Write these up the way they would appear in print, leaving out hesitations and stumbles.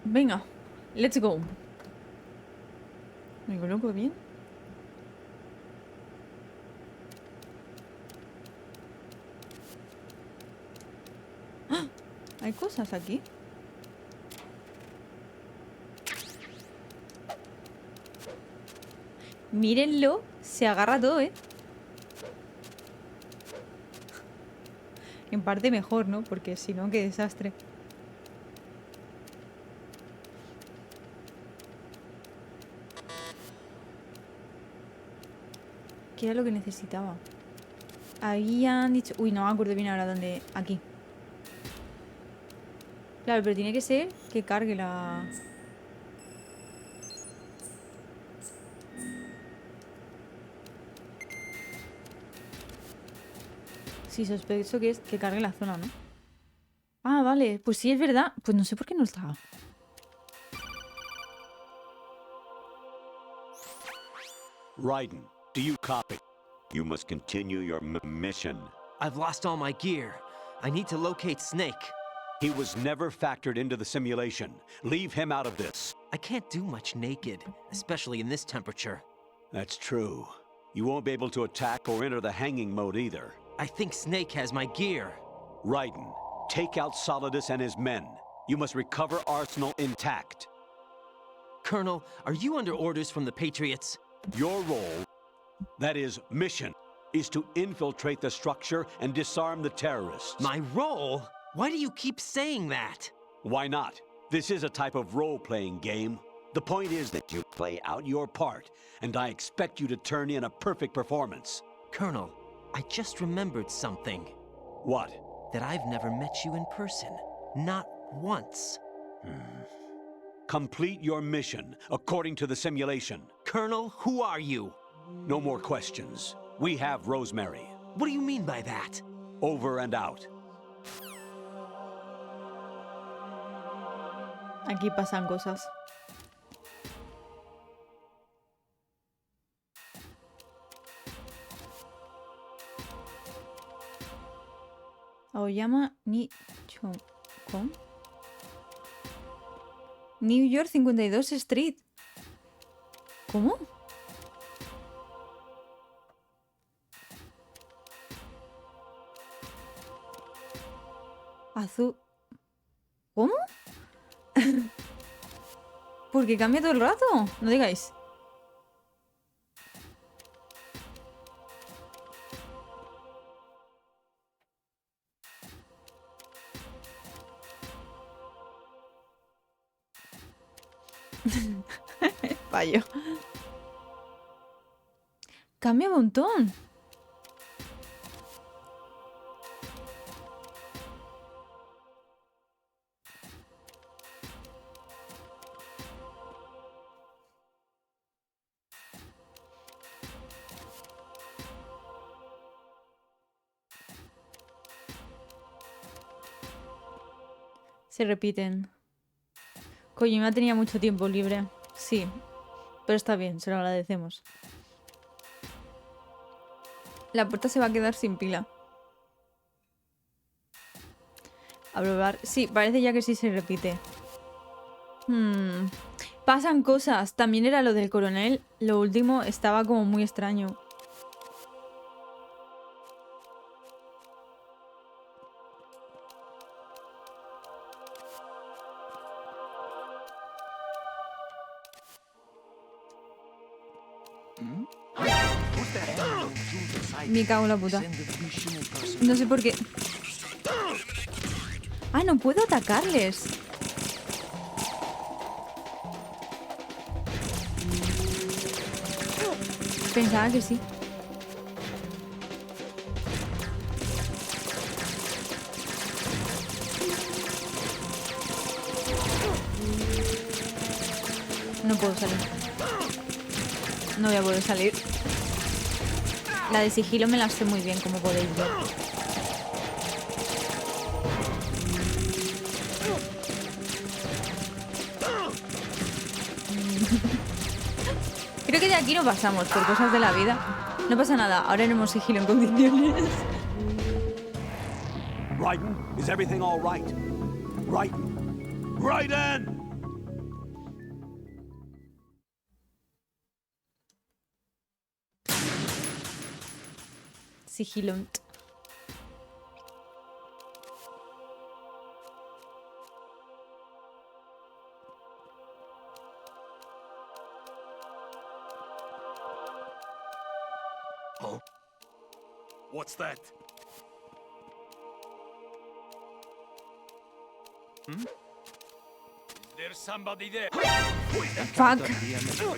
Venga, let's go. ¿Me coloco bien? ¡Ah! ¿Hay cosas aquí? Mírenlo, se agarra todo, ¿eh? En parte mejor, ¿no? Porque si no, qué desastre. ¿Qué era lo que necesitaba? Habían dicho... Uy, no me acuerdo bien ahora dónde... Aquí. Claro, pero tiene que ser que cargue la... Sí, sospecho que es que cargue la zona, ¿no? Ah, vale. Pues sí, es verdad. Pues no sé por qué no estaba. Raiden, do you copy? You must continue your mission. I've lost all my gear. I need to locate Snake. He was never factored into the simulation. Leave him out of this. I can't do much naked, especially in this temperature. That's true. You won't be able to attack or enter the hanging mode either. I think Snake has my gear. Raiden, take out Solidus and his men. You must recover Arsenal intact. Colonel, are you under orders from the Patriots? Your role, that is, mission, is to infiltrate the structure and disarm the terrorists. My role? Why do you keep saying that? Why not? This is a type of role-playing game. The point is that you play out your part, and I expect you to turn in a perfect performance. Colonel, I just remembered something. What? That I've never met you in person. Not once. Complete your mission, according to the simulation. Colonel, who are you? No more questions. We have Rosemary. What do you mean by that? Over and out. Aquí pasan cosas. Aoyama ni ¿Cómo? New York 52 Street. ¿Cómo? Azul. ¿Cómo? Porque cambia todo el rato. No digáis. Fallo. Cambia un montón. Se repiten. Kojima tenía mucho tiempo libre. Sí, pero está bien, se lo agradecemos. La puerta se va a quedar sin pila. A probar. Sí, parece ya que sí se repite. Pasan cosas. También era lo del coronel. Lo último estaba como muy extraño. Me cago en la puta. No sé por qué. Ah, no puedo atacarles. Pensaba que sí. No puedo salir. No voy a poder salir. La de sigilo me la sé muy bien, como podéis ver. Creo que de aquí no pasamos por cosas de la vida. No pasa nada, ahora haremos sigilo en condiciones. Raiden, is everything all right? Raiden! Raiden! sigilo. Huh? What's that? Hmm? Is there somebody there? Fuck.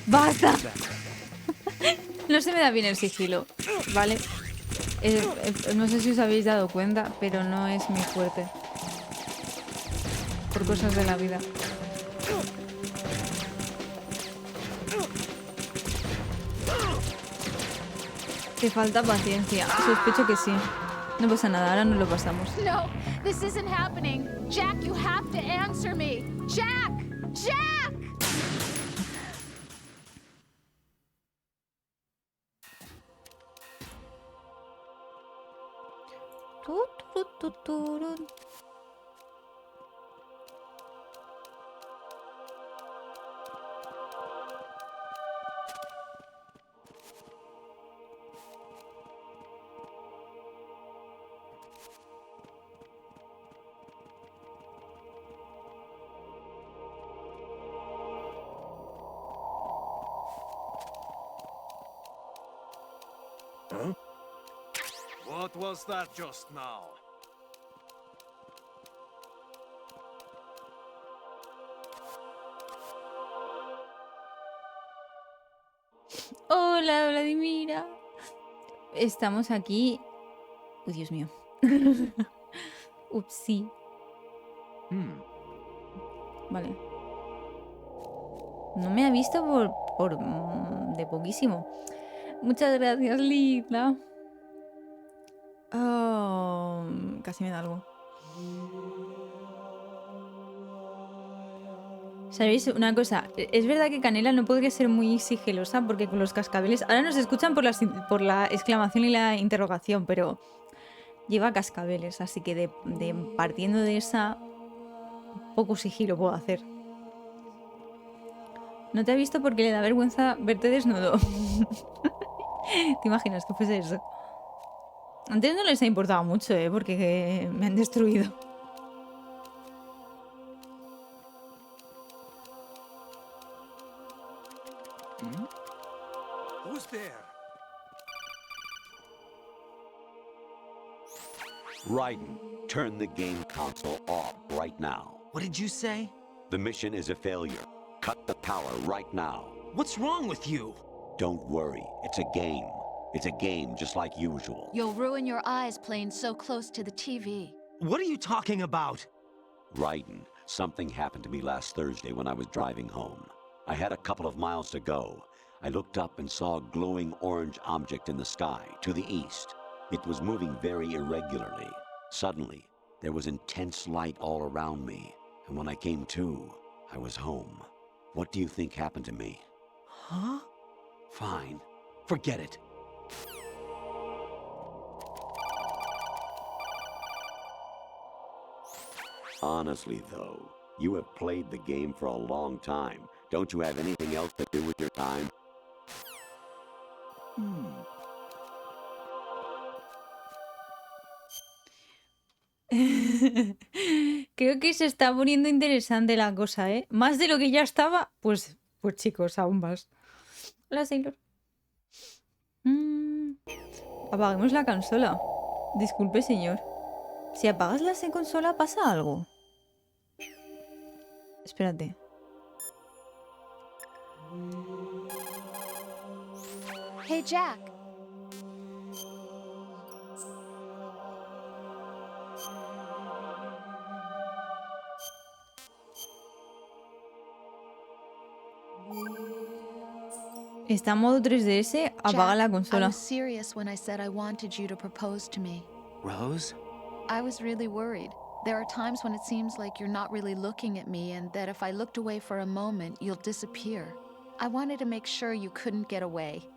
Basta. No se me da bien el sigilo, ¿vale? No sé si os habéis dado cuenta, pero no es mi fuerte. Por cosas de la vida. Te falta paciencia. Sospecho que sí. No pasa nada, ahora no lo pasamos. No, this isn't happening. Jack, you have to answer me. Jack! Jack! Turururururun. What was that just now? Hola, Vladimira. Estamos aquí. Uy, Dios mío. Upsi. Vale. No me ha visto por de poquísimo. Muchas gracias, Lila. Oh, casi me da algo. ¿Sabéis una cosa? Es verdad que Canela no podría ser muy sigilosa porque con los cascabeles... Ahora nos escuchan por la exclamación y la interrogación, pero lleva cascabeles, así que partiendo de esa, poco sigilo puedo hacer. No te ha visto porque le da vergüenza verte desnudo. ¿Te imaginas que fuese eso? Antes no les ha importado mucho, porque me han destruido. Who's there? Raiden, turn the game console off right now. What did you say? The mission is a failure. Cut the power right now. What's wrong with you? Don't worry, it's a game. It's a game just like usual. You'll ruin your eyes playing so close to the TV. What are you talking about? Raiden, something happened to me last Thursday when I was driving home. I had a couple of miles to go. I looked up and saw a glowing orange object in the sky to the east. It was moving very irregularly. Suddenly, there was intense light all around me, and when I came to, I was home. What do you think happened to me? Huh? Fine. Forget it. Honestly, though, you have played the game for a long time. Don't you have anything else to do with your time? Creo que se está poniendo interesante la cosa, ¿eh? Más de lo que ya estaba, pues chicos, aún más. Hola, Sailor. Apaguemos la consola. Disculpe, señor. Si apagas la consola, ¿pasa algo? Espérate. Hey, Jack. Está en modo 3DS, apaga la Jack, I consola. was serious when I said I wanted you to propose to me. Rose? I was really worried. There are times when it seems like you're not really looking at me and that if I looked away for a moment, you'll disappear. I wanted to make sure you couldn't get away.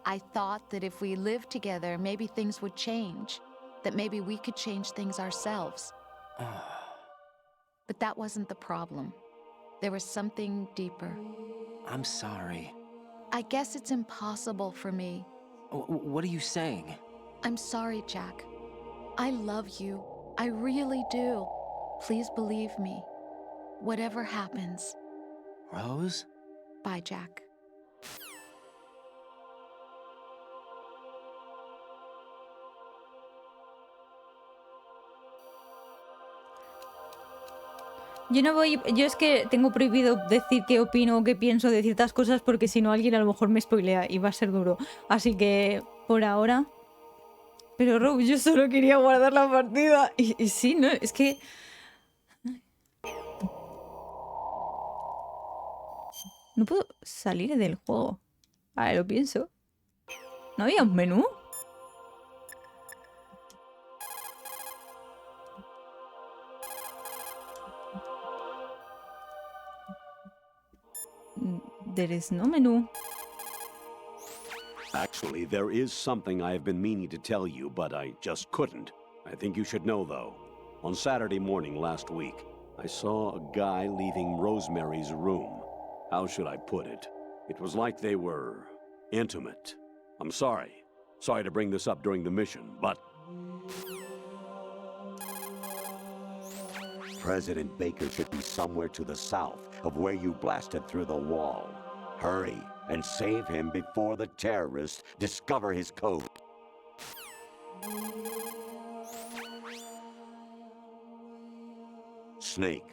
I thought that if we lived together, maybe things would change. That maybe we could change things ourselves. But that wasn't the problem. There was something deeper. I'm sorry. I guess it's impossible for me. What are you saying? I'm sorry, Jack. I love you. I really do. Please believe me. Whatever happens. Rose? Bye, Jack. Yo es que tengo prohibido decir qué opino o qué pienso de ciertas cosas porque si no alguien a lo mejor me spoilea y va a ser duro. Así que por ahora... Pero Rob, yo solo quería guardar la partida. Y sí, ¿no? Es que... No puedo salir del juego. Ahora lo pienso. ¿No había un menú? There is no menu. Actually, there is something I have been meaning to tell you, but I just couldn't. I think you should know, though. On Saturday morning last week, I saw a guy leaving Rosemary's room. How should I put it? It was like they were intimate. I'm sorry. Sorry to bring this up during the mission, but... President Baker should be somewhere to the south of where you blasted through the wall. Hurry and save him before the terrorists discover his code. Snake.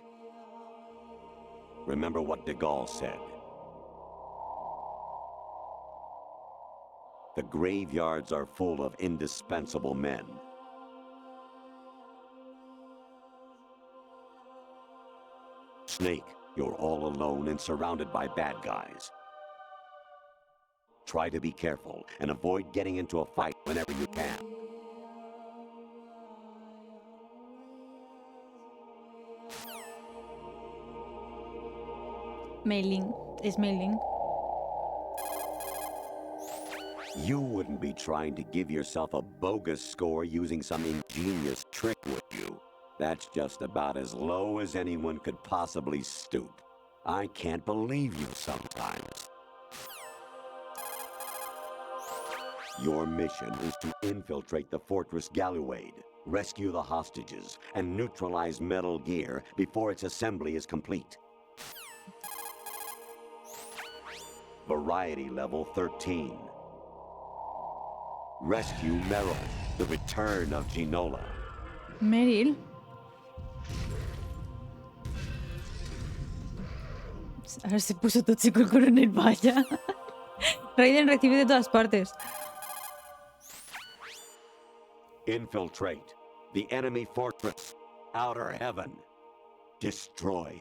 Remember what de Gaulle said. The graveyards are full of indispensable men. Snake, you're all alone and surrounded by bad guys. Try to be careful and avoid getting into a fight whenever you can. Mailing. Es mailing. You wouldn't be trying to give yourself a bogus score using some ingenious trick, would you? That's just about as low as anyone could possibly stoop. I can't believe you sometimes. Your mission is to infiltrate the Fortress Galluade, rescue the hostages, and neutralize Metal Gear before its assembly is complete. Variety level 13. Rescue Meryl, the return of Ginola. Meryl. Ahora se puso tóxico el coronel, vaya. Raiden recibe de todas partes. Infiltrate the enemy fortress, Outer Heaven. Destroy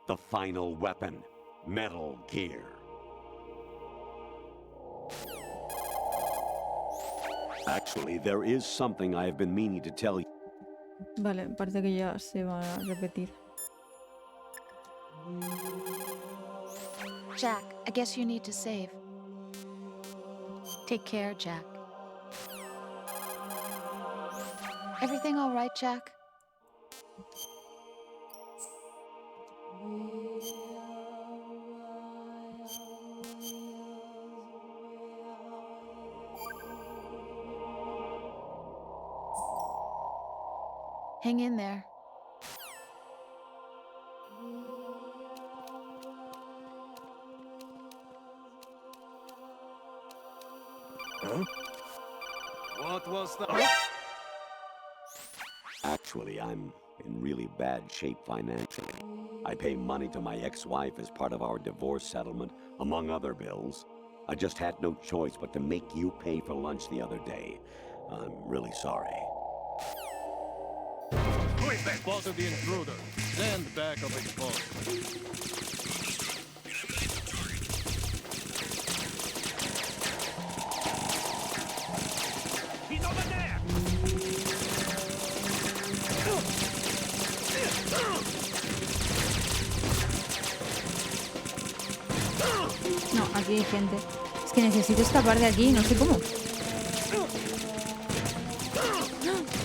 the final weapon, Metal Gear. Actually, there is something I have been meaning to tell you. Vale, parece que ya se va a repetir. Jack, I guess you need to save. Take care, Jack. Everything all right, Jack? Hang in there. What was that? Actually, I'm in really bad shape financially. I pay money to my ex-wife as part of our divorce settlement, among other bills. I just had no choice but to make you pay for lunch the other day. I'm really sorry. Quick, spot of the intruder. Stand back of exposed. He's over there! No, aquí hay gente. Es que necesito escapar de aquí, no sé cómo.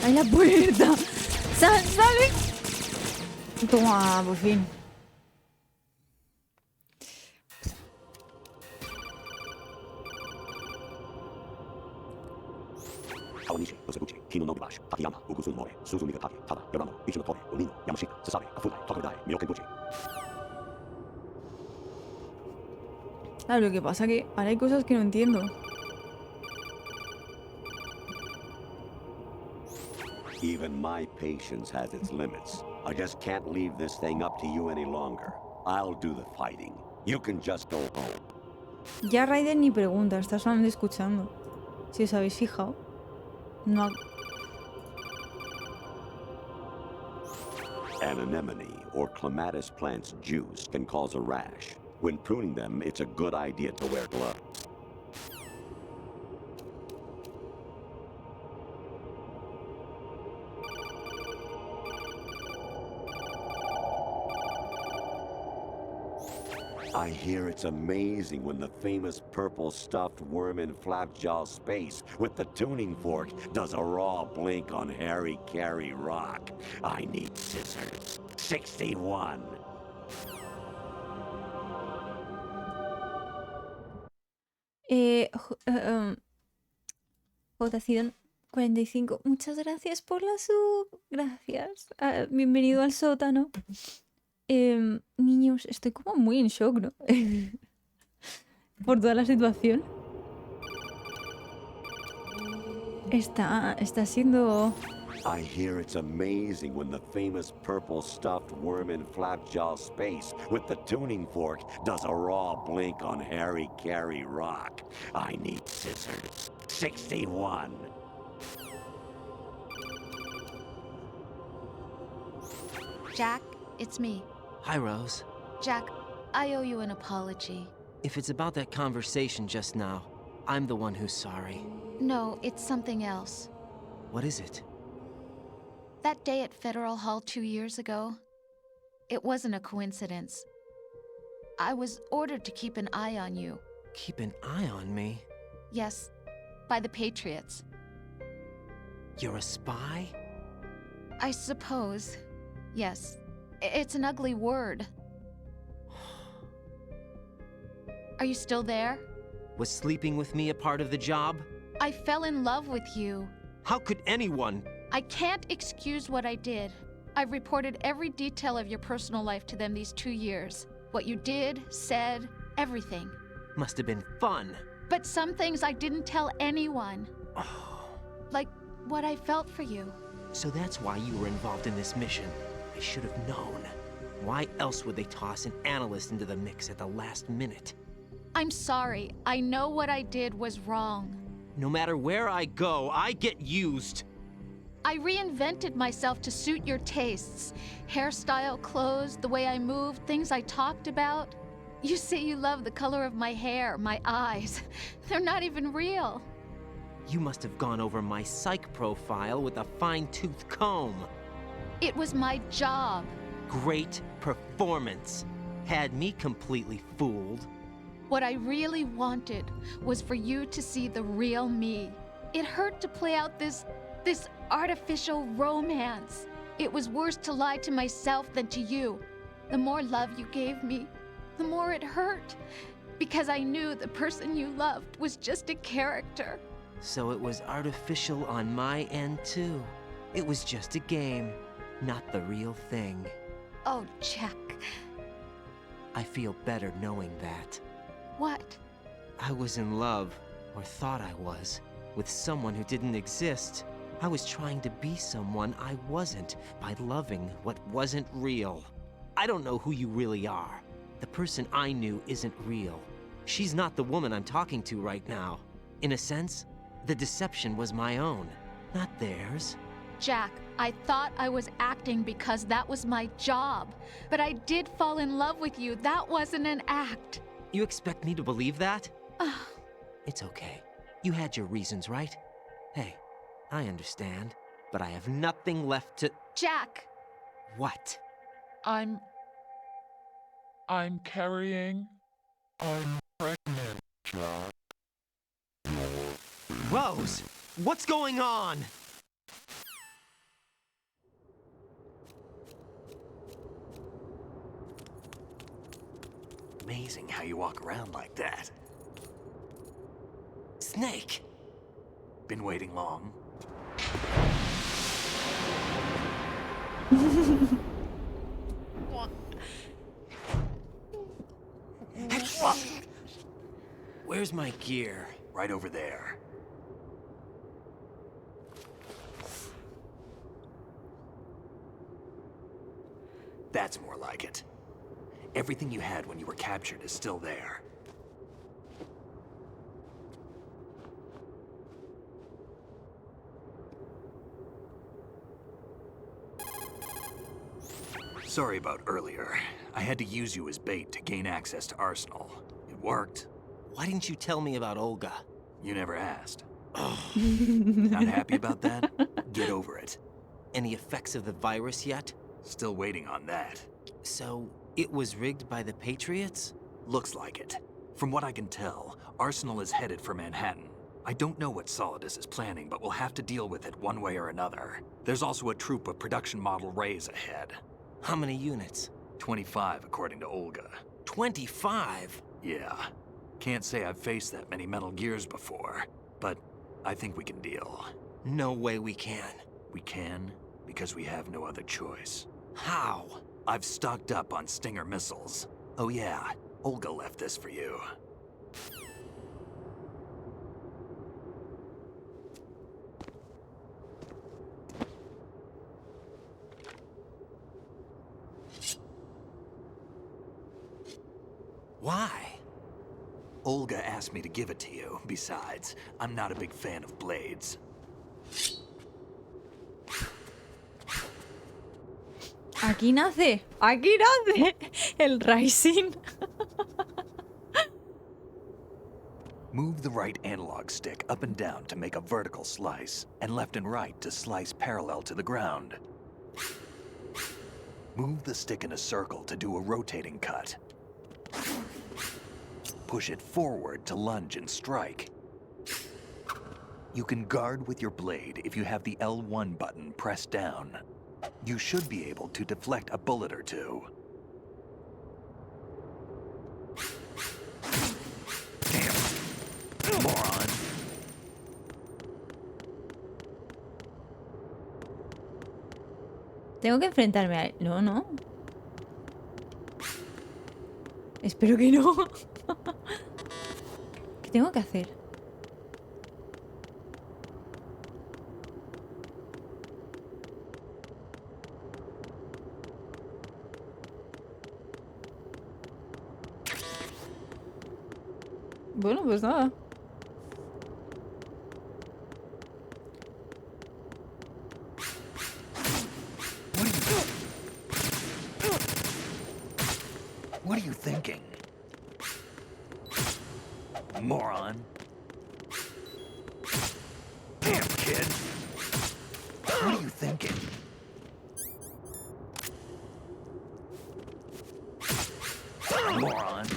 ¡Hay la puerta! ¡Sale! Toma, por fin. Kawanishi, Osaguchi, Kino no Gibashi, Takayama, Ugusun More, Suzu Nigataki, Tada, Yorano, Ichino Tori, Onino, Yamashita, Sasabe, Kafudai, Tokodai, Miyokenbuchi. Claro, lo que pasa que ahora hay cosas que no entiendo. Even my patience has its limits. I just can't leave this thing up to you any longer. I'll do the fighting. You can just go home. Ya Raiden ni pregunta, está solamente escuchando. Si os habéis fijado. No ha... An anemone or clematis plant's juice can cause a rash. When pruning them, it's a good idea to wear gloves. I hear it's amazing when the famous purple stuffed worm in Flapjaw space with the tuning fork does a raw blink on Harry Carey Rock. I need scissors. 61. Votación 45. Muchas gracias por la sub. Gracias. Bienvenido al sótano. Niños, estoy como muy en shock, ¿no? Por toda la situación. Está siendo... I hear it's amazing when the famous purple stuffed worm in Flapjaw space with the tuning fork does a raw blink on Harry Carey Rock. I need scissors. 61. Jack, it's me. Hi, Rose. Jack, I owe you an apology. If it's about that conversation just now, I'm the one who's sorry. No, it's something else. What is it? That day at Federal Hall 2 years ago, it wasn't a coincidence. I was ordered to keep an eye on you. Keep an eye on me? Yes, by the Patriots. You're a spy? I suppose. Yes. It's an ugly word. Are you still there? Was sleeping with me a part of the job? I fell in love with you. How could anyone? I can't excuse what I did. I've reported every detail of your personal life to them these 2 years. What you did, said, everything. Must have been fun. But some things I didn't tell anyone. Like what I felt for you. So that's why you were involved in this mission. I should have known. Why else would they toss an analyst into the mix at the last minute? I'm sorry. I know what I did was wrong. No matter where I go, I get used. I reinvented myself to suit your tastes. Hairstyle, clothes, the way I moved, things I talked about. You say you love the color of my hair, my eyes. They're not even real. You must have gone over my psych profile with a fine-tooth comb. It was my job. Great performance. Had me completely fooled. What I really wanted was for you to see the real me. It hurt to play out this artificial romance. It was worse to lie to myself than to you. The more love you gave me, the more it hurt. Because I knew the person you loved was just a character. So it was artificial on my end too. It was just a game, not the real thing. Oh, Jack. I feel better knowing that. What? I was in love, or thought I was, with someone who didn't exist. I was trying to be someone I wasn't by loving what wasn't real. I don't know who you really are. The person I knew isn't real. She's not the woman I'm talking to right now. In a sense, the deception was my own, not theirs. Jack, I thought I was acting because that was my job. But I did fall in love with you. That wasn't an act. You expect me to believe that? It's okay. You had your reasons, right? Hey, I understand, but I have nothing left to... Jack! What? I'm carrying. I'm pregnant, Jack. Rose! What's going on? Amazing how you walk around like that. Snake! Been waiting long? Where's my gear? Right over there. That's more like it. Everything you had when you were captured is still there. Sorry about earlier. I had to use you as bait to gain access to Arsenal. It worked. Why didn't you tell me about Olga? You never asked. Not happy about that? Get over it. Any effects of the virus yet? Still waiting on that. So, it was rigged by the Patriots? Looks like it. From what I can tell, Arsenal is headed for Manhattan. I don't know what Solidus is planning, but we'll have to deal with it one way or another. There's also a troop of production model Rays ahead. How many units? 25, according to Olga. 25? Yeah. Can't say I've faced that many Metal Gears before, but I think we can deal. No way we can. We can, because we have no other choice. How? I've stocked up on Stinger missiles. Oh yeah, Olga left this for you. Why? Olga asked me to give it to you. Besides, I'm not a big fan of blades. Aquí nace el Rising. Move the right analog stick up and down to make a vertical slice, and left and right to slice parallel to the ground. Move the stick in a circle to do a rotating cut. Push it forward to lunge and strike. You can guard with your blade if you have the L1 button pressed down. You should be able to deflect a bullet or two. Damn! Moron! Tengo que enfrentarme a él. No, no. Espero que no. ¿Qué tengo que hacer? Bueno, pues nada. What are you thinking? Moron. Damn, kid. What are you thinking? Moron.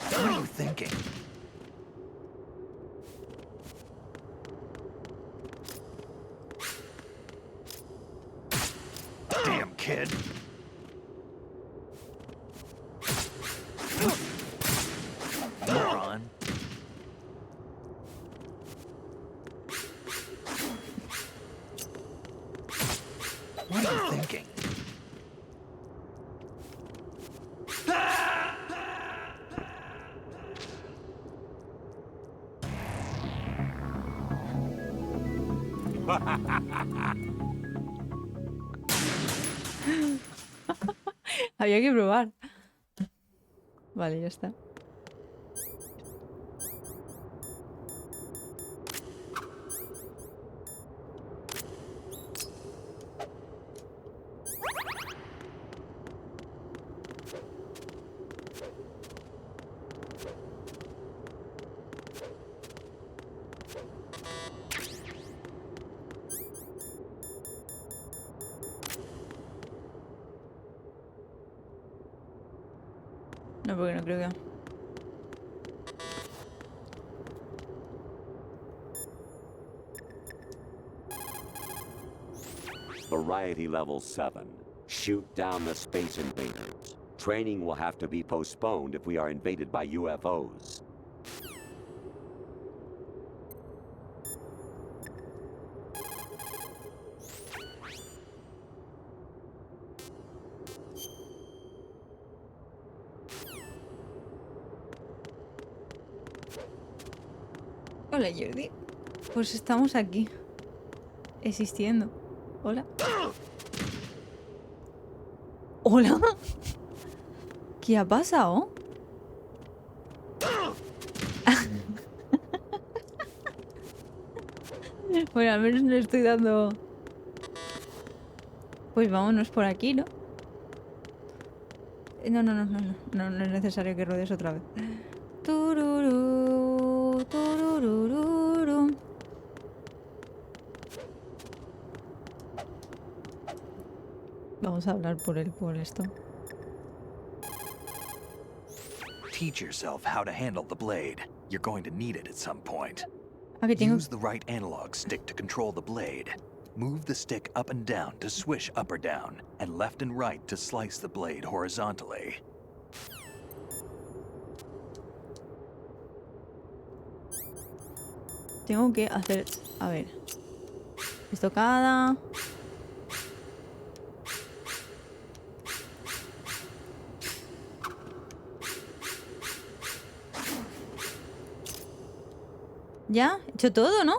What are you thinking? Damn, kid. Moron. What are you thinking? Había que probar. Vale, ya está. No, porque no creo que... Variety level 7. Shoot down the space invaders. Training will have to be postponed if we are invaded by UFOs. Hola, Jordi. Pues estamos aquí. Existiendo. Hola. Hola. ¿Qué ha pasado? Bueno, al menos no le estoy dando... Pues vámonos por aquí, ¿no? No es necesario que rodees otra vez. Tururú, tururururu. Vamos a hablar por esto. Teach yourself how to handle the blade. You're going to need it at some point. Ah, que tengo... Use the right analog stick to control the blade. Move the stick up and down to swish up or down, and left and right to slice the blade horizontally. Tengo que hacer... A ver. Estocada. Ya, he hecho todo, ¿no?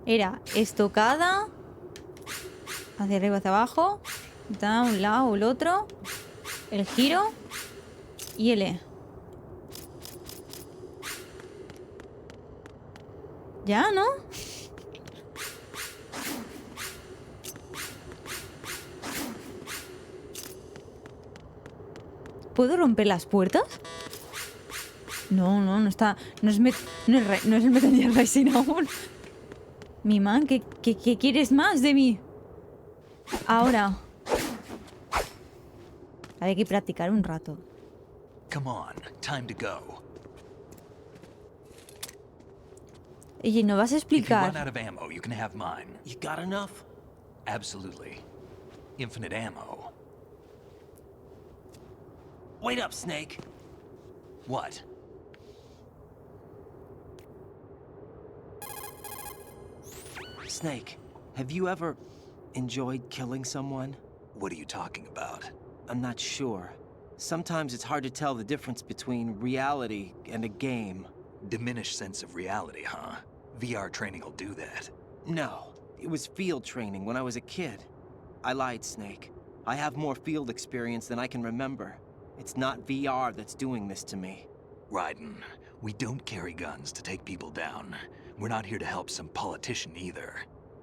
Era estocada. Hacia arriba, hacia abajo. Da un lado o el otro. El giro. Y el E. Ya, ¿no? ¿Puedo romper las puertas? No está... No es el Metal Gear Rising aún. Mi man, ¿qué quieres más de mí? Ahora. Hay que practicar un rato. Come on, time to go. Oye, ¿no vas a If you run explicar? out of ammo, you can have mine. You got enough? Absolutely. Infinite ammo. Wait up, Snake. What? Snake, have you ever enjoyed killing someone? What are you talking about? I'm not sure. Sometimes it's hard to tell the difference between reality and a game. Diminished sense of reality, huh? VR training will do that. No, it was field training when I was a kid. I lied, Snake. I have more field experience than I can remember. It's not VR that's doing this to me. Raiden, we don't carry guns to take people down. We're not here to help some politician either.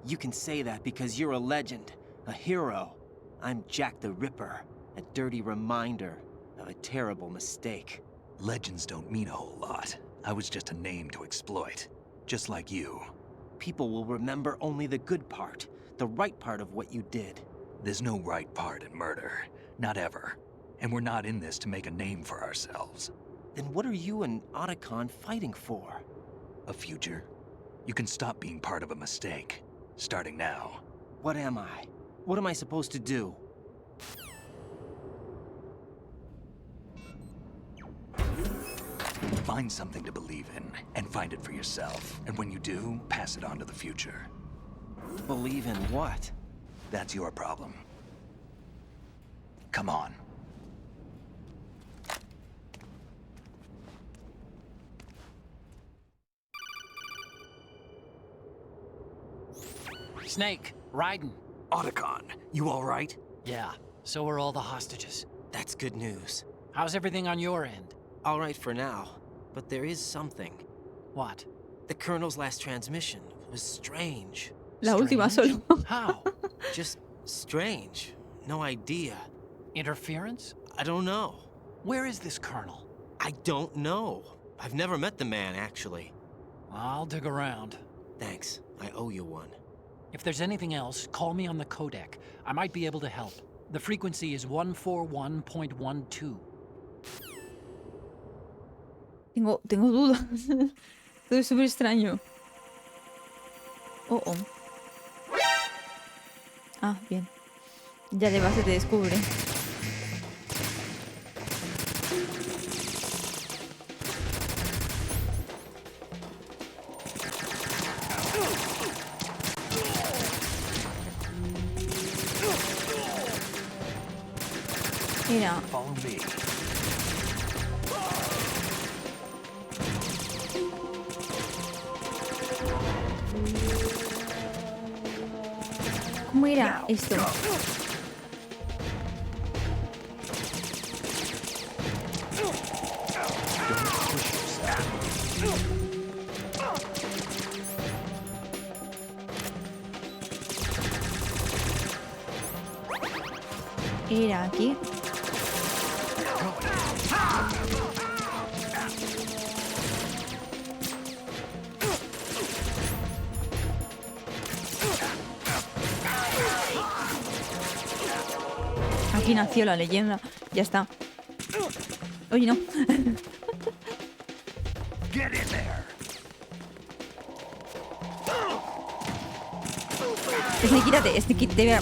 You can say that because you're a legend, a hero. I'm Jack the Ripper, a dirty reminder of a terrible mistake. Legends don't mean a whole lot. I was just a name to exploit. Just like you. People will remember only the good part, the right part of what you did. There's no right part in murder. Not ever. And we're not in this to make a name for ourselves. Then what are you and Otacon fighting for? A future? You can stop being part of a mistake. Starting now. What am I? What am I supposed to do? Find something to believe in, and find it for yourself. And when you do, pass it on to the future. Believe in what? That's your problem. Come on. Snake, Raiden. Otacon, you all right? Yeah, so are all the hostages. That's good news. How's everything on your end? All right for now, but there is something. What? The Colonel's last transmission was strange. La última Strange? solo. How? Just strange. No idea. Interference? I don't know. Where is this colonel? I don't know. I've never met the man, actually. I'll dig around. Thanks. I owe you one. If there's anything else, call me on the codec. I might be able to help. The frequency is 141.12. Tengo dudas. Todo es súper extraño. Oh, oh. Ah, bien. Ya de base te descubre. Mira. Follow me. era esto? Era aquí. Aquí nació la leyenda. Ya está. Oye, no. Quítate, te voy a...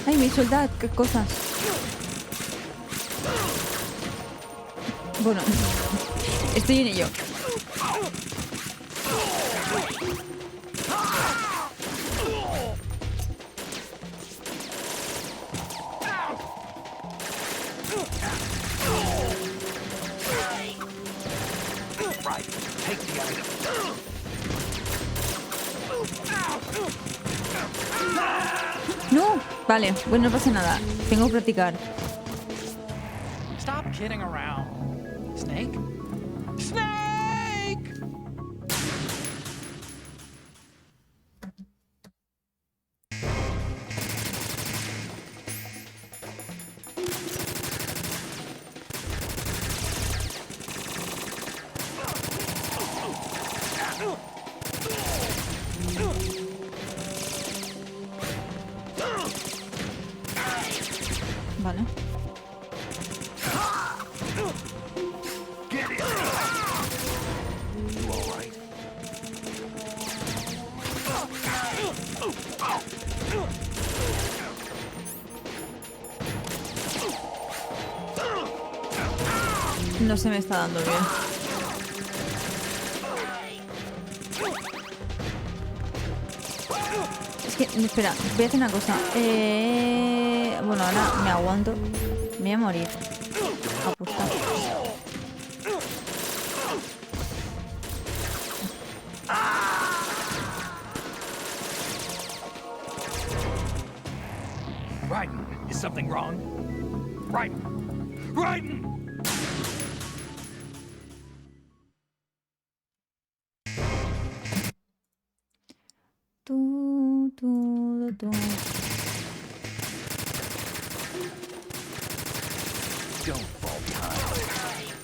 Ay, me suelta qué cosas. Bueno, estoy en ello. No, vale, bueno, no pasa nada. Tengo que practicar. Stop kidding around. Snake? Snake! Vale. No se me está dando bien. Es que, espera, voy a hacer una cosa. Bueno, ahora me aguanto. Me voy a morir. Apuesta. Raiden, is something wrong? Raiden! Raiden! Tu. Don't fall behind.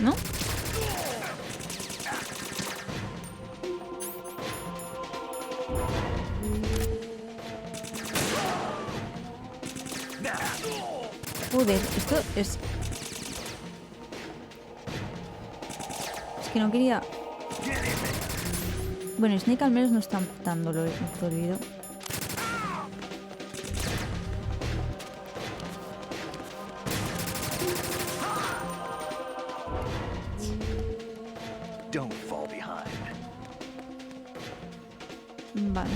¿No? Joder, esto es... Es que no quería... Bueno, Snake al menos no está tan dolorido. Don't fall behind. Vale.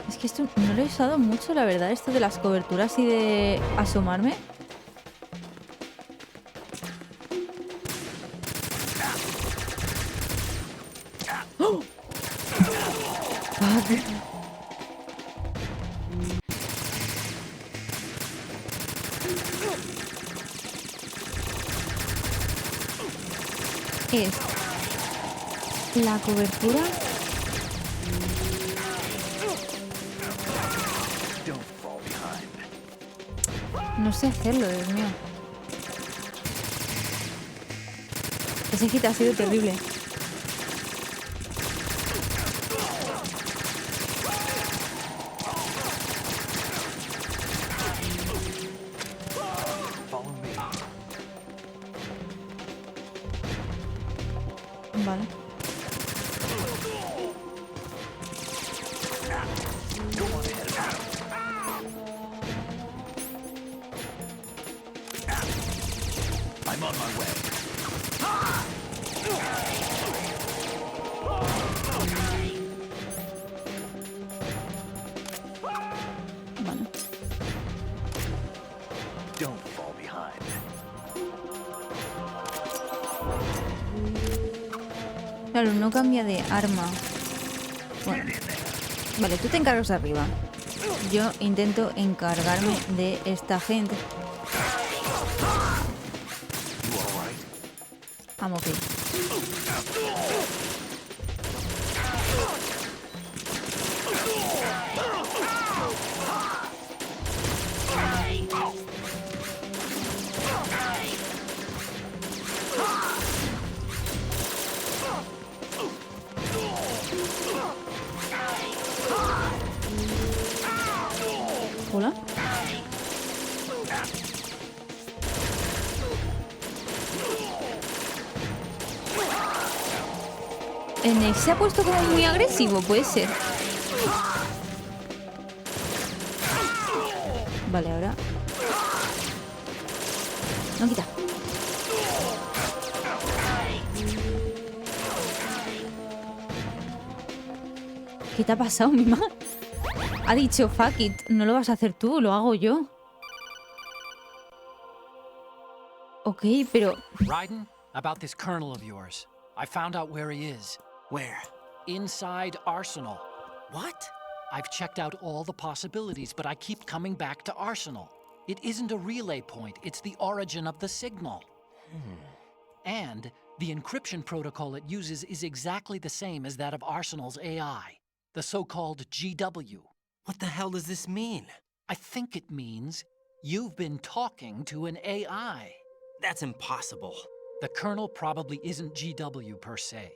Es que esto no lo he usado mucho, la verdad, esto de las coberturas y de asomarme. ¡Oh! Fuck. Es la cobertura. No sé hacerlo, Dios mío. Ese hit ha sido terrible. Claro, no cambia de arma. Bueno. Vale, tú te encargas arriba. Yo intento encargarme de esta gente. I'm okay. Hola. En él se ha puesto como muy agresivo, puede ser. Vale, ahora. No quita. ¿Qué te ha pasado, mi mamá? Ha dicho, fuck it, no lo vas a hacer tú, lo hago yo. Ok, pero... Raiden, about this colonel of yours. I found out where he is. Where? Inside Arsenal. What? I've checked out all the possibilities, but I keep coming back to Arsenal. It isn't a relay point, it's the origin of the signal. And the encryption protocol it uses is exactly the same as that of Arsenal's AI, the so-called GW. What the hell does this mean? I think it means you've been talking to an AI. That's impossible. The kernel probably isn't GW per se.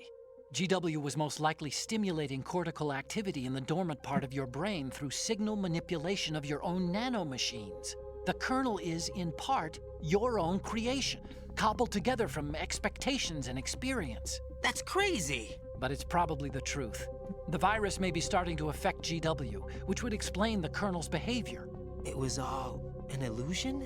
GW was most likely stimulating cortical activity in the dormant part of your brain through signal manipulation of your own nanomachines. The kernel is, in part, your own creation, cobbled together from expectations and experience. That's crazy! But it's probably the truth. The virus may be starting to affect GW, which would explain the kernel's behavior. It was all an illusion?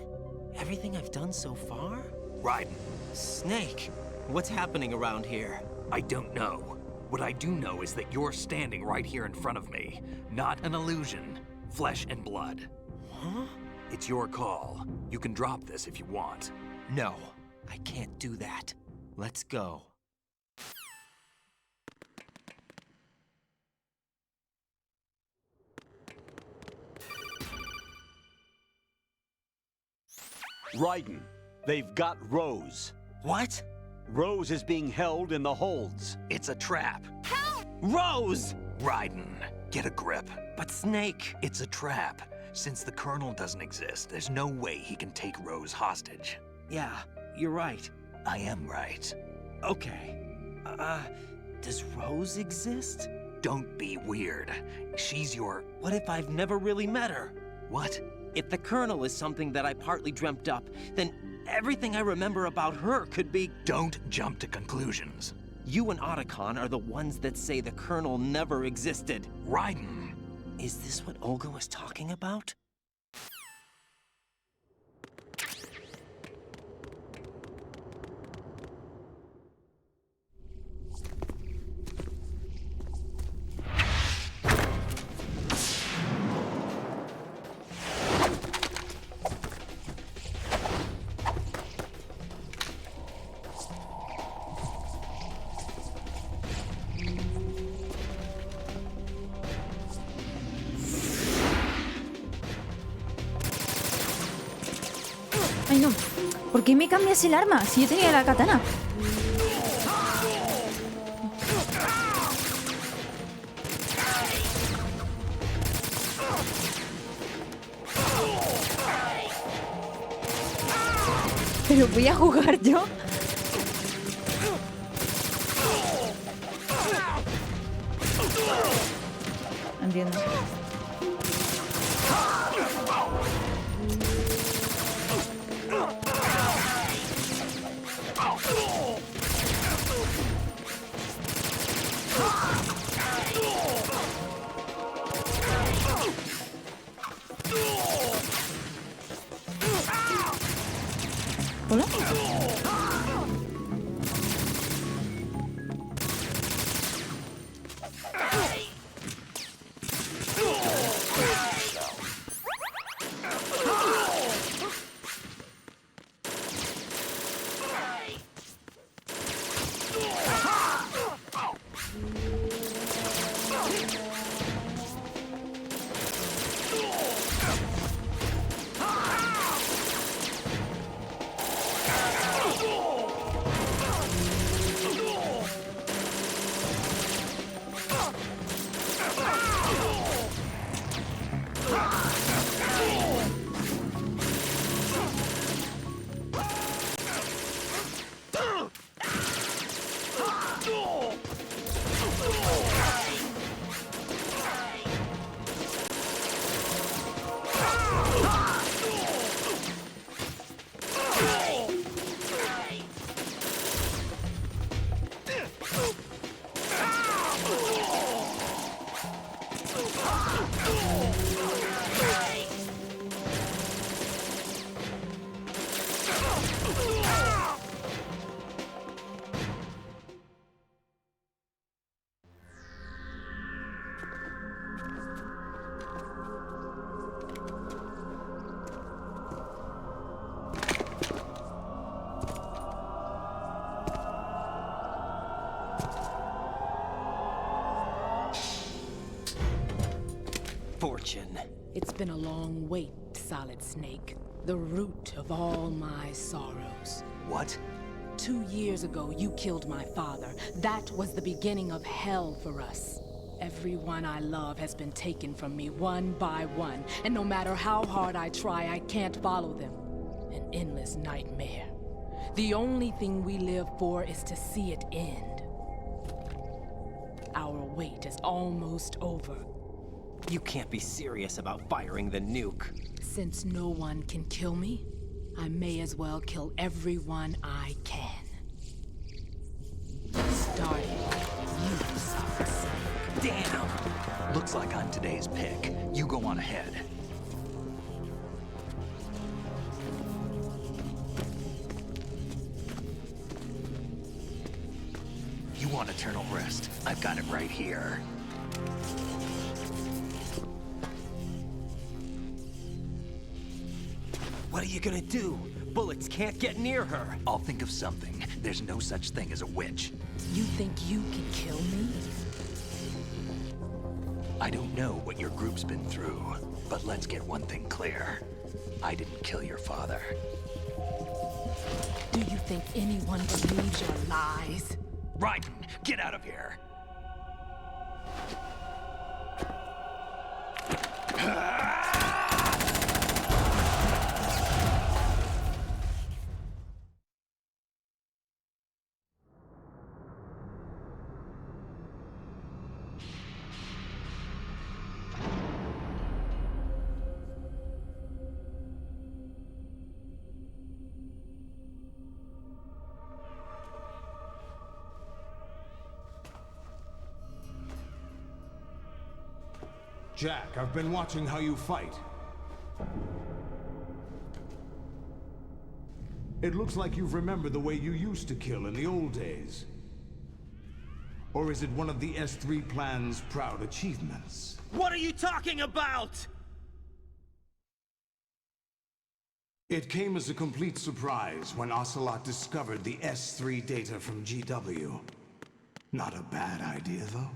Everything I've done so far? Raiden, Snake, what's happening around here? I don't know. What I do know is that you're standing right here in front of me. Not an illusion. Flesh and blood. Huh? It's your call. You can drop this if you want. No, I can't do that. Let's go. Raiden, they've got Rose. What? Rose is being held in the holds. It's a trap. Rose! Raiden, get a grip. But Snake... It's a trap. Since the Colonel doesn't exist, there's no way he can take Rose hostage. Yeah, you're right. I am right. Okay. Does Rose exist? Don't be weird. She's your... What if I've never really met her? What? If the Colonel is something that I partly dreamt up, then everything I remember about her could be... Don't jump to conclusions. You and Otacon are the ones that say the Colonel never existed. Raiden! Is this what Olga was talking about? Ay, no. ¿Por qué me cambias el arma? Si yo tenía la katana. Pero voy a jugar yo. Entiendo. ¿Hola? fortune. It's been a long wait, Solid Snake. The root of all my sorrows. What? 2 years ago, you killed my father. That was the beginning of hell for us. Everyone I love has been taken from me one by one, and no matter how hard I try, I can't follow them. An endless nightmare. The only thing we live for is to see it end. Our wait is almost over. You can't be serious about firing the nuke. Since no one can kill me, I may as well kill everyone I can. Starting with you, Solid Snake. Damn! Looks like I'm today's pick. You go on ahead. You want eternal rest? I've got it right here. What are you gonna do? Bullets can't get near her. I'll think of something. There's no such thing as a witch. You think you can kill me? I don't know what your group's been through, but let's get one thing clear. I didn't kill your father. Do you think anyone believes your lies? Raiden, get out of here! Jack, I've been watching how you fight. It looks like you've remembered the way you used to kill in the old days. Or is it one of the S3 plan's proud achievements? What are you talking about? It came as a complete surprise when Ocelot discovered the S3 data from GW. Not a bad idea, though.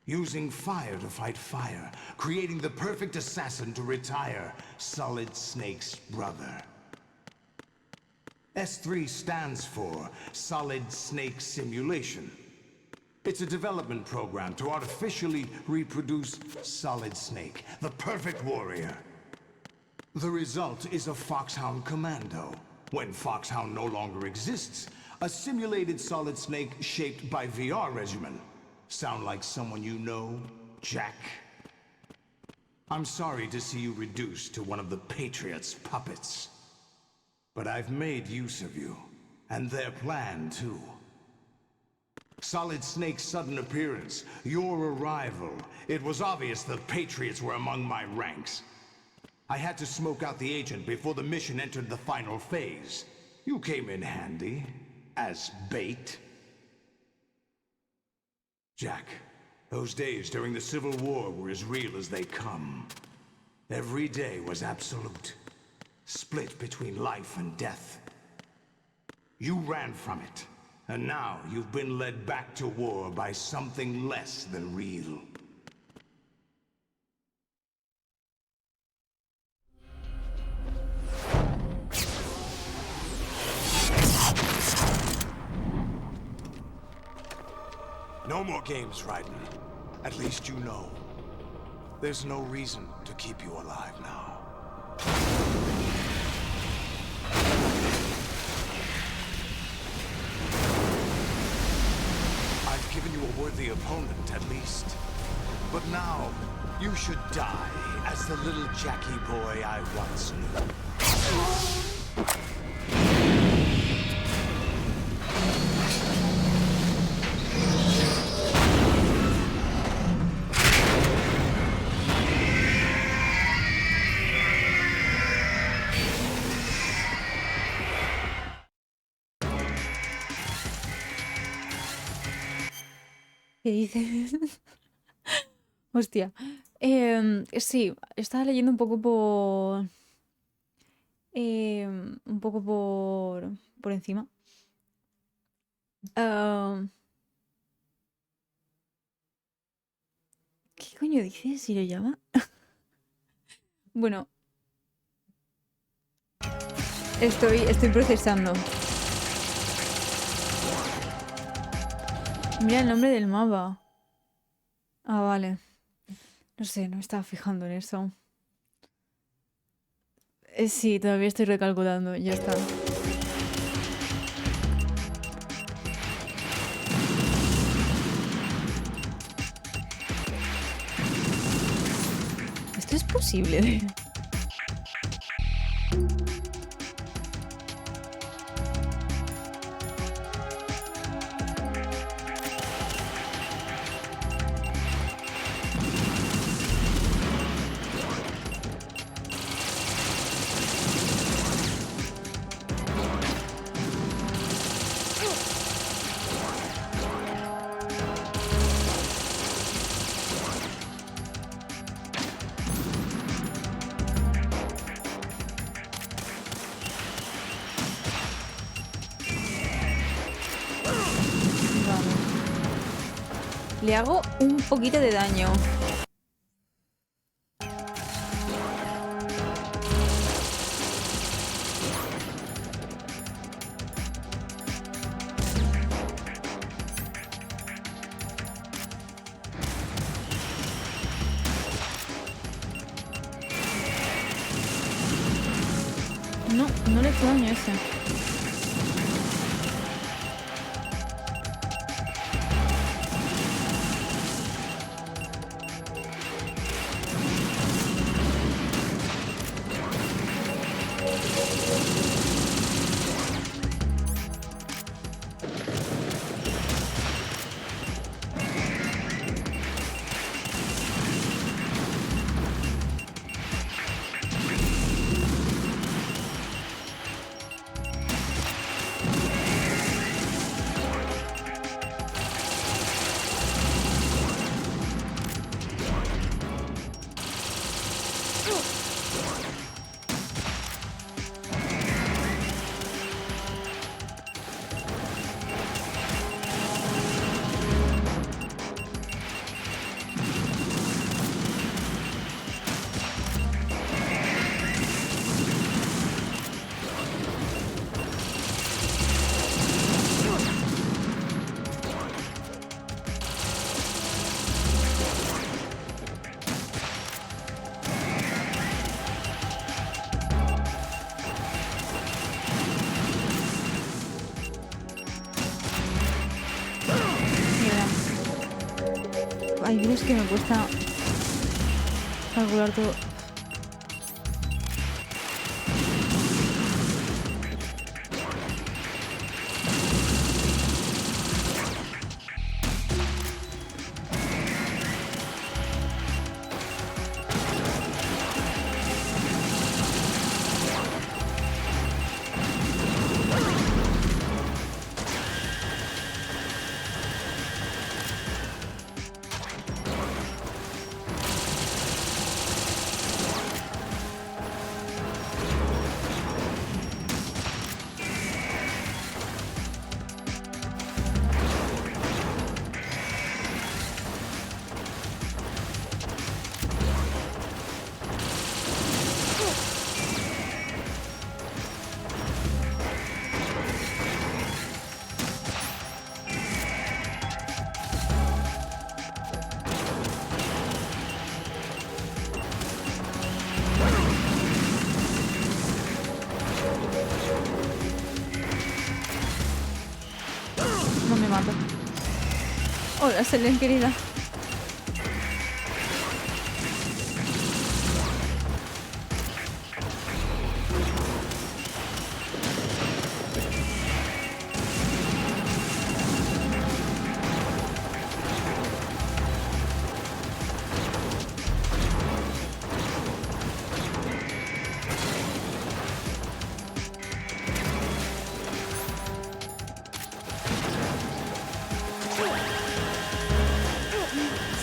Using fire to fight fire, creating the perfect assassin to retire Solid Snake's brother. S3 stands for Solid Snake Simulation. It's a development program to artificially reproduce Solid Snake, the perfect warrior. The result is a Foxhound Commando. When Foxhound no longer exists, a simulated Solid Snake shaped by VR regimen. Sound like someone you know, Jack? I'm sorry to see you reduced to one of the Patriots' puppets. But I've made use of you, and their plan too. Solid Snake's sudden appearance, your arrival, it was obvious the Patriots were among my ranks. I had to smoke out the agent before the mission entered the final phase. You came in handy, as bait. Jack, those days during the Civil War were as real as they come. Every day was absolute, split between life and death. You ran from it, and now you've been led back to war by something less than real. No more games, Raiden. At least you know. There's no reason to keep you alive now. I've given you a worthy opponent, at least. But now, you should die as the little Jackie boy I once knew. ¿Qué dices? Hostia. Sí, estaba leyendo un poco por... un poco por encima. ¿Qué coño dices si lo llama? Bueno, estoy procesando. Mira el nombre del mapa. Ah, vale. No sé, no me estaba fijando en eso. Sí, todavía estoy recalculando. Ya está. ¿Esto es posible? Le hago un poquito de daño. No, no le he hecho daño a ese. Hay veces que me cuesta calcular todo. No me mato. Hola, Selene, querida.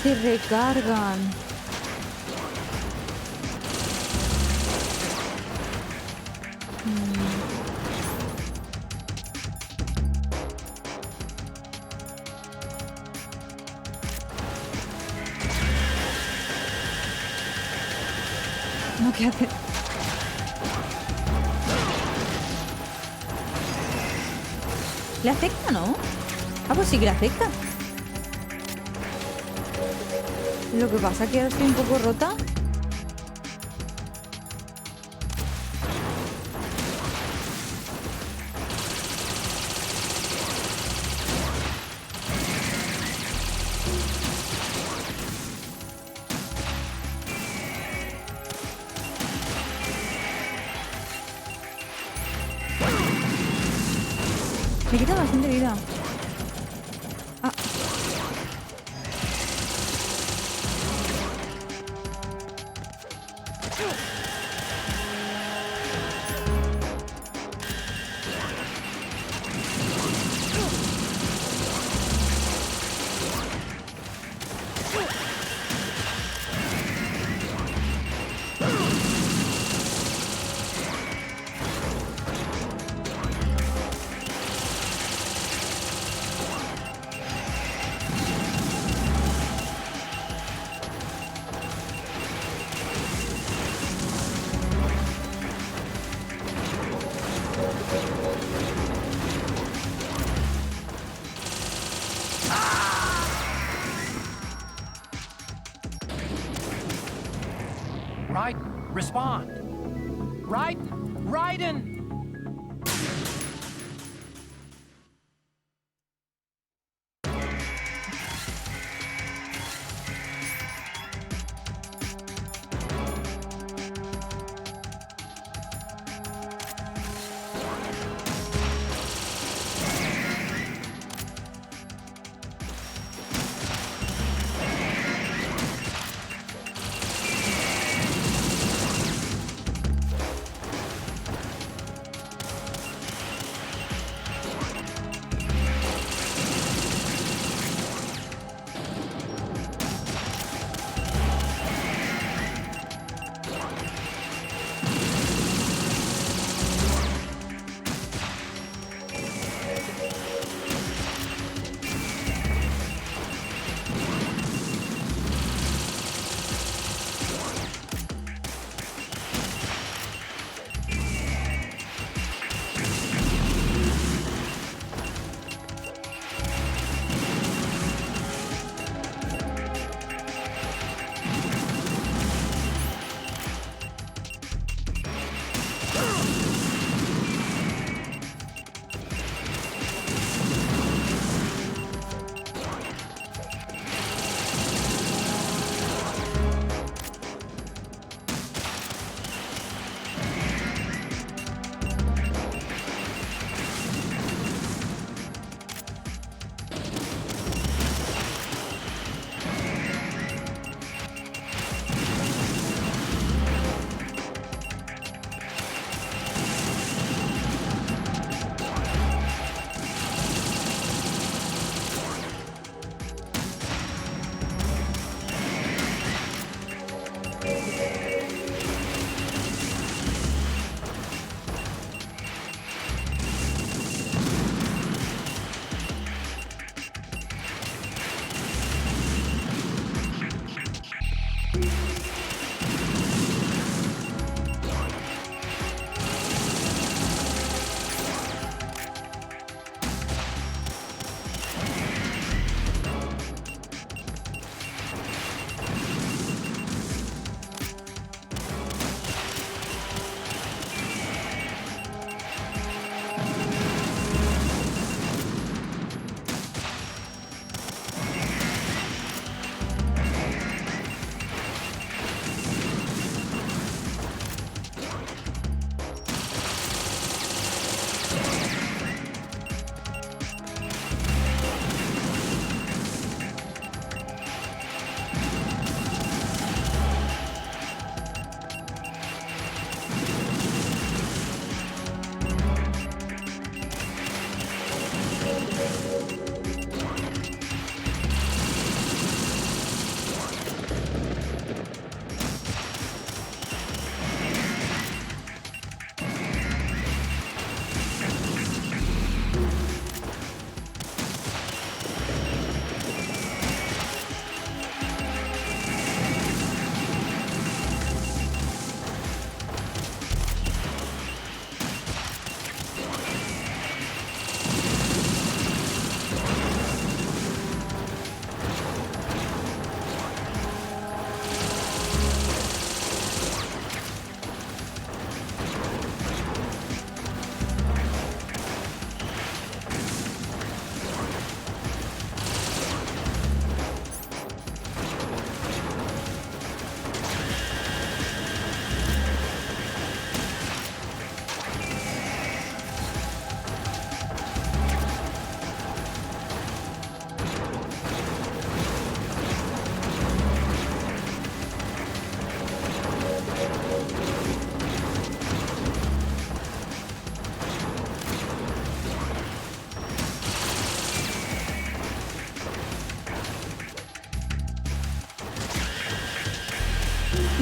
Se recargan. No, ¿qué hace? ¿Le afecta, no? Ah, pues sí que le afecta. Lo que pasa es que ahora estoy un poco rota. Me quita bastante vida. Ah. Raiden, respond. Raiden!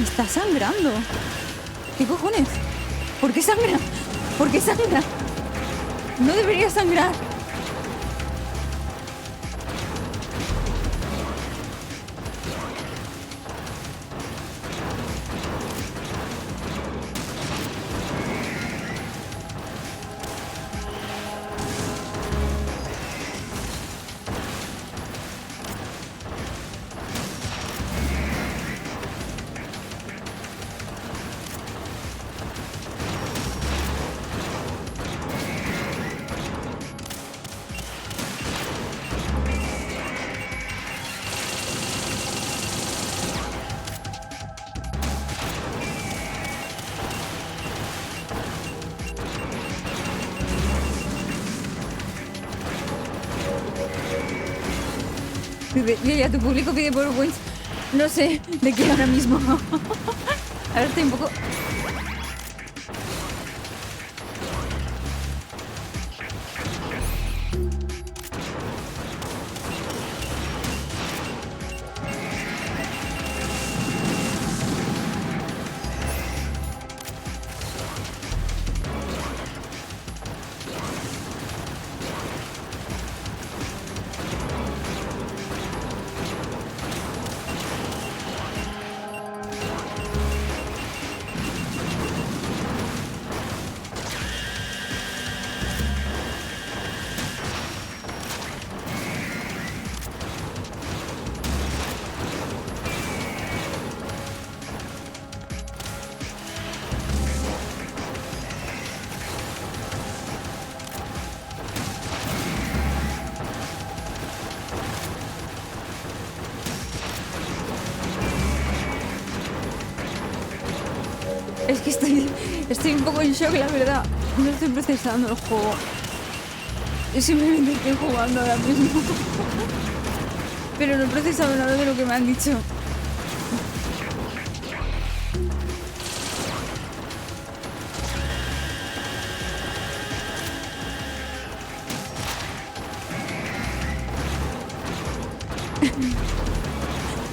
Está sangrando. ¿Qué cojones? ¿Por qué sangra? ¿Por qué sangra? No debería sangrar. Lilia, tu público pide PowerPoints. No sé de qué ahora mismo. Ahora estoy un poco... Es que estoy un poco en shock, la verdad. No estoy procesando el juego. Yo simplemente estoy jugando ahora mismo. Pero no he procesado nada de lo que me han dicho.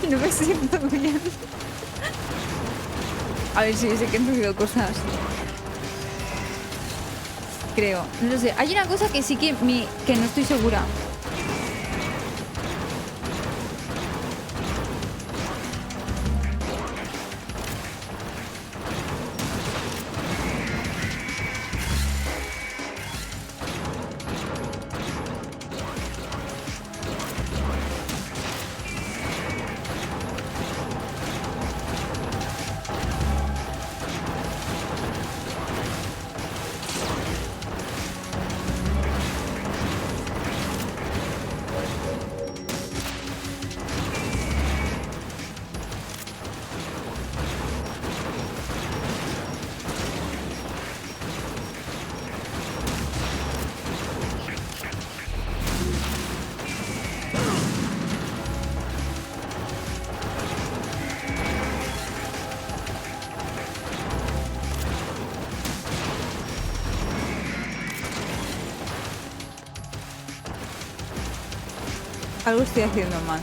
No me siento bien. A ver si sé que he entendido cosas. Creo. No sé. Hay una cosa que sí que no estoy segura. Algo estoy haciendo mal.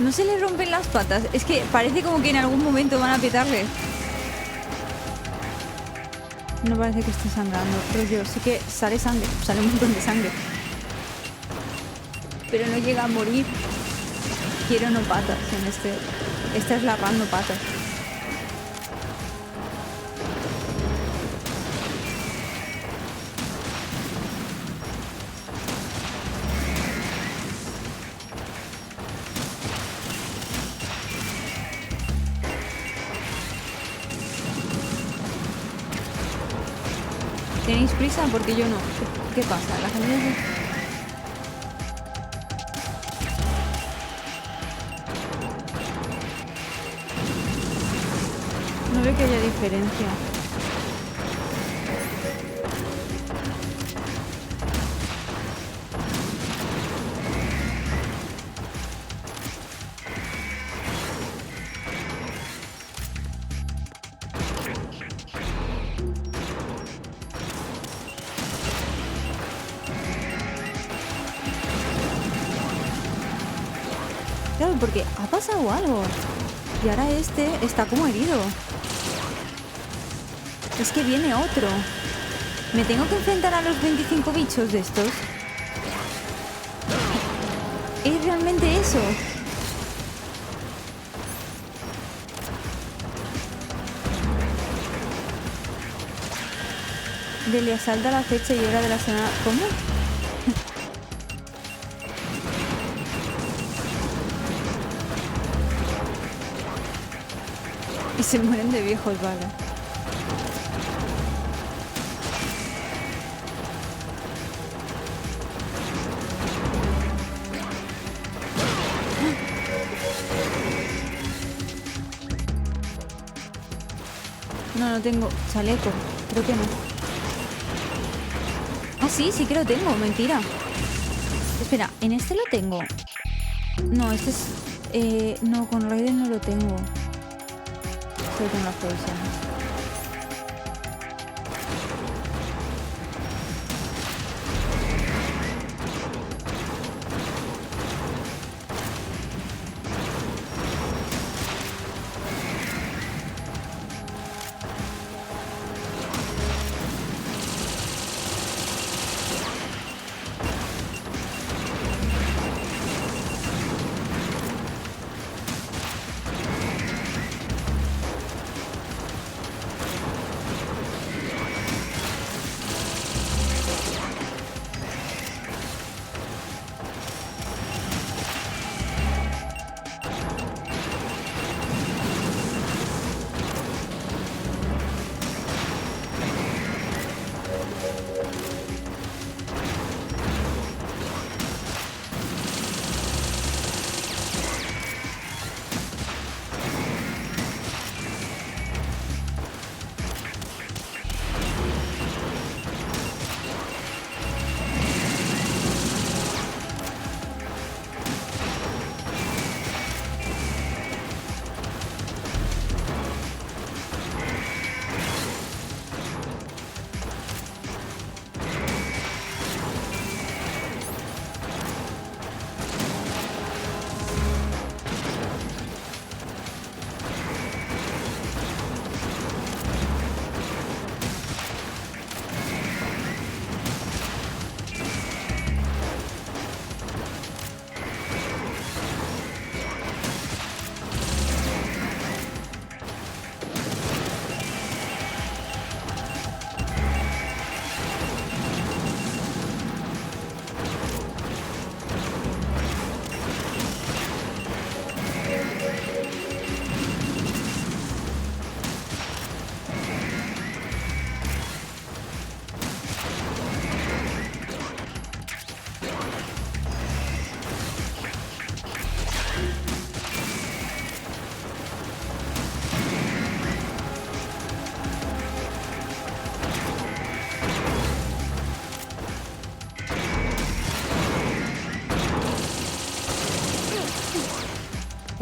No se le rompen las patas. Es que parece como que en algún momento van a petarle. No parece que esté sangrando. Rollo, sí que sale sangre. Sale un montón de sangre. Pero no llega a morir. Quiero no patas en este. Esta es la run no patas. ¿Tenéis prisa? Porque yo no. ¿Qué pasa? La gente no veo que haya diferencia. Claro, porque ha pasado algo. Y ahora este está como herido. Es que viene otro. ¿Me tengo que enfrentar a los 25 bichos de estos? ¿Es realmente eso? Le asalta la fecha y hora de la semana. ¿Cómo? Y se mueren de viejos, vale. No tengo chaleco. Creo que no. Ah, sí que lo tengo. Mentira. Espera, ¿en este lo tengo? No, este es... no, con Raiden no lo tengo. Solo con las provisiones.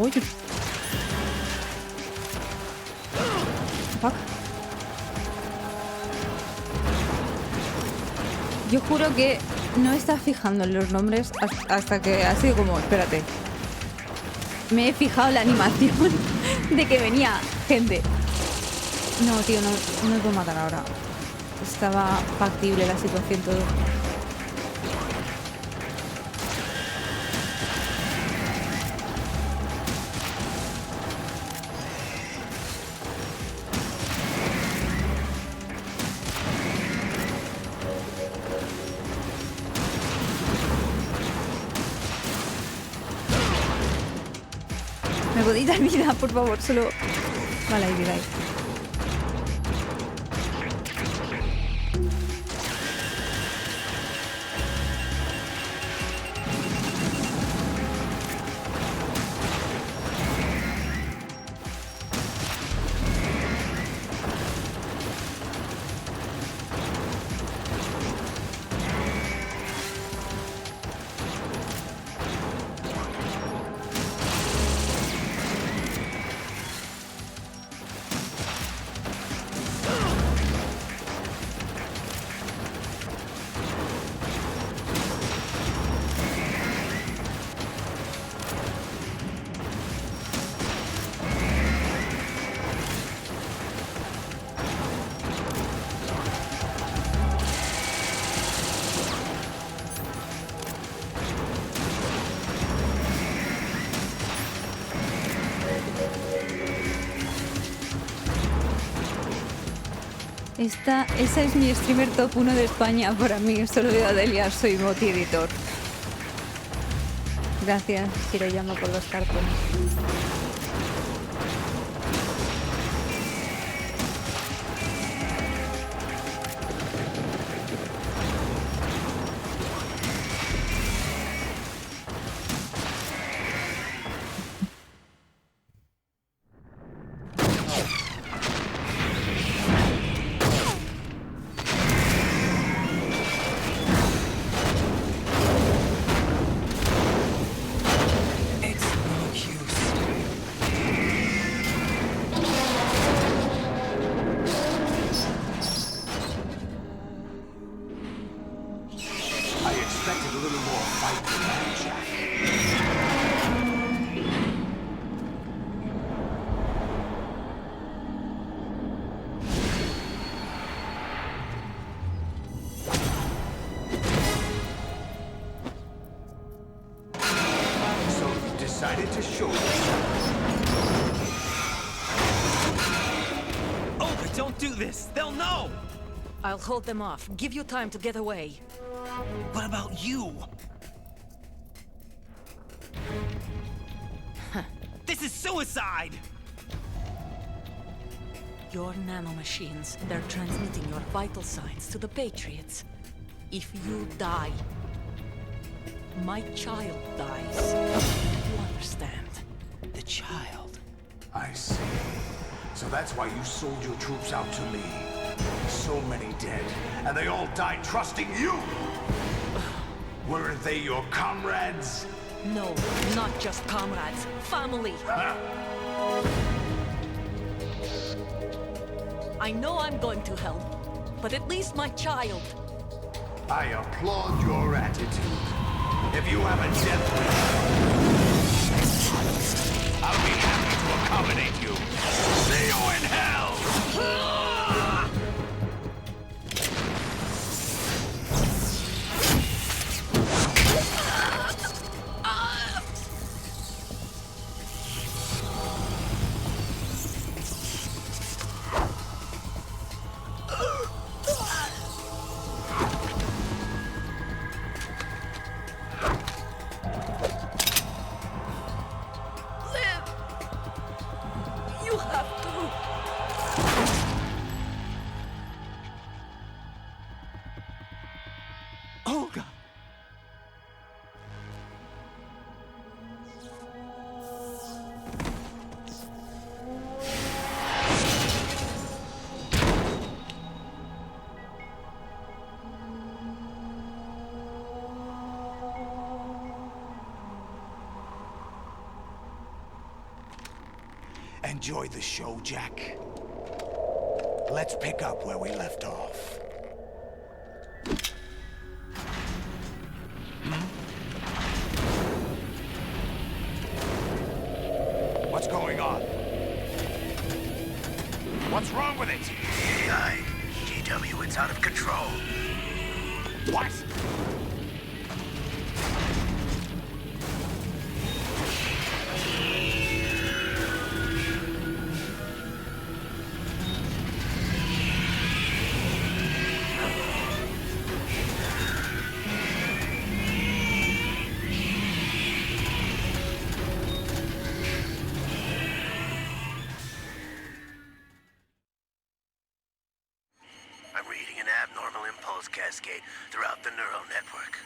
Oye. Fuck. Yo juro que no estaba fijando en los nombres hasta que ha sido como, espérate. me he fijado en la animación de que venía gente. No, tío, no me puedo matar ahora. Estaba factible la situación todo. ¿Me podéis dar vida, por favor? Solo... Vale, hay vida ahí. Esa es mi streamer top 1 de España para mí. Solo veo a Delia, soy Moti Editor. Gracias, Hiroyama, por los cartones. I'll hold them off. Give you time to get away. What about you? This is suicide! Your nanomachines, they're transmitting your vital signs to the Patriots. If you die, my child dies. You understand? The child? I see. So that's why you sold your troops out to me. So many dead, and they all died trusting you! Weren't they your comrades? No, not just comrades. Family! Huh? I know I'm going to hell, but at least my child. I applaud your attitude. If you have a death wish, I'll be happy to accommodate you. See you in hell! Enjoy the show, Jack. Let's pick up where we left off. What's wrong with it? AI. GW, it's out of control. What? I'm reading an abnormal impulse cascade throughout the neural network.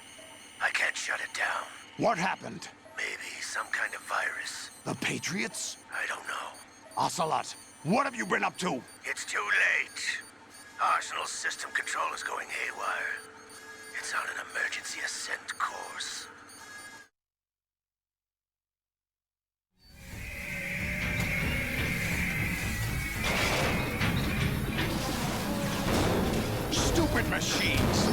I can't shut it down. What happened? Maybe some kind of virus. The Patriots? I don't know. Ocelot, what have you been up to? It's too late. Arsenal's system control is going haywire. It's on an emergency ascent course. Stupid machines!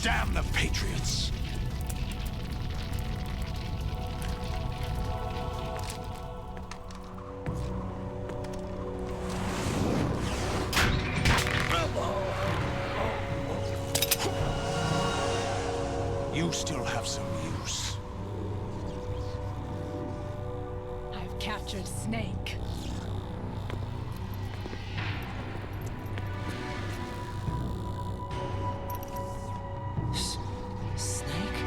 Damn the Patriots! You still have some use. I've captured Snake. Snake?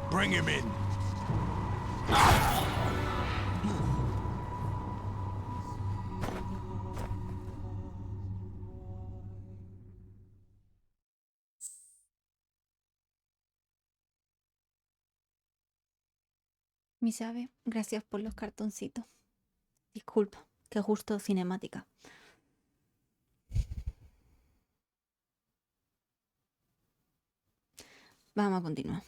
Bring him in. Misabe, gracias por los cartoncitos. Disculpa, que justo cinemática. Vamos a continuar.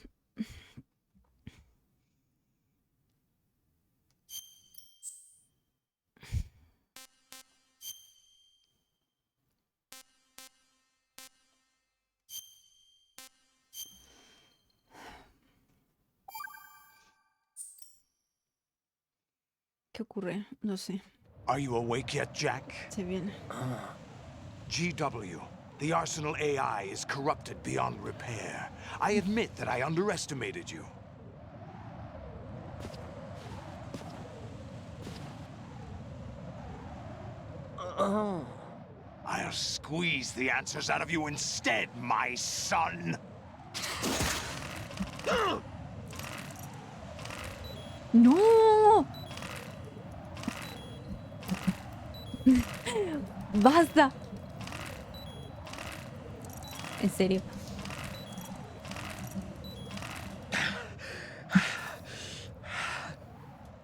¿Qué ocurre? No sé. Are you awake yet, Jack? Se viene. GW, the Arsenal AI is corrupted beyond repair. I admit that I underestimated you. I'll squeeze the answers out of you instead, my son. ¡No! ¡Basta! En serio.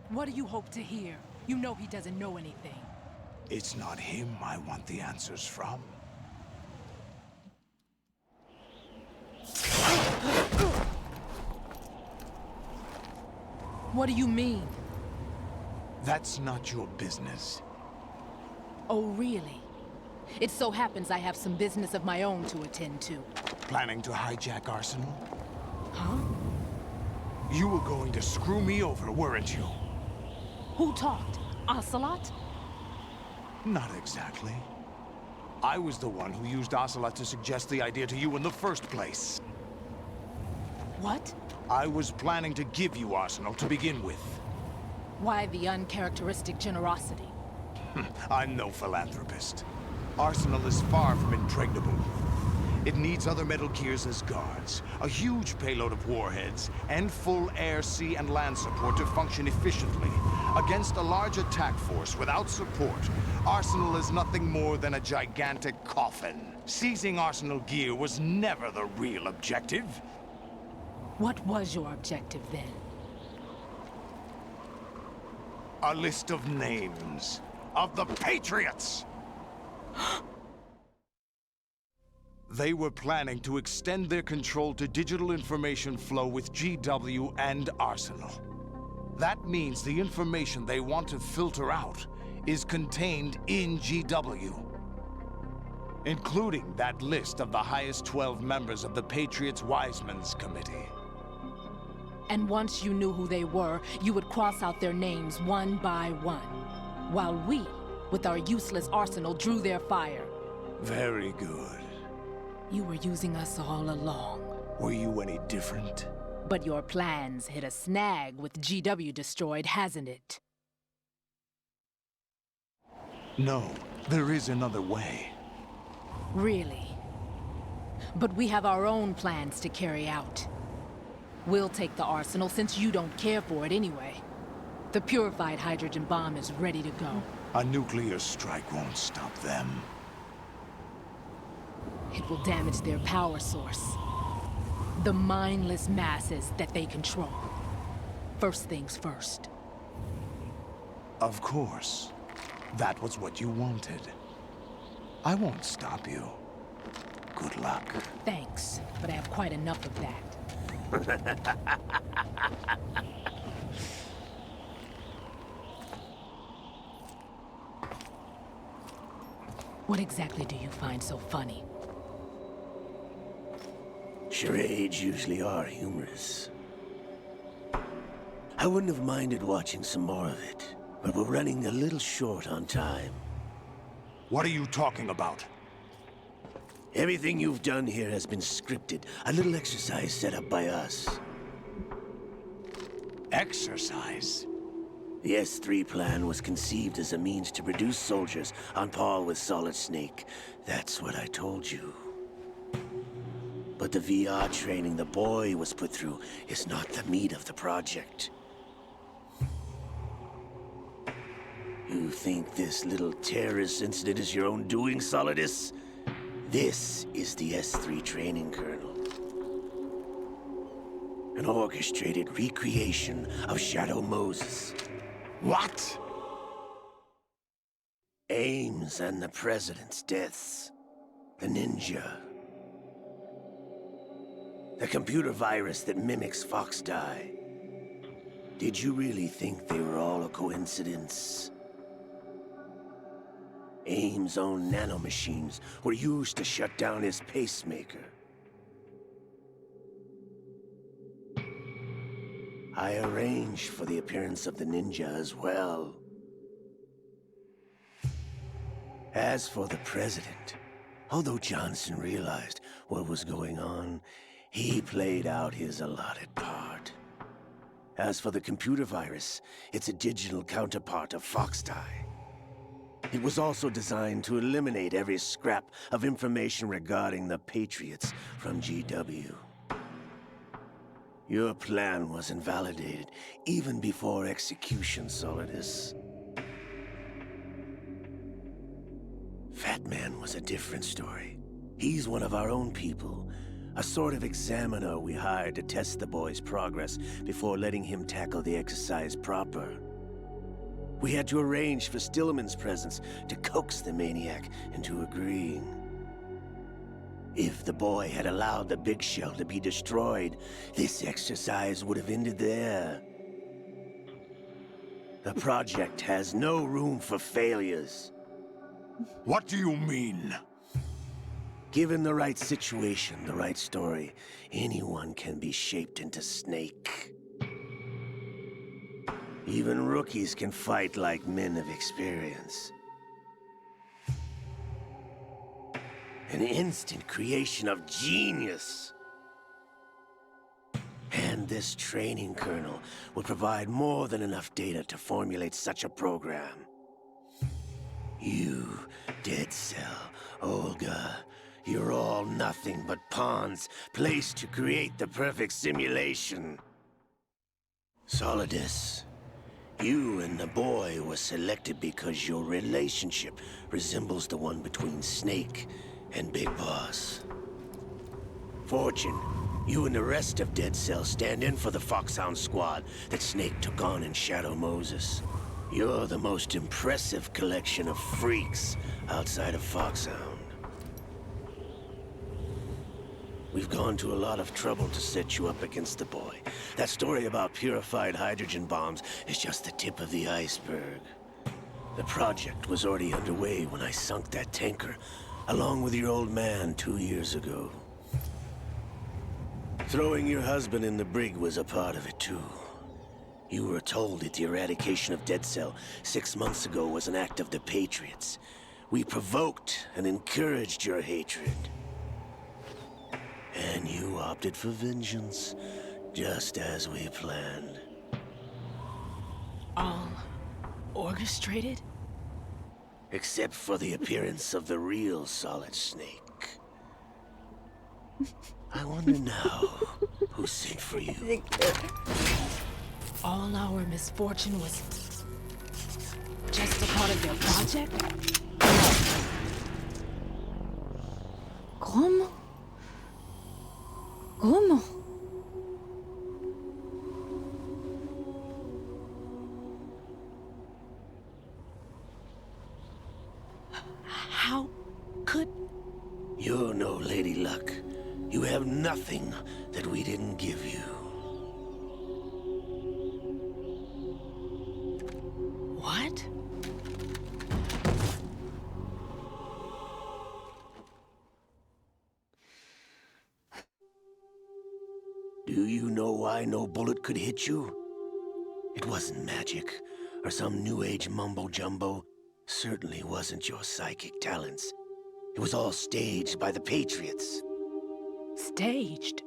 What do you hope to hear? You know he doesn't know anything. It's not him I want the answers from. What do you mean? That's not your business. Oh, really? It so happens I have some business of my own to attend to. Planning to hijack Arsenal? Huh? You were going to screw me over, weren't you? Who talked? Ocelot? Not exactly. I was the one who used Ocelot to suggest the idea to you in the first place. What? I was planning to give you Arsenal to begin with. Why the uncharacteristic generosity? I'm no philanthropist. Arsenal is far from impregnable. It needs other Metal Gears as guards, a huge payload of warheads, and full air, sea, and land support to function efficiently. Against a large attack force without support, Arsenal is nothing more than a gigantic coffin. Seizing Arsenal gear was never the real objective. What was your objective then? A list of names of the Patriots! They were planning to extend their control to digital information flow with GW and Arsenal. That means the information they want to filter out is contained in GW, including that list of the highest 12 members of the Patriots Wiseman's Committee. And once you knew who they were, you would cross out their names one by one, while we, with our useless arsenal, drew their fire. Very good. You were using us all along. Were you any different? But your plans hit a snag with GW destroyed, hasn't it? No, there is another way. Really? But we have our own plans to carry out. We'll take the arsenal since you don't care for it anyway. The purified hydrogen bomb is ready to go. A nuclear strike won't stop them. It will damage their power source. The mindless masses that they control. First things first. Of course. That was what you wanted. I won't stop you. Good luck. Thanks, but I have quite enough of that. What exactly do you find so funny? Charades usually are humorous. I wouldn't have minded watching some more of it, but we're running a little short on time. What are you talking about? Everything you've done here has been scripted. A little exercise set up by us. Exercise? The S3 plan was conceived as a means to produce soldiers on par with Solid Snake. That's what I told you. But the VR training the boy was put through is not the meat of the project. You think this little terrorist incident is your own doing, Solidus? This is the S3 training kernel. An orchestrated recreation of Shadow Moses. What? Ames and the President's deaths. The ninja. The computer virus that mimics Foxdie. Did you really think they were all a coincidence? Ames' own nanomachines were used to shut down his pacemaker. I arranged for the appearance of the ninja as well. As for the President, although Johnson realized what was going on, he played out his allotted part. As for the computer virus, it's a digital counterpart of Foxdie. It was also designed to eliminate every scrap of information regarding the Patriots from GW. Your plan was invalidated even before execution, Solidus. Fat Man was a different story. He's one of our own people, a sort of examiner we hired to test the boy's progress before letting him tackle the exercise proper. We had to arrange for Stillman's presence to coax the maniac into agreeing. If the boy had allowed the big shell to be destroyed, this exercise would have ended there. The project has no room for failures. What do you mean? Given the right situation, the right story, anyone can be shaped into Snake. Even rookies can fight like men of experience. An instant creation of genius. And this training kernel will provide more than enough data to formulate such a program. You, Dead Cell, Olga, You're all nothing but pawns placed to create the perfect simulation. Solidus, you and the boy were selected because your relationship resembles the one between Snake and Big Boss. Fortune, you and the rest of Dead Cell stand in for the Foxhound squad that Snake took on in Shadow Moses. You're the most impressive collection of freaks outside of Foxhound. We've gone to a lot of trouble to set you up against the boy. That story about purified hydrogen bombs is just the tip of the iceberg. The project was already underway when I sunk that tanker, along with your old man 2 years ago. Throwing your husband in the brig was a part of it too. You were told that the eradication of Dead Cell 6 months ago was an act of the Patriots. We provoked and encouraged your hatred. And you opted for vengeance, just as we planned. All orchestrated? Except for the appearance of the real Solid Snake. I wonder now who sent for you. All our misfortune was just a part of their project? ¿Cómo? ¿Cómo? How could... You're no Lady Luck. You have nothing that we didn't give you. What? Do you know why no bullet could hit you? It wasn't magic, or some new age mumbo-jumbo. Certainly wasn't your psychic talents. It was all staged by the Patriots. Staged?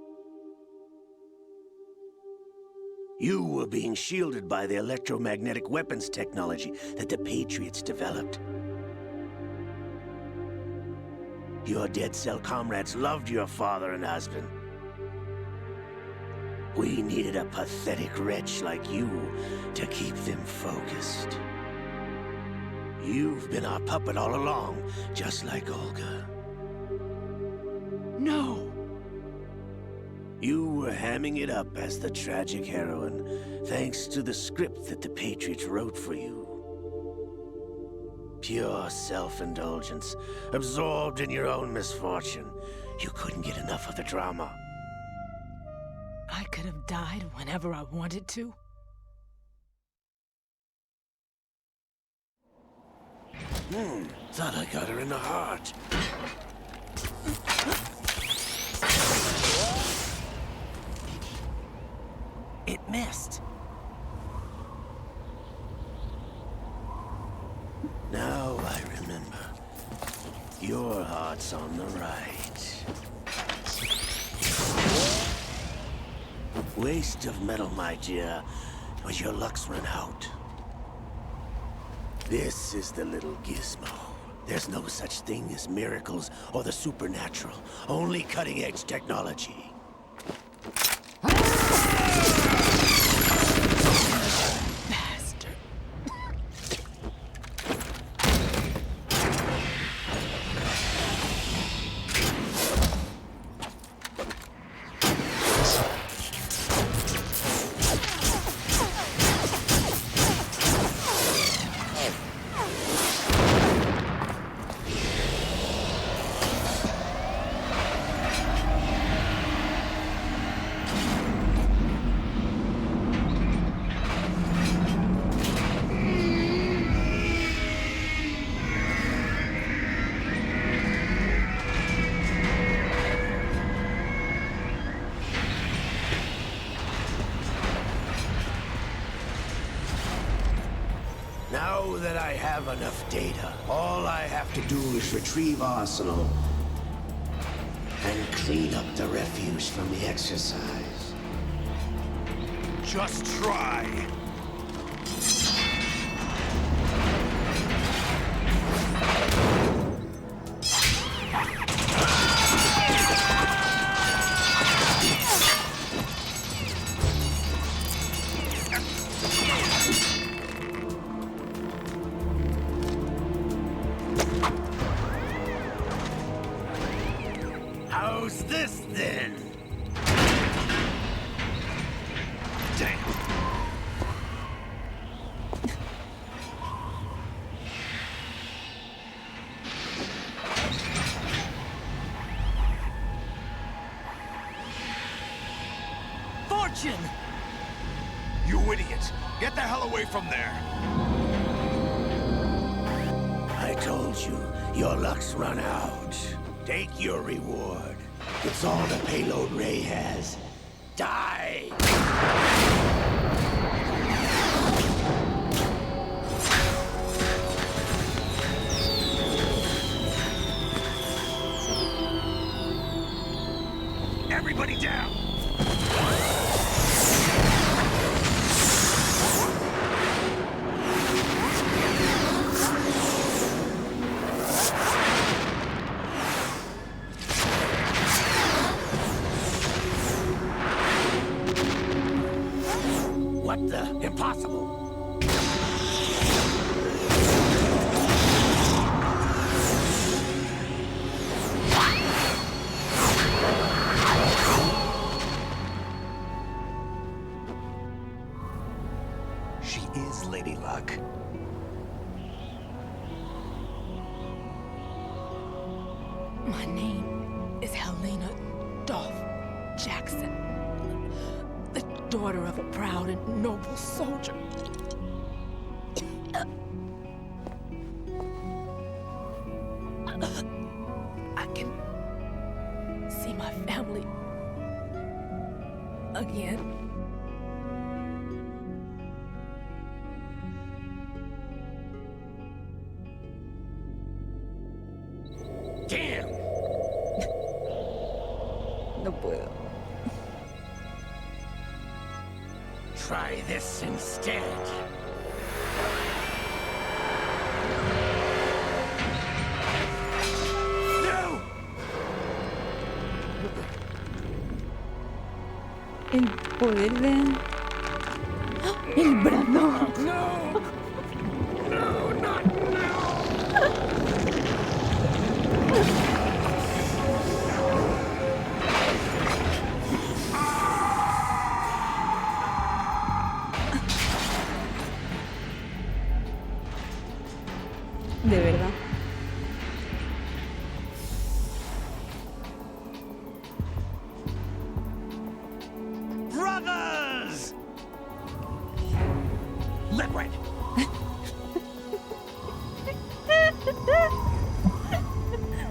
You were being shielded by the electromagnetic weapons technology that the Patriots developed. Your Dead Cell comrades loved your father and husband. We needed a pathetic wretch like you to keep them focused. You've been our puppet all along, just like Olga. No! You were hamming it up as the tragic heroine, thanks to the script that the Patriots wrote for you. Pure self-indulgence, absorbed in your own misfortune. You couldn't get enough of the drama. I could have died whenever I wanted to. Thought I got her in the heart. It missed. Now I remember. Your heart's on the right. Waste of metal, my dear, but your luck's run out. This is the little gizmo. There's no such thing as miracles or the supernatural, only cutting-edge technology. Bastard. Now that I have enough data, all I have to do is retrieve Arsenal and clean up the refuse from the exercise. Just try. How's this then? Damn. Fortune! You idiot! Get the hell away from there! I told you, your luck's run out. Take your reward. It's all the payload Ray has. Die! Everybody down! What the? Impossible! She is Lady Luck. My name is Helena Dolph Jackson, the daughter of a proud and noble soldier. I can see my family again. Damn! No puedo. Try this instead. No! El poder de... ¡Ah! ¡El brazo! No! No, not now! De verdad. Brothers! Liquid!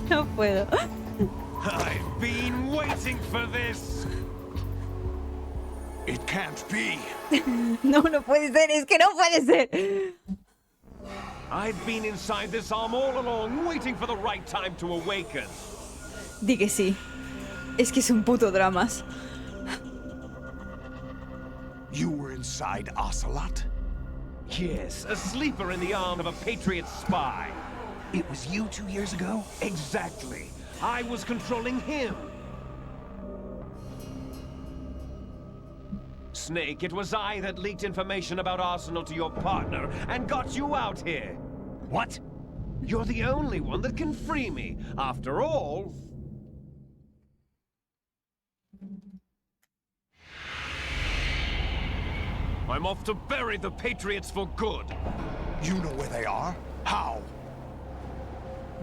No puedo. I've been waiting for this! It can't be! No, no puede ser. Es que no puede ser. I've been inside this arm all along, waiting for the right time to awaken. Di que sí. Es que es un puto dramas. You were inside Ocelot? Yes, a sleeper in the arm of a Patriots spy. It was you 2 years ago? Exactly. I was controlling him. Snake, it was I that leaked information about Arsenal to your partner and got you out here. What? You're the only one that can free me. After all... I'm off to bury the Patriots for good. You know where they are? How?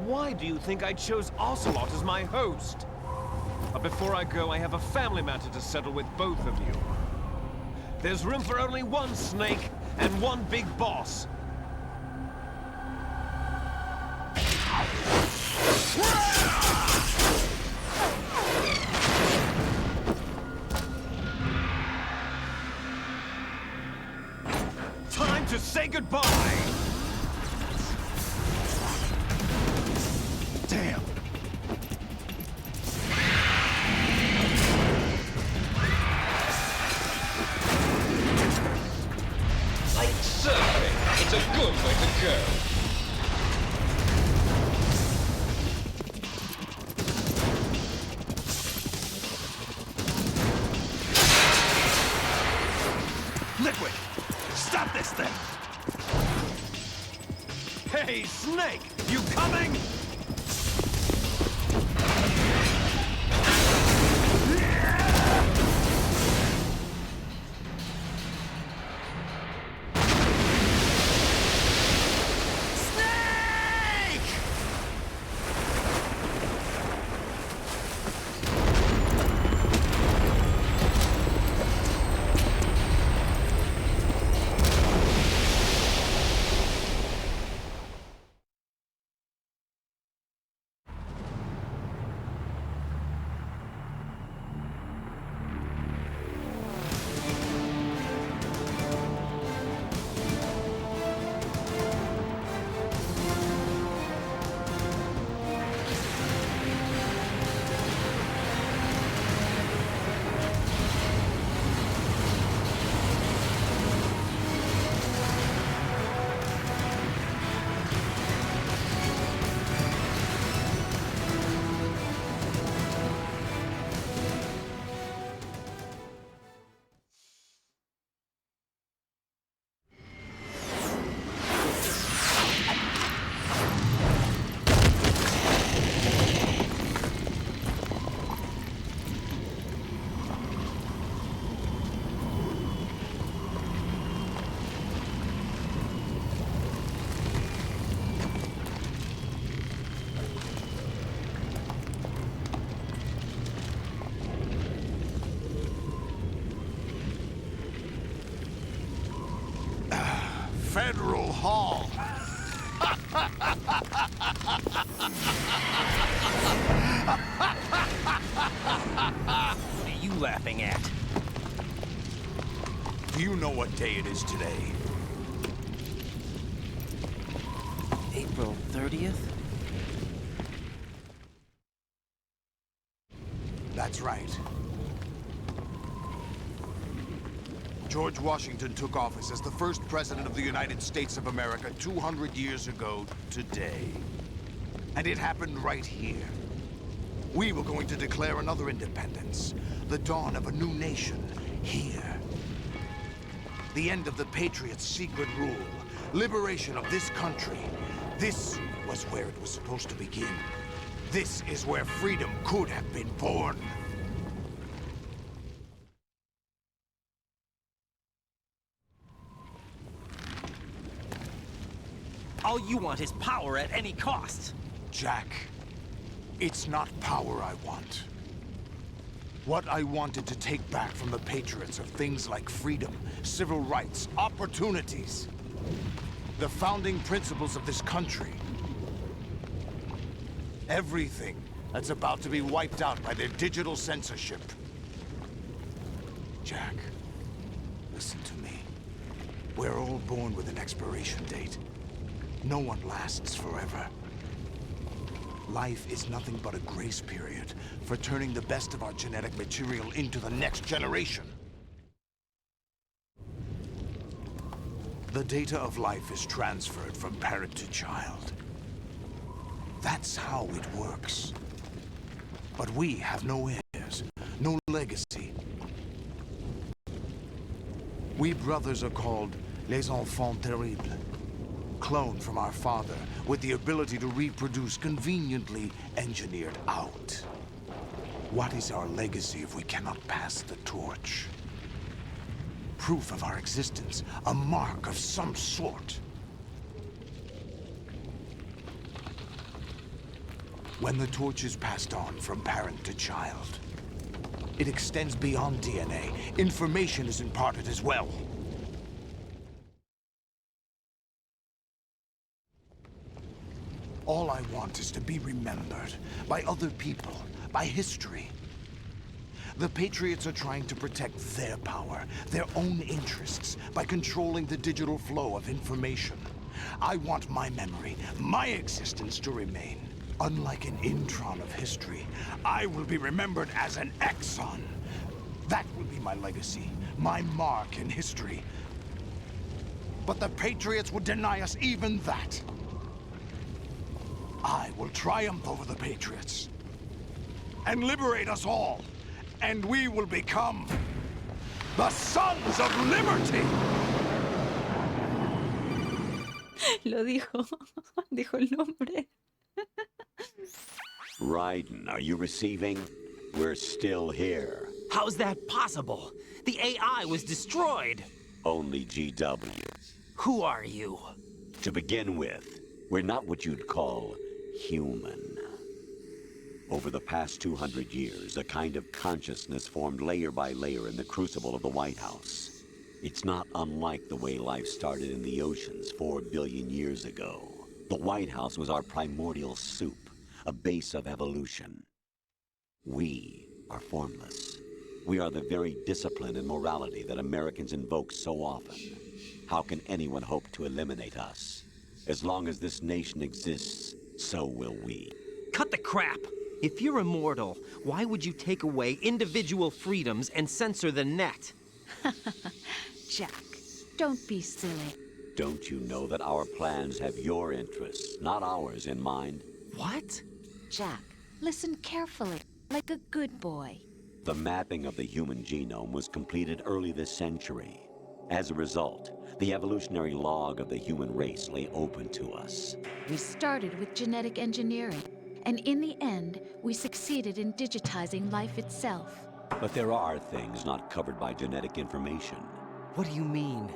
Why do you think I chose Ocelot as my host? But before I go, I have a family matter to settle with both of you. There's room for only one Snake and one big boss. Time to say goodbye! Damn! Like surfing, it's a good way to go. Liquid! Stop this thing! Hey, Snake! You coming? Federal Hall. What are you laughing at? Do you know what day it is today? April 30th? That's right. George Washington took office as the first president of the United States of America 200 years ago today. And it happened right here. We were going to declare another independence, the dawn of a new nation, here. The end of the Patriots' secret rule, liberation of this country. This was where it was supposed to begin. This is where freedom could have been born. All you want is power at any cost. Jack, it's not power I want. What I wanted to take back from the Patriots are things like freedom, civil rights, opportunities. The founding principles of this country. Everything that's about to be wiped out by their digital censorship. Jack, listen to me. We're all born with an expiration date. No one lasts forever. Life is nothing but a grace period for turning the best of our genetic material into the next generation. The data of life is transferred from parent to child. That's how it works. But we have no heirs, no legacy. We brothers are called les enfants terribles. Cloned from our father, with the ability to reproduce conveniently engineered out. What is our legacy if we cannot pass the torch? Proof of our existence, a mark of some sort. When the torch is passed on from parent to child, it extends beyond DNA. Information is imparted as well. All I want is to be remembered by other people, by history. The Patriots are trying to protect their power, their own interests, by controlling the digital flow of information. I want my memory, my existence to remain. Unlike an intron of history, I will be remembered as an exon. That will be my legacy, my mark in history. But the Patriots would deny us even that. I will triumph over the Patriots and liberate us all, and we will become the Sons of Liberty! Lo dijo. Dijo el nombre. Raiden, are you receiving? We're still here. How's that possible? The AI was destroyed. Only GW. Who are you? To begin with, we're not what you'd call human. Over the past 200 years, a kind of consciousness formed layer by layer in the crucible of the White House. It's not unlike the way life started in the oceans 4 billion years ago. The White House was our primordial soup, a base of evolution. We are formless. We are the very discipline and morality that Americans invoke so often. How can anyone hope to eliminate us? As long as this nation exists, so will we. Cut the crap! If you're immortal, why would you take away individual freedoms and censor the net? Jack, don't be silly. Don't you know that our plans have your interests, not ours, in mind? What? Jack, listen carefully, like a good boy. The mapping of the human genome was completed early this century. As a result, the evolutionary log of the human race lay open to us. We started with genetic engineering, and in the end, we succeeded in digitizing life itself. But there are things not covered by genetic information. What do you mean?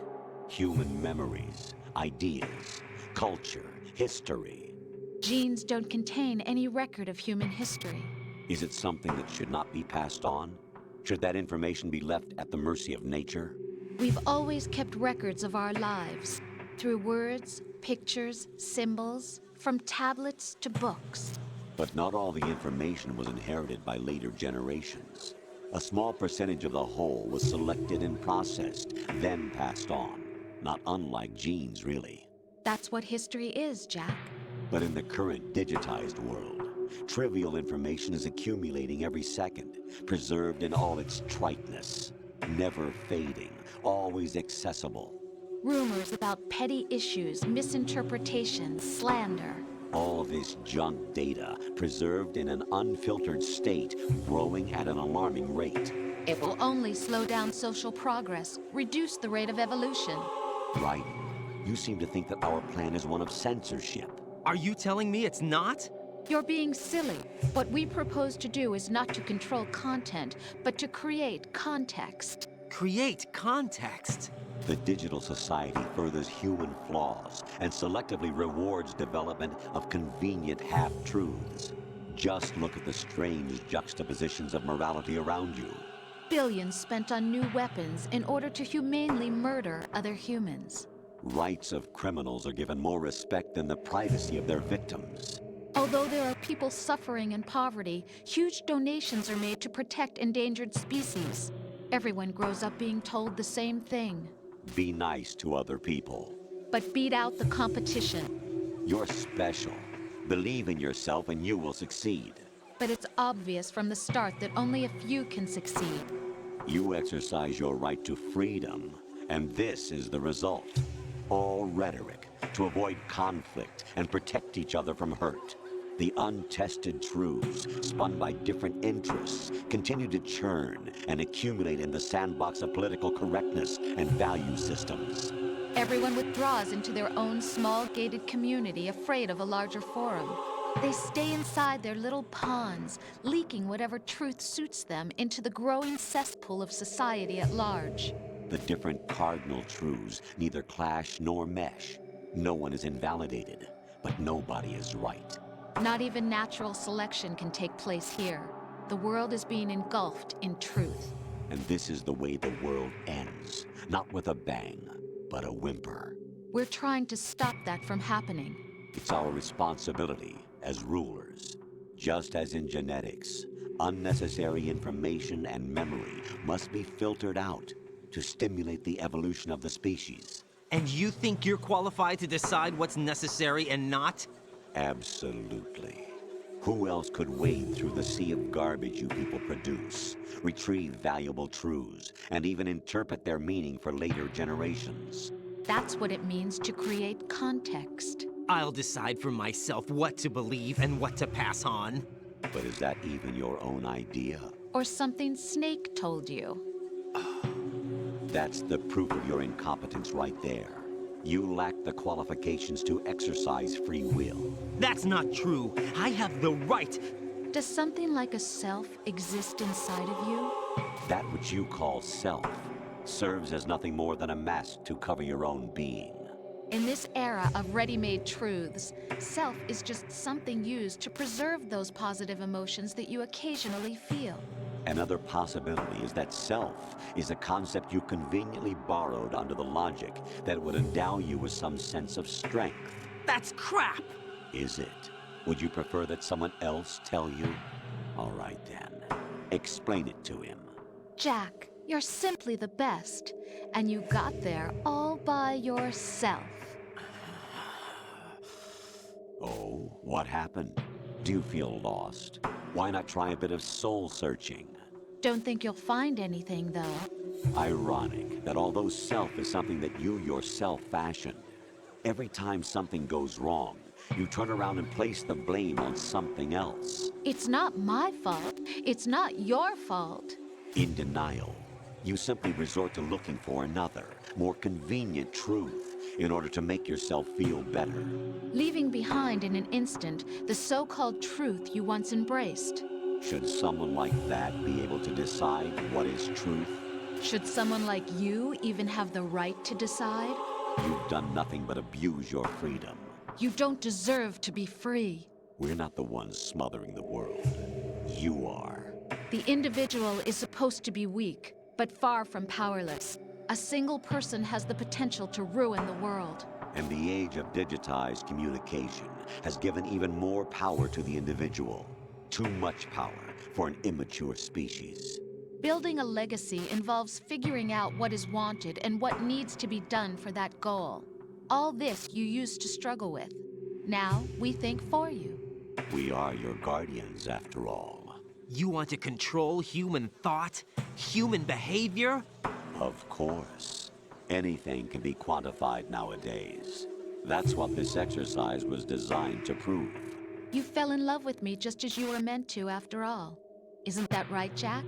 Human memories, ideas, culture, history. Genes don't contain any record of human history. Is it something that should not be passed on? Should that information be left at the mercy of nature? We've always kept records of our lives, through words, pictures, symbols, from tablets to books. But not all the information was inherited by later generations. A small percentage of the whole was selected and processed, then passed on. Not unlike genes, really. That's what history is, Jack. But in the current digitized world, trivial information is accumulating every second, preserved in all its triteness, never fading, always accessible. Rumors about petty issues, misinterpretations, slander. All this junk data, preserved in an unfiltered state, growing at an alarming rate. It will only slow down social progress, reduce the rate of evolution. Right. You seem to think that our plan is one of censorship. Are you telling me it's not? You're being silly. What we propose to do is not to control content, but to create context. Create context? The digital society furthers human flaws and selectively rewards development of convenient half-truths. Just look at the strange juxtapositions of morality around you. Billions spent on new weapons in order to humanely murder other humans. Rights of criminals are given more respect than the privacy of their victims. Although there are people suffering in poverty, huge donations are made to protect endangered species. Everyone grows up being told the same thing. Be nice to other people. But beat out the competition. You're special. Believe in yourself and you will succeed. But it's obvious from the start that only a few can succeed. You exercise your right to freedom, and this is the result. All rhetoric to avoid conflict and protect each other from hurt. The untested truths, spun by different interests, continue to churn and accumulate in the sandbox of political correctness and value systems. Everyone withdraws into their own small gated community, afraid of a larger forum. They stay inside their little ponds, leaking whatever truth suits them into the growing cesspool of society at large. The different cardinal truths neither clash nor mesh. No one is invalidated, but nobody is right. Not even natural selection can take place here. The world is being engulfed in truth. And this is the way the world ends. Not with a bang, but a whimper. We're trying to stop that from happening. It's our responsibility as rulers. Just as in genetics, unnecessary information and memory must be filtered out to stimulate the evolution of the species. And you think you're qualified to decide what's necessary and not? Absolutely. Who else could wade through the sea of garbage you people produce, retrieve valuable truths, and even interpret their meaning for later generations? That's what it means to create context. I'll decide for myself what to believe and what to pass on. But is that even your own idea? Or something Snake told you? That's the proof of your incompetence right there. You lack the qualifications to exercise free will. That's not true. I have the right. Does something like a self exist inside of you? That which you call self serves as nothing more than a mask to cover your own being. In this era of ready-made truths, self is just something used to preserve those positive emotions that you occasionally feel. Another possibility is that self is a concept you conveniently borrowed under the logic that would endow you with some sense of strength. That's crap! Is it? Would you prefer that someone else tell you? All right then. Explain it to him. Jack, you're simply the best, and you got there all by yourself. Oh, what happened? Do you feel lost? Why not try a bit of soul searching? Don't think you'll find anything, though. Ironic that although self is something that you yourself fashioned, every time something goes wrong, you turn around and place the blame on something else. It's not my fault. It's not your fault. In denial, you simply resort to looking for another, more convenient truth in order to make yourself feel better. Leaving behind in an instant the so-called truth you once embraced. Should someone like that be able to decide what is truth? Should someone like you even have the right to decide? You've done nothing but abuse your freedom. You don't deserve to be free. We're not the ones smothering the world. You are. The individual is supposed to be weak, but far from powerless. A single person has the potential to ruin the world. And the age of digitized communication has given even more power to the individual. Too much power for an immature species. Building a legacy involves figuring out what is wanted and what needs to be done for that goal. All this you used to struggle with. Now we think for you. We are your guardians, after all. You want to control human thought? Human behavior? Of course. Anything can be quantified nowadays. That's what this exercise was designed to prove. You fell in love with me just as you were meant to, after all. Isn't that right, Jack?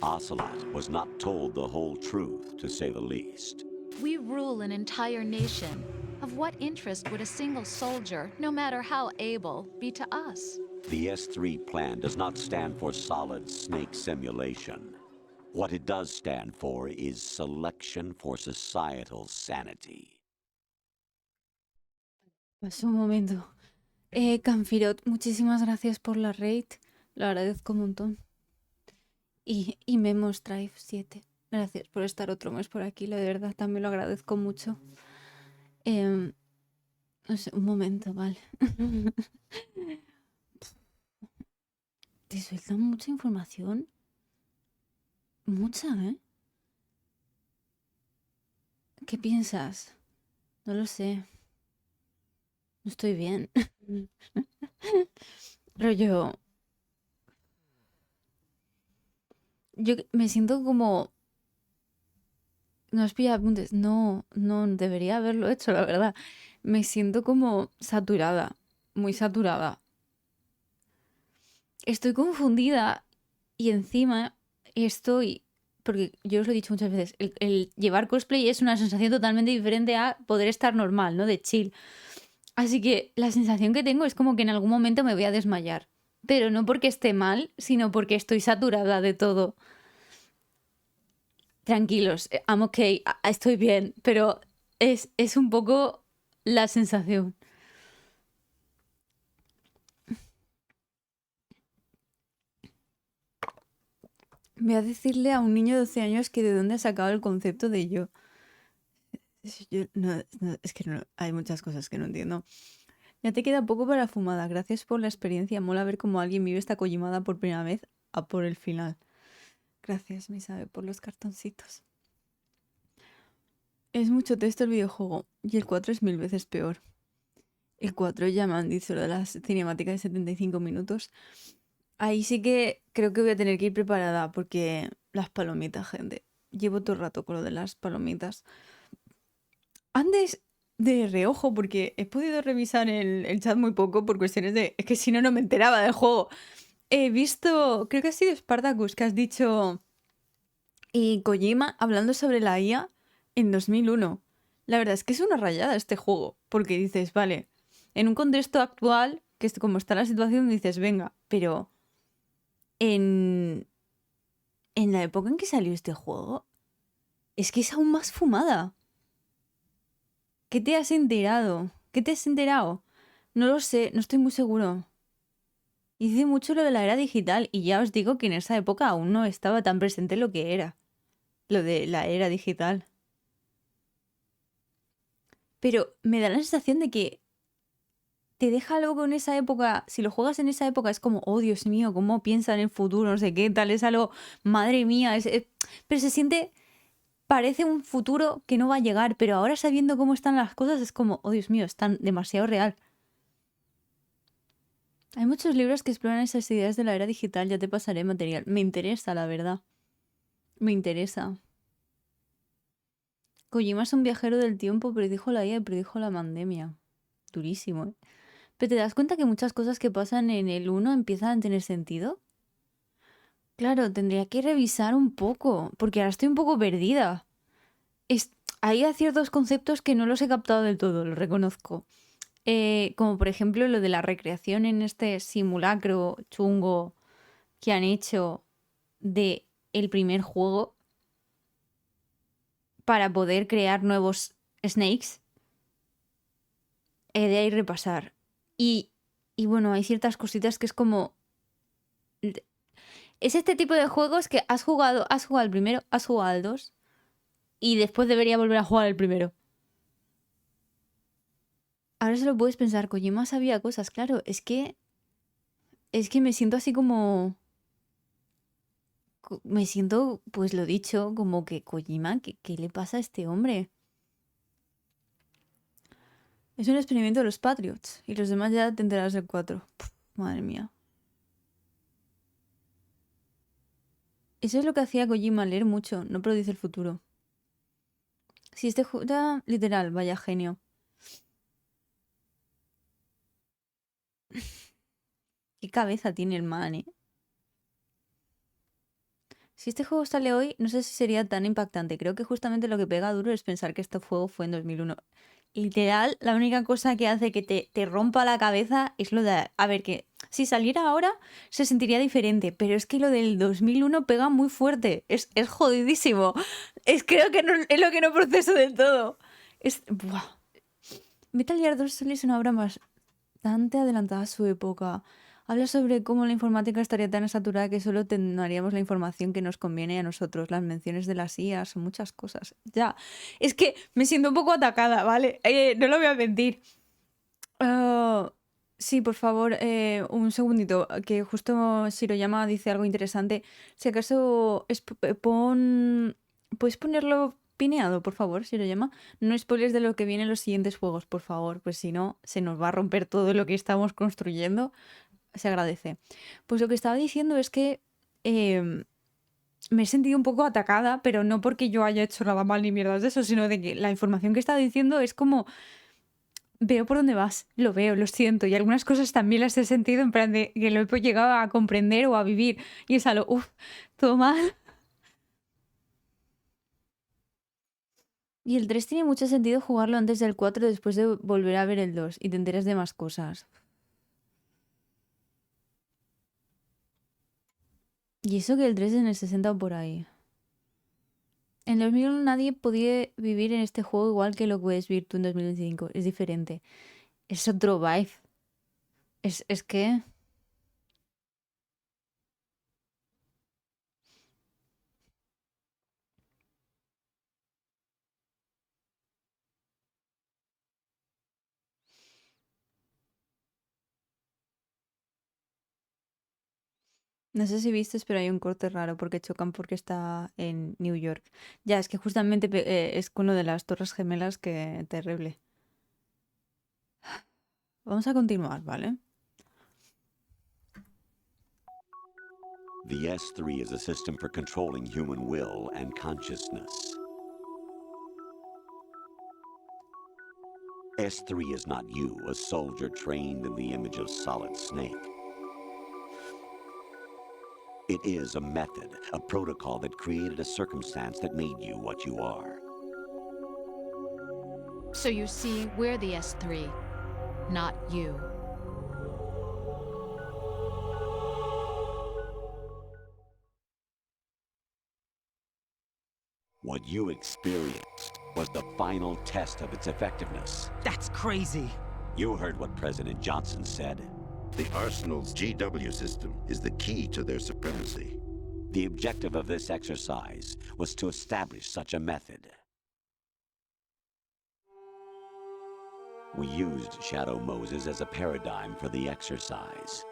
Ocelot was not told the whole truth, to say the least. We rule an entire nation. Of what interest would a single soldier, no matter how able, be to us? The S3 plan does not stand for solid snake simulation. What it does stand for is selection for societal sanity. Pasó un momento. Canfirot, muchísimas gracias por la raid. Lo agradezco un montón. Y Memos Drive 7. Gracias por estar otro mes por aquí. De verdad, también lo agradezco mucho. No sé, un momento, vale. Te sueltan mucha información. Mucha, ¿eh? ¿Qué piensas? No lo sé. No estoy bien. Rollo. Yo me siento como. No has pillado apuntes. No debería haberlo hecho, la verdad. Me siento como saturada. Muy saturada. Estoy confundida y encima estoy. Porque yo os lo he dicho muchas veces. El llevar cosplay es una sensación totalmente diferente a poder estar normal, ¿no? De chill. Así que la sensación que tengo es como que en algún momento me voy a desmayar. Pero no porque esté mal, sino porque estoy saturada de todo. Tranquilos, I'm okay, estoy bien, pero es un poco la sensación. Voy a decirle a un niño de 12 años que de dónde ha sacado el concepto de yo. Es que no, hay muchas cosas que no entiendo. Ya te queda poco para la fumada. Gracias por la experiencia. Mola ver cómo alguien vive esta Kojimada por primera vez a por el final. Gracias, Misabe, por los cartoncitos. Es mucho texto el videojuego y el 4 es 1000 veces peor. El 4 ya me han dicho lo de las cinemáticas de 75 minutos. Ahí sí que creo que voy a tener que ir preparada porque las palomitas, gente. Llevo todo el rato con lo de las palomitas. Antes de reojo, porque he podido revisar el chat muy poco por cuestiones de... Es que si no, no me enteraba del juego. He visto, creo que ha sido Spartacus, que has dicho... Y Kojima hablando sobre la IA en 2001. La verdad es que es una rayada este juego, porque dices, vale, en un contexto actual, que es como está la situación, dices, venga, pero en la época en que salió este juego, es que es aún más fumada. ¿Qué te has enterado? ¿Qué te has enterado? No lo sé, no estoy muy seguro. Hice mucho lo de la era digital y ya os digo que en esa época aún no estaba tan presente lo que era, lo de la era digital. Pero me da la sensación de que te deja algo en esa época, si lo juegas en esa época es como, oh Dios mío, cómo piensa en el futuro, no sé qué, tal, es algo, madre mía, pero se siente, parece un futuro que no va a llegar, pero ahora sabiendo cómo están las cosas es como, oh Dios mío, están demasiado real. Hay muchos libros que exploran esas ideas de la era digital, ya te pasaré material. Me interesa, la verdad. Me interesa. Kojima es un viajero del tiempo, predijo la IA y predijo la pandemia. Durísimo, ¿eh? Pero te das cuenta que muchas cosas que pasan en el uno empiezan a tener sentido. Claro, tendría que revisar un poco, porque ahora estoy un poco perdida. Hay ciertos conceptos que no los he captado del todo, lo reconozco. Como por ejemplo lo de la recreación en este simulacro chungo que han hecho de el primer juego para poder crear nuevos Snakes. De ahí repasar. Y bueno, hay ciertas cositas que es como... Es este tipo de juegos que has jugado el primero, has jugado al 2 y después debería volver a jugar el primero. Ahora se lo puedes pensar, Kojima sabía cosas, claro, es que me siento así como... Me siento, pues lo dicho, como que Kojima, ¿qué le pasa a este hombre? Es un experimento de los Patriots y los demás ya te enterarás del 4. Madre mía. Eso es lo que hacía Kojima, leer mucho, no predice el futuro. Si este juego... Literal, vaya genio. Qué cabeza tiene el man, ¿eh? Si este juego sale hoy, no sé si sería tan impactante. Creo que justamente lo que pega duro es pensar que este juego fue en 2001. Literal, la única cosa que hace que te rompa la cabeza es lo de... A ver, que si saliera ahora se sentiría diferente, pero es que lo del 2001 pega muy fuerte. Es jodidísimo. Creo que no, es lo que no proceso del todo. Buah. Metal Gear 2 es una obra bastante adelantada a su época. Habla sobre cómo la informática estaría tan saturada que solo tendríamos la información que nos conviene a nosotros. Las menciones de las IAs, muchas cosas. Ya, es que me siento un poco atacada, ¿vale? No lo voy a mentir. Sí, por favor, un segundito, que justo Shiroyama dice algo interesante. Si acaso ¿puedes ponerlo pineado, por favor, Shiroyama? No spoilers de lo que viene en los siguientes juegos, por favor, pues si no, se nos va a romper todo lo que estamos construyendo. Se agradece. Pues lo que estaba diciendo es que me he sentido un poco atacada, pero no porque yo haya hecho nada mal ni mierdas de eso, sino de que la información que estaba diciendo es como... Veo por dónde vas, lo veo, lo siento, y algunas cosas también las he sentido en plan de que lo he llegado a comprender o a vivir, y es algo, todo mal. Y el 3 tiene mucho sentido jugarlo antes del 4 después de volver a ver el 2 y te enteras de más cosas. Y eso que el 3 es en el 60 o por ahí. En 2001 nadie podía vivir en este juego igual que lo puedes vivir tú en 2025. Es diferente. Es otro vibe. Es que... No sé si viste, pero hay un corte raro porque chocan porque está en New York. Ya, es que justamente es con lo de las Torres Gemelas que terrible. Vamos a continuar, ¿vale? The S3 is a system for controlling human will and consciousness. S3 is not you, a soldier trained in the image of Solid Snake. It is a method, a protocol that created a circumstance that made you what you are. So you see, we're the S3, not you. What you experienced was the final test of its effectiveness. That's crazy. You heard what President Johnson said. The Arsenal's GW system is the key to their supremacy. The objective of this exercise was to establish such a method. We used Shadow Moses as a paradigm for the exercise.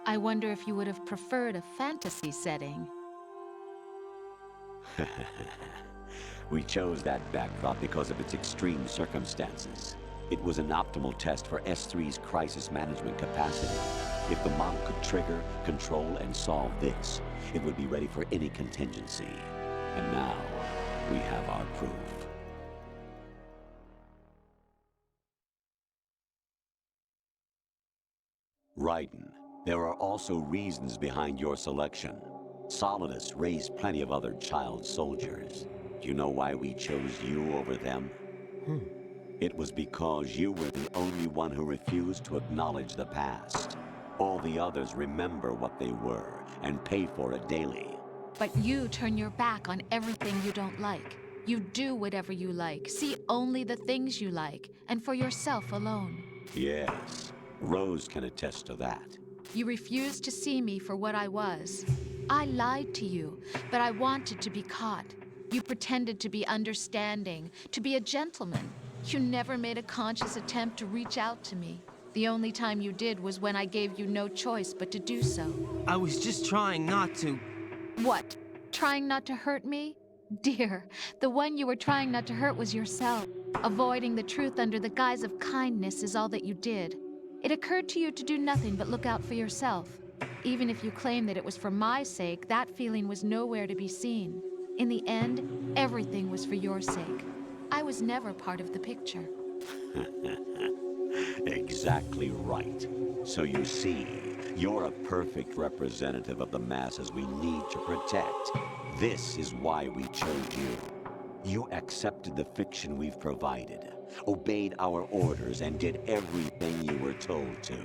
I wonder if you would have preferred a fantasy setting. We chose that backdrop because of its extreme circumstances. It was an optimal test for S3's crisis management capacity. If the model could trigger, control, and solve this, it would be ready for any contingency. And now, we have our proof. Raiden, there are also reasons behind your selection. Solidus raised plenty of other child soldiers. Do you know why we chose you over them? It was because you were the only one who refused to acknowledge the past. All the others remember what they were and pay for it daily. But you turn your back on everything you don't like. You do whatever you like, see only the things you like, and for yourself alone. Yes, Rose can attest to that. You refused to see me for what I was. I lied to you, but I wanted to be caught. You pretended to be understanding, to be a gentleman. You never made a conscious attempt to reach out to me. The only time you did was when I gave you no choice but to do so. I was just trying not to... What? Trying not to hurt me? Dear, the one you were trying not to hurt was yourself. Avoiding the truth under the guise of kindness is all that you did. It occurred to you to do nothing but look out for yourself. Even if you claim that it was for my sake, that feeling was nowhere to be seen. In the end, everything was for your sake. I was never part of the picture. Exactly right. So you see, you're a perfect representative of the masses we need to protect. This is why we chose you. You accepted the fiction we've provided, obeyed our orders, and did everything you were told to.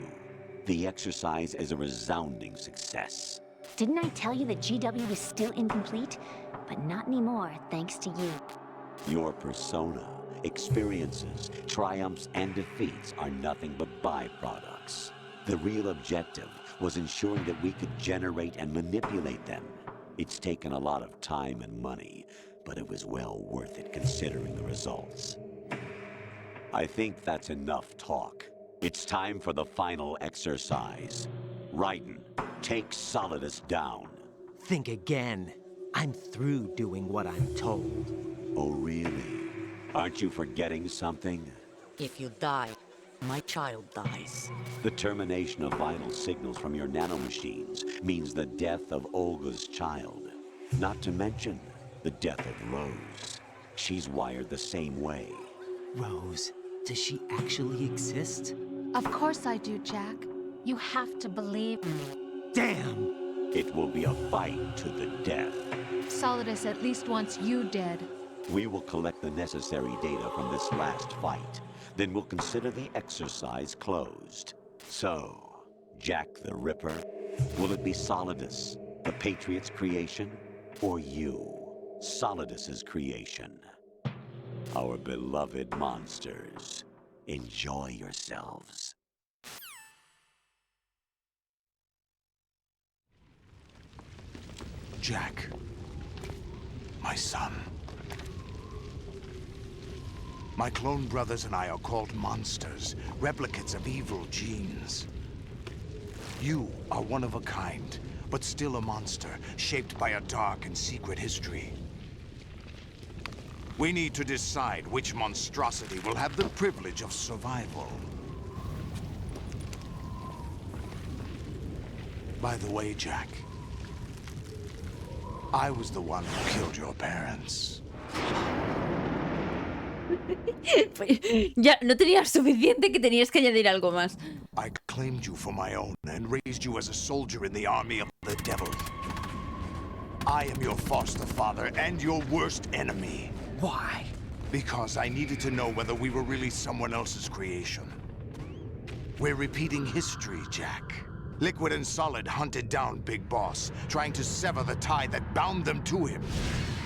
The exercise is a resounding success. Didn't I tell you that GW is still incomplete? But not anymore, thanks to you. Your persona, experiences, triumphs, and defeats are nothing but byproducts. The real objective was ensuring that we could generate and manipulate them. It's taken a lot of time and money, but it was well worth it considering the results. I think that's enough talk. It's time for the final exercise. Raiden, take Solidus down. Think again. I'm through doing what I'm told. Oh, really? Aren't you forgetting something? If you die, my child dies. The termination of vital signals from your nanomachines means the death of Olga's child. Not to mention the death of Rose. She's wired the same way. Rose, does she actually exist? Of course I do, Jack. You have to believe me. Damn! It will be a fight to the death. Solidus at least wants you dead. We will collect the necessary data from this last fight. Then we'll consider the exercise closed. So, Jack the Ripper, will it be Solidus, the Patriots' creation, or you, Solidus's creation? Our beloved monsters, enjoy yourselves. Jack, my son. My clone brothers and I are called monsters, replicates of evil genes. You are one of a kind, but still a monster, shaped by a dark and secret history. We need to decide which monstrosity will have the privilege of survival. By the way, Jack, I was the one who killed your parents. Ya, no tenías suficiente que tenías que añadir algo más. I claimed you for my own and raised you as a soldier in the army of the devil. I am your foster father and your worst enemy. Why? Because I needed to know whether we were really someone else's creation. We're repeating history, Jack. Liquid and Solid hunted down Big Boss, trying to sever the tie that bound them to him.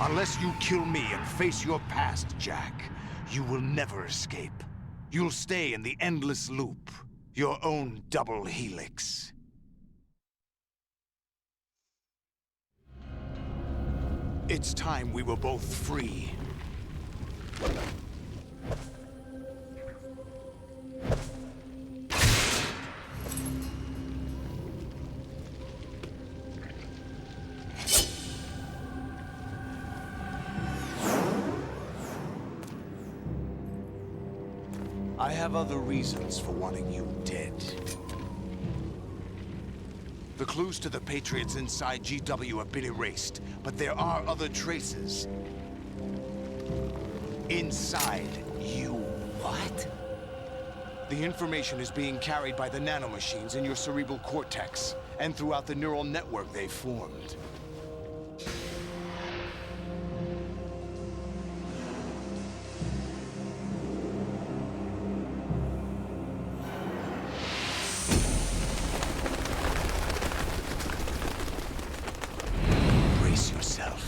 Unless you kill me and face your past, Jack, you will never escape. You'll stay in the endless loop, your own double helix. It's time we were both free. I have other reasons for wanting you dead. The clues to the Patriots inside GW have been erased, but there are other traces. Inside you. What? The information is being carried by the nanomachines in your cerebral cortex, and throughout the neural network they formed. Brace yourself.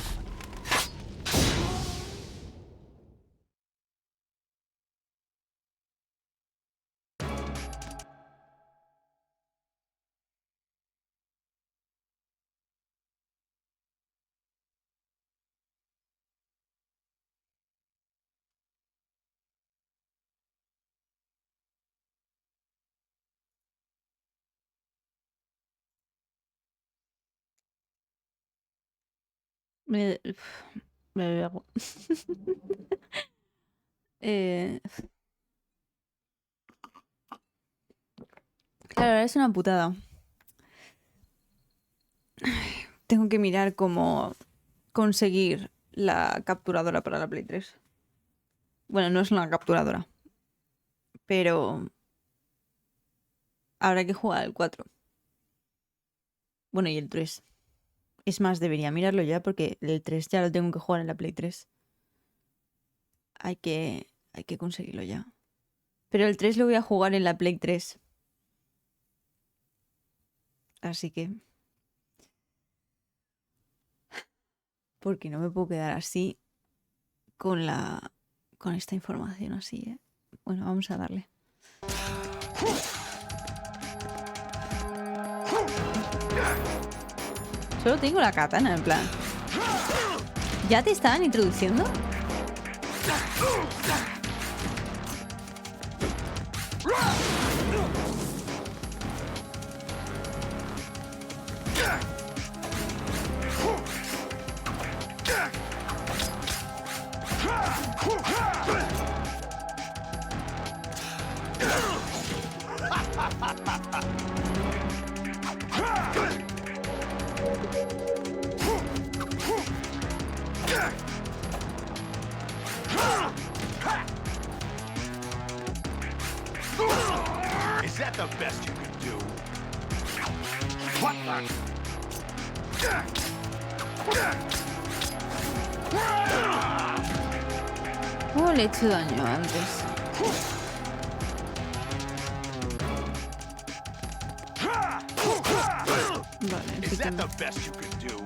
Me bebo agua. Claro, ahora es una putada. Tengo que mirar cómo conseguir la capturadora para la Play 3. Bueno, no es una capturadora. Pero habrá que jugar al 4. Bueno, y el 3. Es más, debería mirarlo ya porque el 3 ya lo tengo que jugar en la Play 3. Hay que conseguirlo ya. Pero el 3 lo voy a jugar en la Play 3. Así que... Porque no me puedo quedar así con esta información así, ¿eh? Bueno, vamos a darle. Solo tengo la katana, en plan. ¿Ya te estaban introduciendo? Is that the best you could do? What the? Oh, le he hecho daño antes. Vale, Is that the best you could do?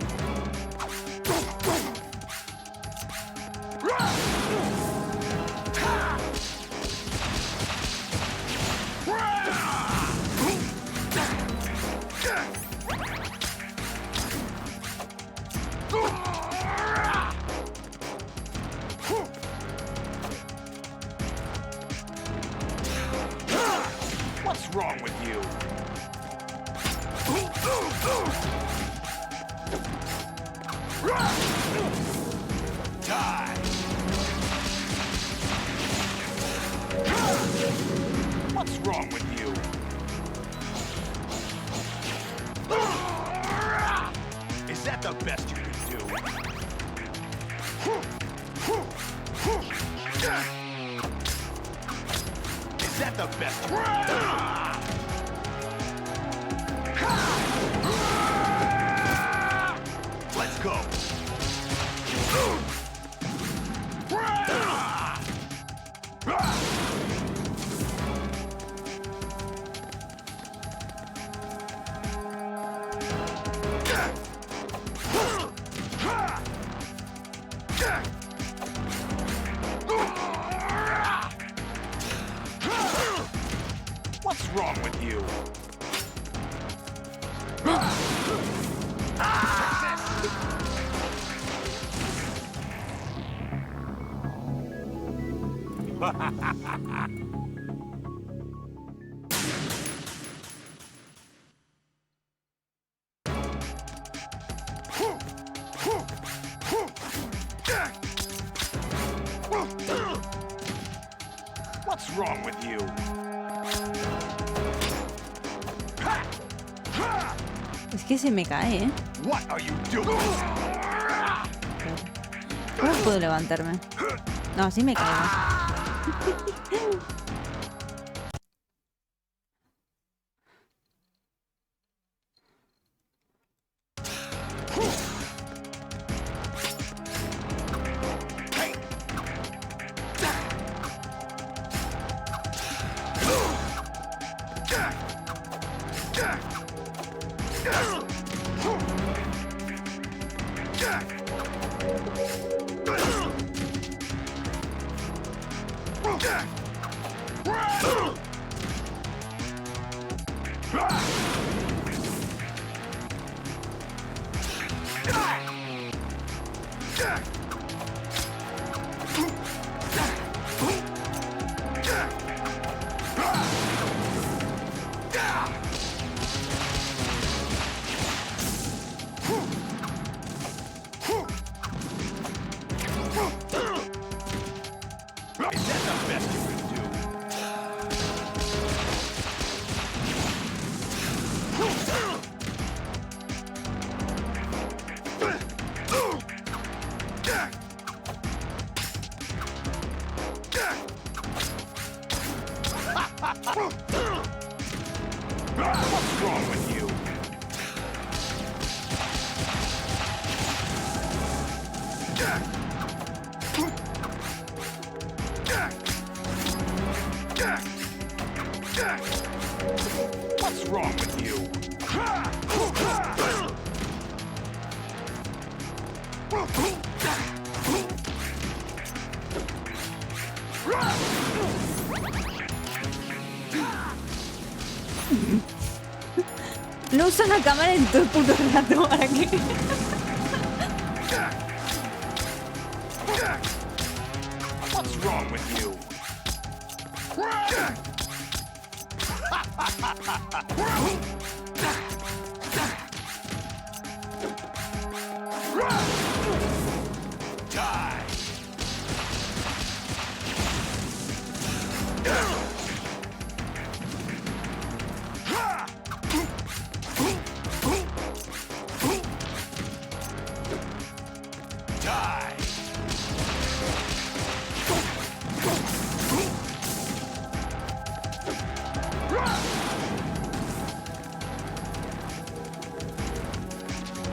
What's wrong with you? Die! What's wrong with you? Is that the best you can do? Is that the best you can do? Let's go! What's wrong with you? What's wrong with you? Es que se me cae, ¿eh? What are you doing? No puedo levantarme. No, así me caigo. What's wrong with you? What's wrong with you? No usa la cámara en todo el puto rato. ¿Para qué? What's wrong with you?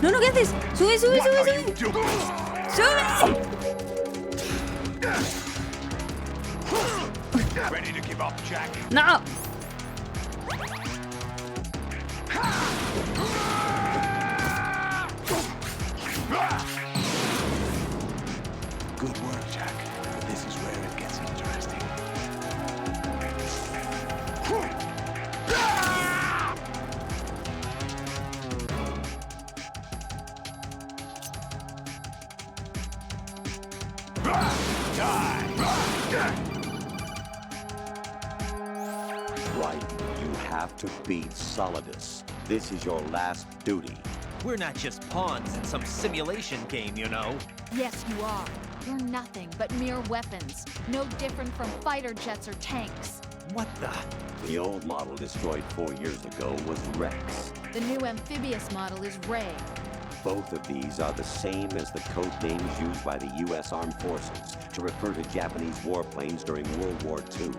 No, no, ¿qué haces? Sube, sube, sube, sube. ¡Sube! Ready to give up, Jack? ¡No! Good work, Jack. But this is where it gets interesting. Right. You have to beat Solidus. This is your last duty. We're not just pawns in some simulation game, you know. Yes, you are. You're nothing but mere weapons. No different from fighter jets or tanks. What the? The old model destroyed 4 years ago was Rex. The new amphibious model is Ray. Both of these are the same as the code names used by the U.S. Armed Forces to refer to Japanese warplanes during World War II.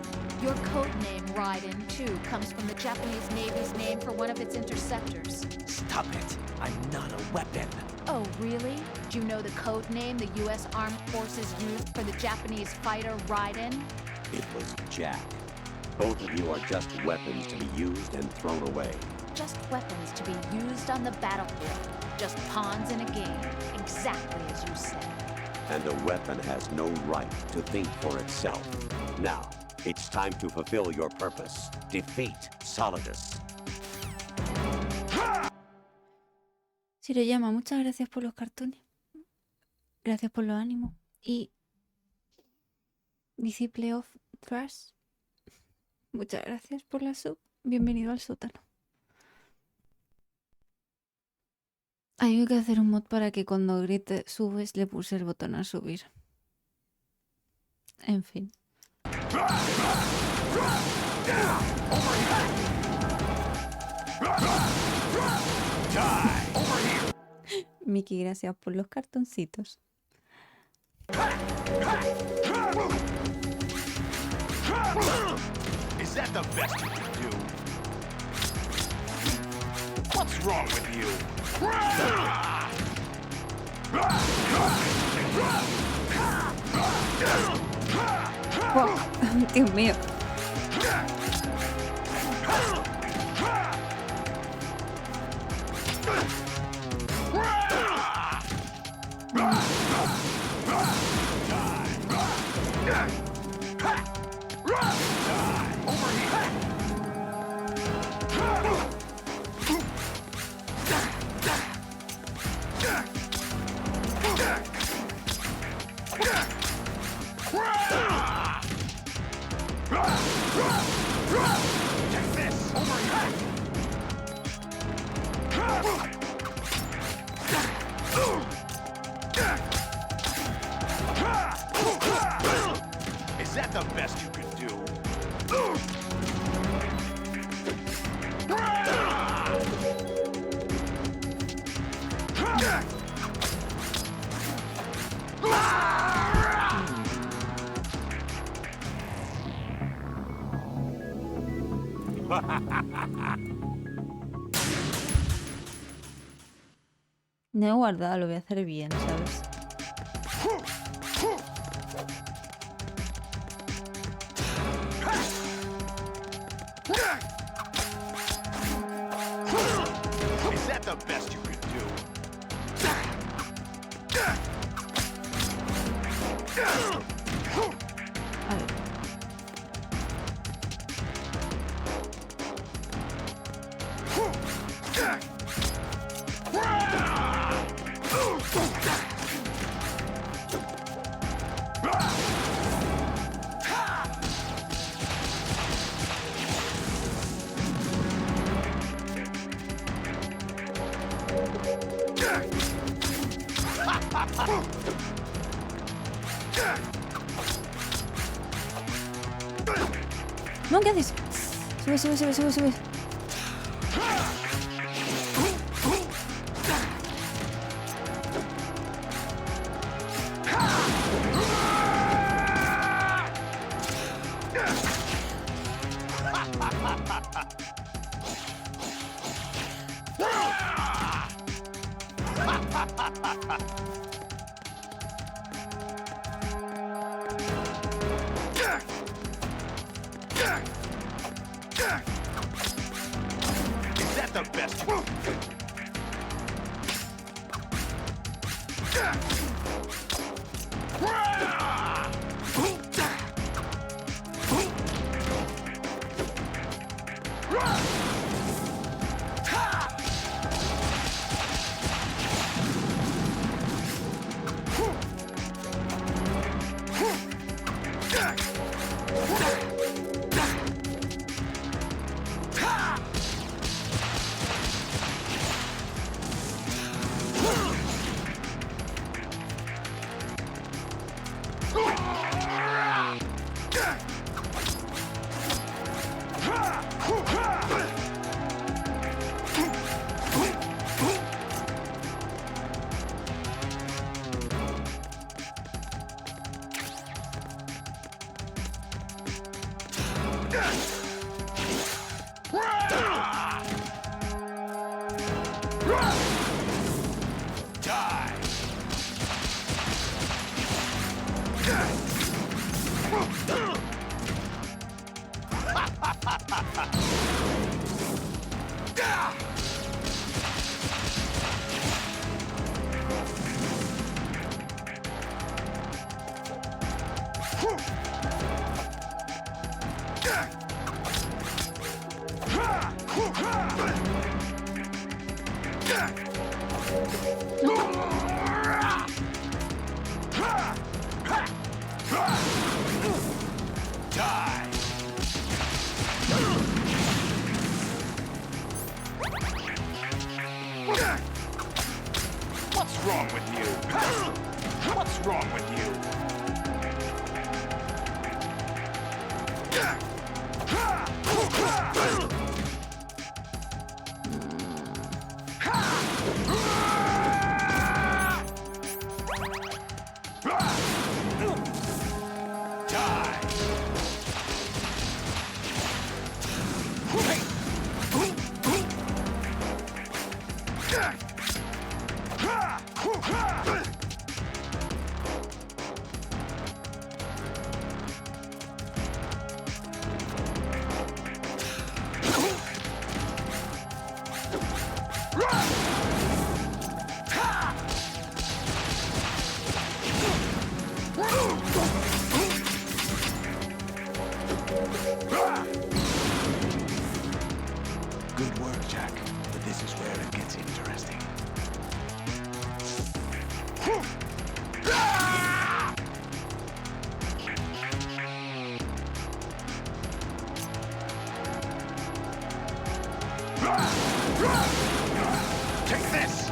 Your code name, Raiden, too, comes from the Japanese Navy's name for one of its interceptors. Stop it. I'm not a weapon. Oh, really? Do you know the code name the U.S. Armed Forces used for the Japanese fighter Raiden? It was Jack. Both of you are just weapons to be used and thrown away. Just weapons to be used on the battlefield. Just pawns in a game, exactly as you said. And a weapon has no right to think for itself. Now, it's time to fulfill your purpose. Defeat Solidus. Shiroyama, muchas gracias por los cartones. Gracias por los ánimos. Y Disciple of Trash, muchas gracias por la sub. Bienvenido al sótano. Hay que hacer un mod para que cuando grite subes le pulse el botón a subir. En fin. Miki, gracias por los cartoncitos. Is that the best you can do? What's wrong with you? Wow, Dios mío. Is that the best you can do? No he guardado, lo voy a hacer bien, ¿sabes? Is that the best you can do? A ver. No, ¿qué haces? Sube, sube, sube, sube, sube. Is that the best you can do? What's wrong with you? What's wrong with you? Good work, Jack. But this is where it gets interesting. Take this!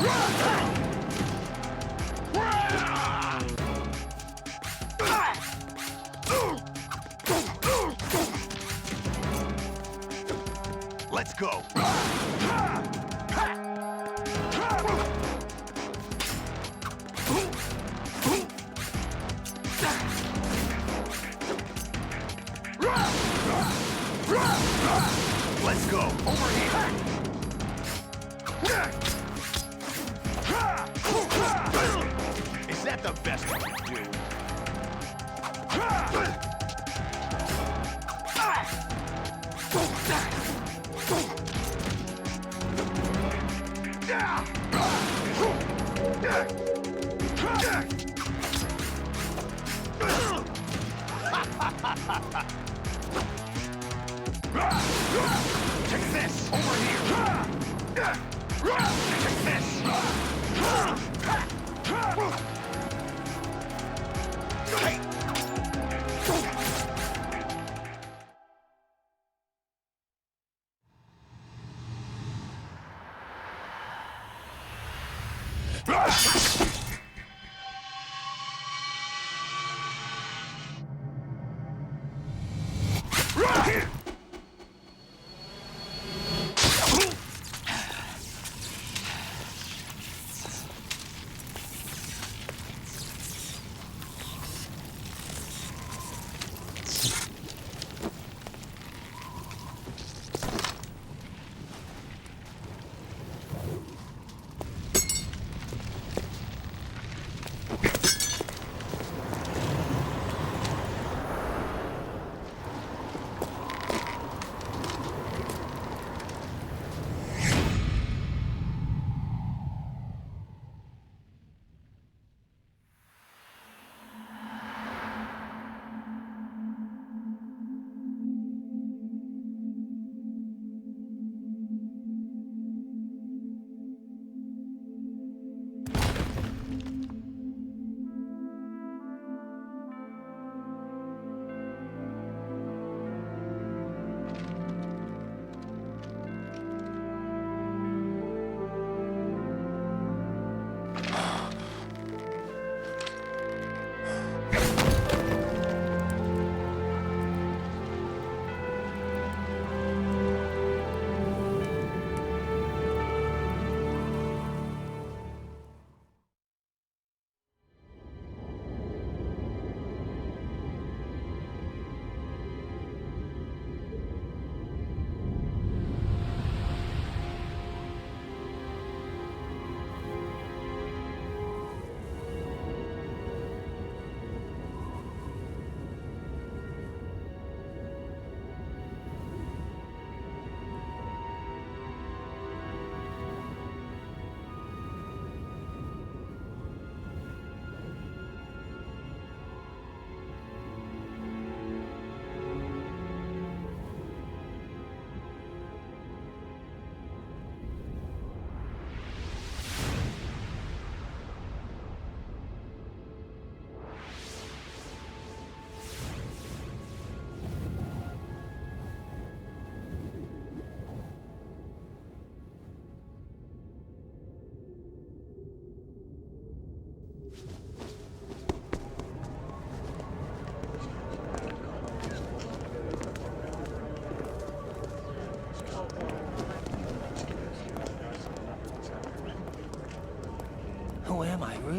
Let's go. Let's go! Over here! Is that the best you can do? Take this! Over here! Take this!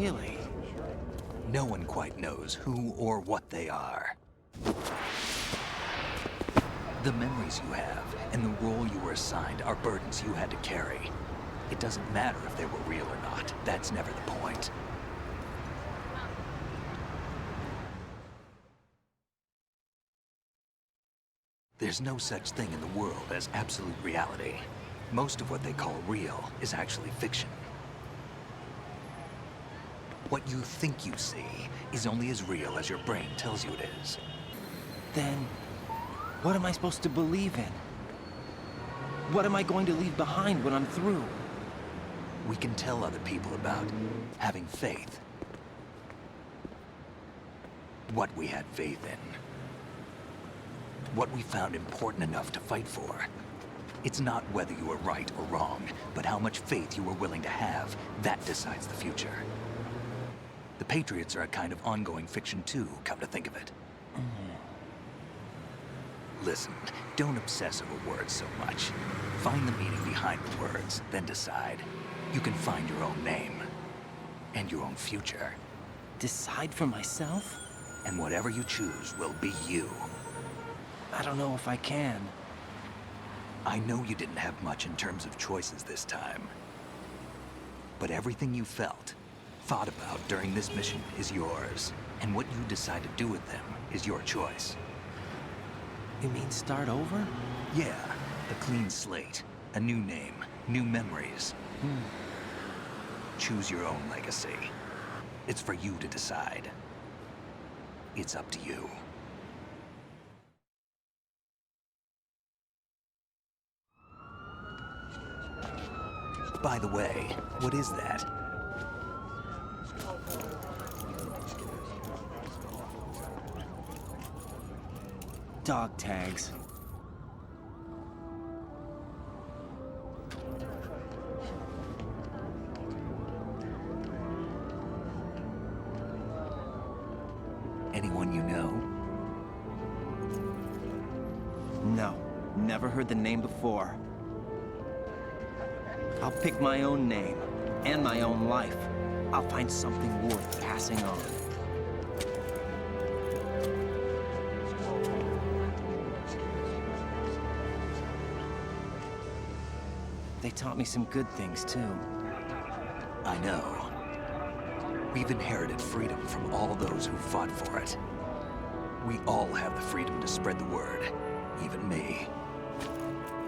Really? No one quite knows who or what they are. The memories you have and the role you were assigned are burdens you had to carry. It doesn't matter if they were real or not. That's never the point. There's no such thing in the world as absolute reality. Most of what they call real is actually fiction. What you think you see is only as real as your brain tells you it is. Then, what am I supposed to believe in? What am I going to leave behind when I'm through? We can tell other people about having faith. What we had faith in. What we found important enough to fight for. It's not whether you were right or wrong, but how much faith you were willing to have. That decides the future. The Patriots are a kind of ongoing fiction too, come to think of it. Listen, don't obsess over words so much. Find the meaning behind the words, then decide. You can find your own name. And your own future. Decide for myself? And whatever you choose will be you. I don't know if I can. I know you didn't have much in terms of choices this time. But everything you felt, thought about during this mission is yours. And what you decide to do with them is your choice. You mean start over? Yeah, a clean slate, a new name, new memories. Choose your own legacy. It's for you to decide. It's up to you. By the way, what is that? Dog tags. Anyone you know? No, never heard the name before. I'll pick my own name, and my own life. I'll find something worth passing on. They taught me some good things, too. I know. We've inherited freedom from all those who fought for it. We all have the freedom to spread the word, even me.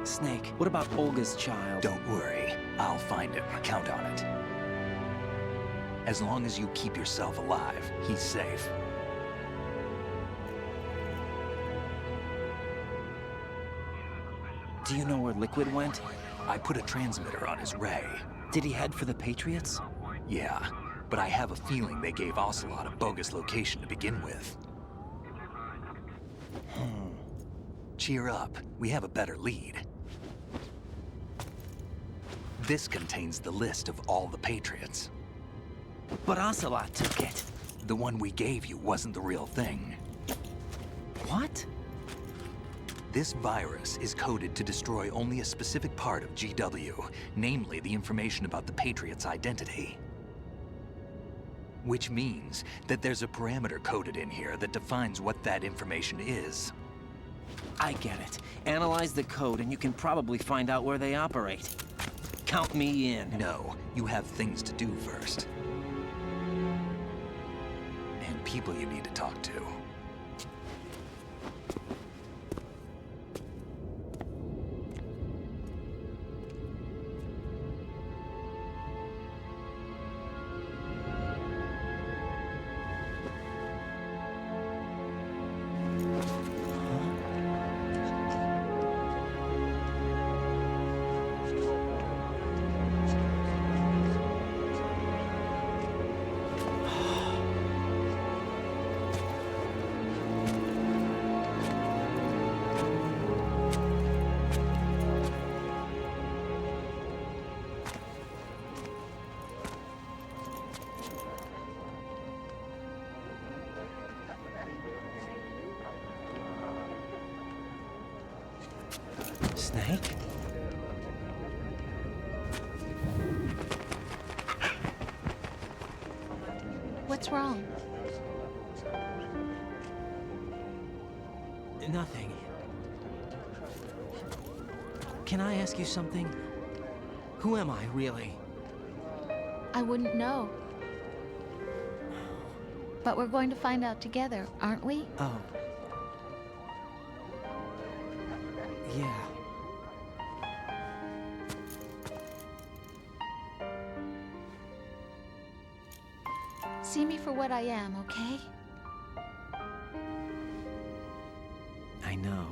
Snake, what about Olga's child? Don't worry, I'll find him. Count on it. As long as you keep yourself alive, he's safe. Do you know where Liquid went? I put a transmitter on his ray. Did he head for the Patriots? Yeah, but I have a feeling they gave Ocelot a bogus location to begin with. Cheer up, we have a better lead. This contains the list of all the Patriots. But Ocelot took it. The one we gave you wasn't the real thing. What? This virus is coded to destroy only a specific part of GW, namely the information about the Patriots' identity. Which means that there's a parameter coded in here that defines what that information is. I get it. Analyze the code and you can probably find out where they operate. Count me in. No, you have things to do first. And people you need to talk to. Snake? What's wrong? Nothing. Can I ask you something? Who am I, really? I wouldn't know. But we're going to find out together, aren't we? Oh. Yeah. See me for what I am, okay? I know.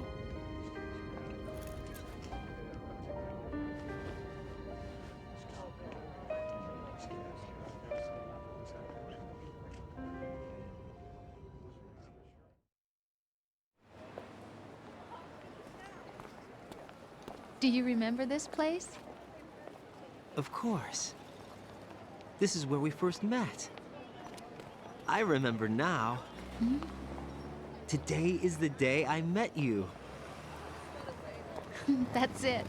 Do you remember this place? Of course. This is where we first met. I remember now. Hmm? Today is the day I met you. That's it.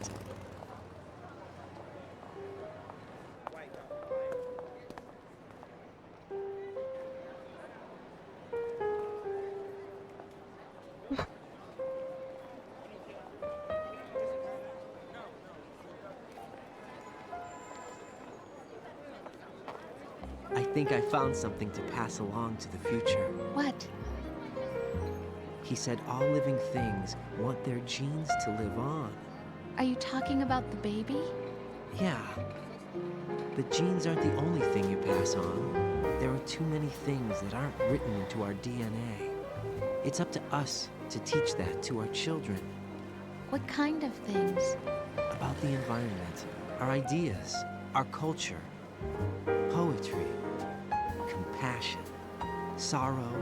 I think I found something to pass along to the future. What? He said all living things want their genes to live on. Are you talking about the baby? Yeah. The genes aren't the only thing you pass on. There are too many things that aren't written into our DNA. It's up to us to teach that to our children. What kind of things? About the environment, our ideas, our culture, poetry, compassion, sorrow,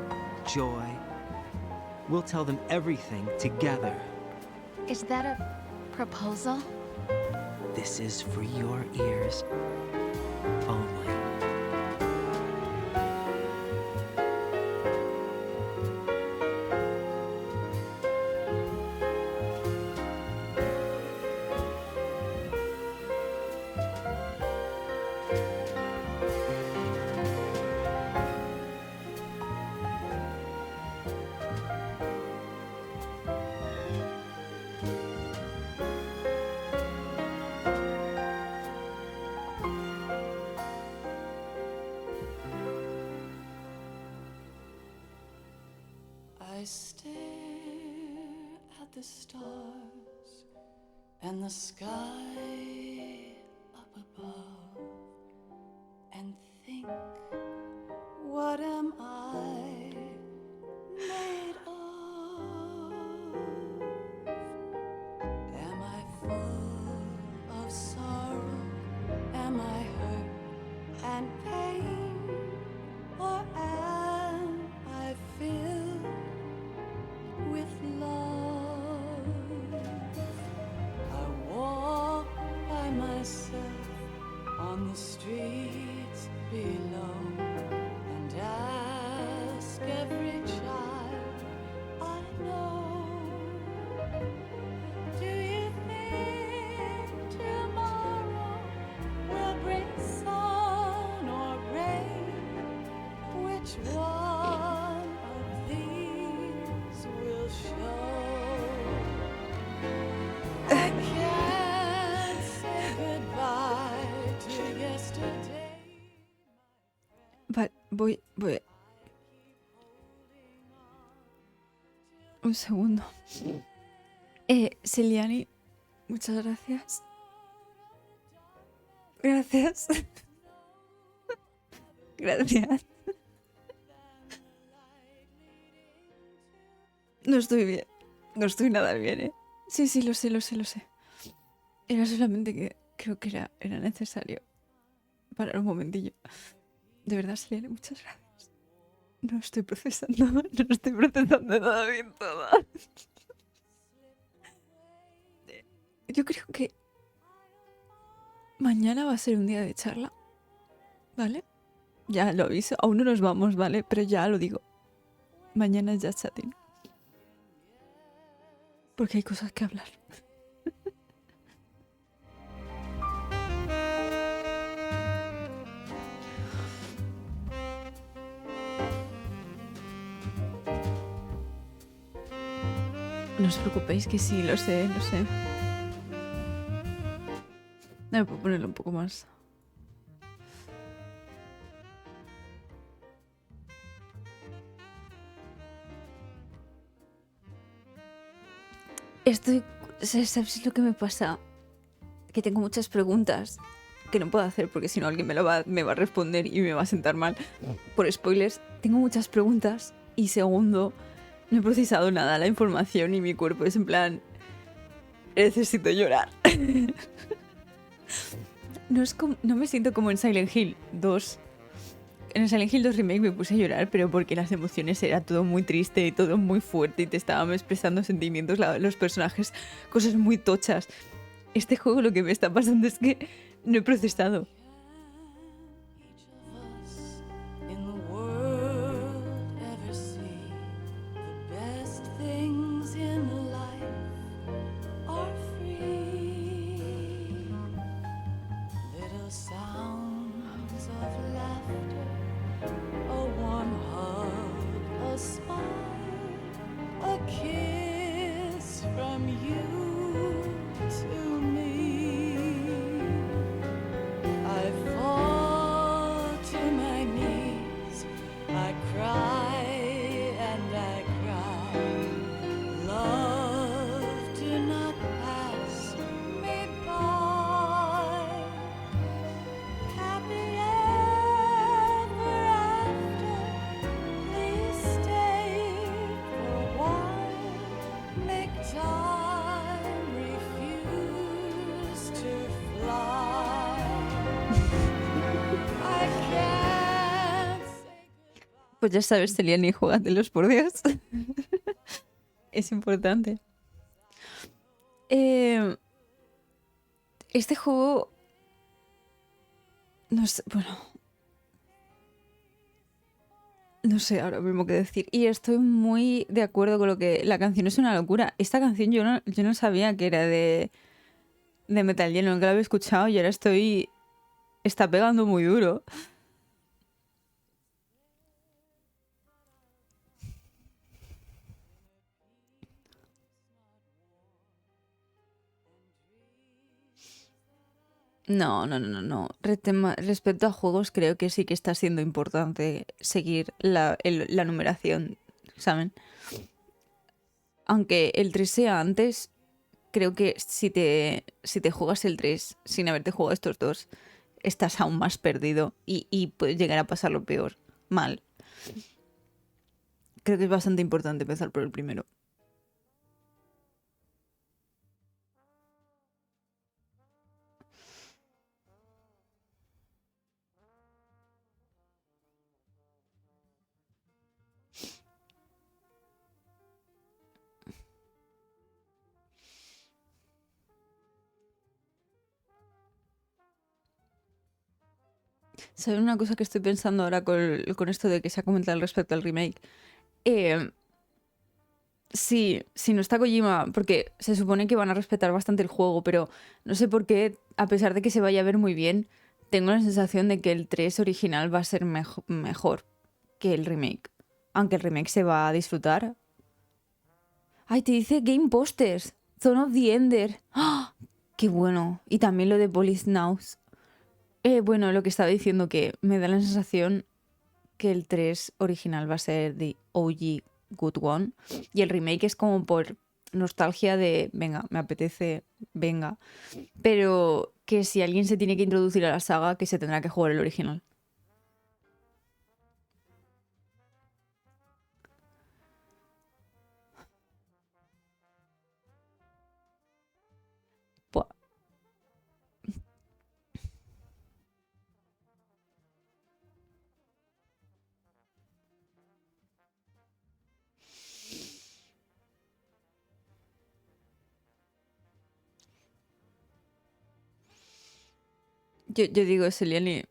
joy. We'll tell them everything together. Is that a proposal? This is for your ears only. I stare at the stars and the sky up above and think, what am I made of? Am I full of sorrow? Am I hurt and pain? Or am I filled with love? I walk by myself on the streets below and ask every child I know, do you think tomorrow will bring sun or rain? Which one of these will show? I can't say goodbye to yesterday. Vale, voy. Un segundo. Celiani, muchas gracias. Gracias. Gracias. No estoy bien. No estoy nada bien, ¿eh? Sí, lo sé. Era solamente que creo que era necesario parar un momentillo. De verdad, Celiani, muchas gracias. No estoy procesando nada bien todo. Yo creo que mañana va a ser un día de charla, ¿vale? Ya lo aviso, aún no nos vamos, ¿vale? Pero ya lo digo. Mañana es ya chatting. Porque hay cosas que hablar. os preocupéis que sí, lo sé, lo sé. No, puedo ponerlo un poco más. ¿Sabes lo que me pasa? Que tengo muchas preguntas que no puedo hacer porque si no alguien me va a responder y me va a sentar mal por spoilers. Tengo muchas preguntas y segundo, no he procesado nada la información y mi cuerpo es en plan, necesito llorar. No me siento como en Silent Hill 2. En el Silent Hill 2 Remake me puse a llorar, pero porque las emociones era todo muy triste y todo muy fuerte y te estaban expresando sentimientos los personajes, cosas muy tochas. Este juego lo que me está pasando es que no he procesado. In the world ever see the best things in life are free. Little sounds of laughter, a warm hug, a smile, a kiss from you to me. I fall to my knees, I cry and I cry. Love, do not pass me by. Happy ever after, please stay for a while. Make time, refuse to fly. I can't say Pues ya sabes, Celiani, jugatelos por Dios. Es importante. Este juego... No sé, bueno... No sé ahora mismo qué decir. Y estoy muy de acuerdo con lo que... La canción es una locura. Esta canción yo no sabía que era de Metal Gear, nunca la había escuchado y ahora estoy... Está pegando muy duro. No. Respecto a juegos, creo que sí que está siendo importante seguir la numeración, ¿saben? Aunque el 3 sea antes, creo que si te juegas el 3 sin haberte jugado estos dos, estás aún más perdido y puedes llegar a pasarlo peor, mal. Creo que es bastante importante empezar por el primero. ¿Saben una cosa que estoy pensando ahora con esto de que se ha comentado al respecto al remake? Sí, si no está Kojima, porque se supone que van a respetar bastante el juego, pero no sé por qué, a pesar de que se vaya a ver muy bien, tengo la sensación de que el 3 original va a ser mejor que el remake. Aunque el remake se va a disfrutar. ¡Ay, te dice Game Posters! Zone of the Ender. ¡Ah! ¡Qué bueno! Y también lo de Police Nows. Bueno, lo que estaba diciendo que me da la sensación que el 3 original va a ser The OG Good One y el remake es como por nostalgia de venga, me apetece, venga, pero que si alguien se tiene que introducir a la saga, que se tendrá que jugar el original. Buah. Yo digo, Celiani,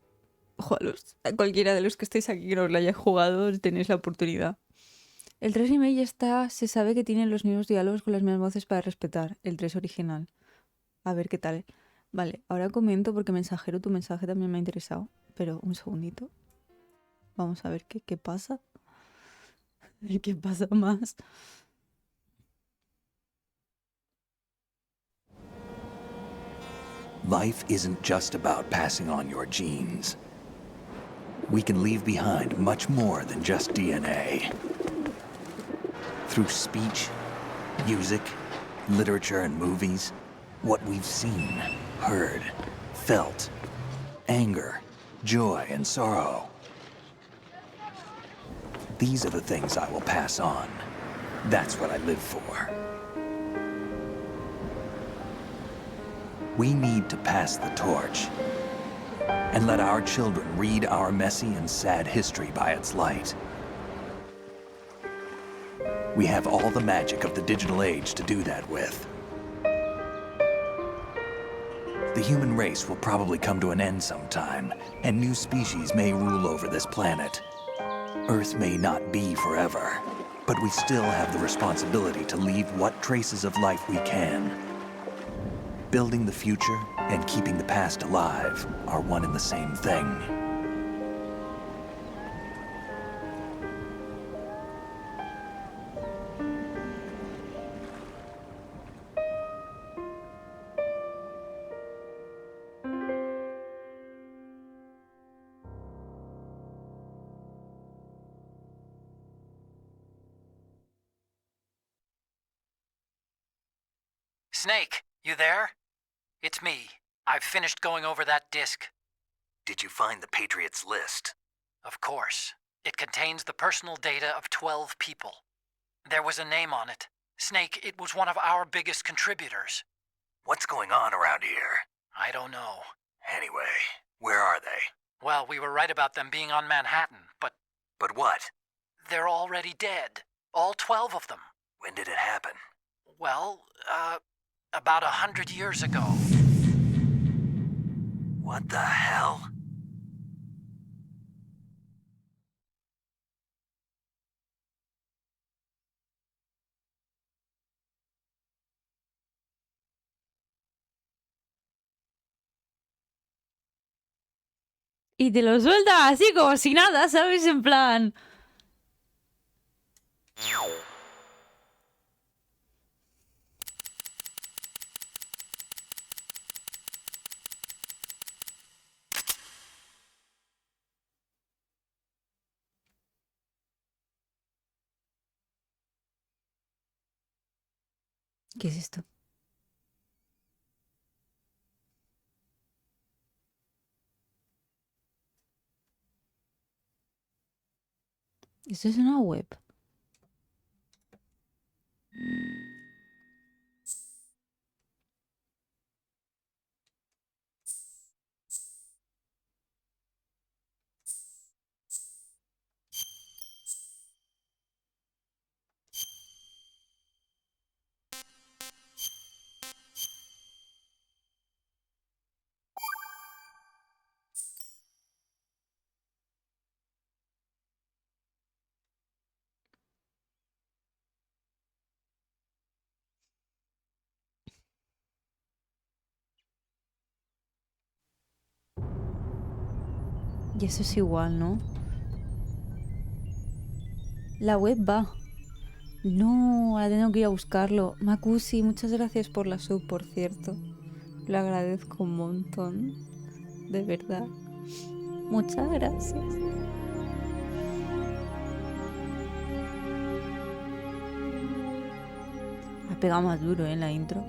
a cualquiera de los que estéis aquí que no lo haya jugado, tenéis la oportunidad. El 3 remake ya está, se sabe que tienen los mismos diálogos con las mismas voces para respetar el 3 original. A ver qué tal. Vale, ahora comento porque mensajero, tu mensaje también me ha interesado. Pero un segundito. Vamos a ver qué pasa. ¿Qué pasa más? Life isn't just about passing on your genes. We can leave behind much more than just DNA. Through speech, music, literature, and movies, what we've seen, heard, felt, anger, joy, and sorrow. These are the things I will pass on. That's what I live for. We need to pass the torch and let our children read our messy and sad history by its light. We have all the magic of the digital age to do that with. The human race will probably come to an end sometime, and new species may rule over this planet. Earth may not be forever, but we still have the responsibility to leave what traces of life we can. Building the future and keeping the past alive are one and the same thing. Snake, you there? It's me. I've finished going over that disk. Did you find the Patriots list? Of course. It contains the personal data of 12 people. There was a name on it. Snake, it was one of our biggest contributors. What's going on around here? I don't know. Anyway, where are they? Well, we were right about them being on Manhattan, but... But what? They're already dead. All 12 of them. When did it happen? Well, about 100 years ago. What the hell? Y te lo suelta así como si nada, ¿sabes? En plan... ¿Qué es esto? Esto es una web. Y eso es igual, ¿no? La web va. No, ahora tengo que ir a buscarlo. Makusi, muchas gracias por la sub, por cierto. Lo agradezco un montón. De verdad. Muchas gracias. Ha pegado más duro, ¿eh? La intro.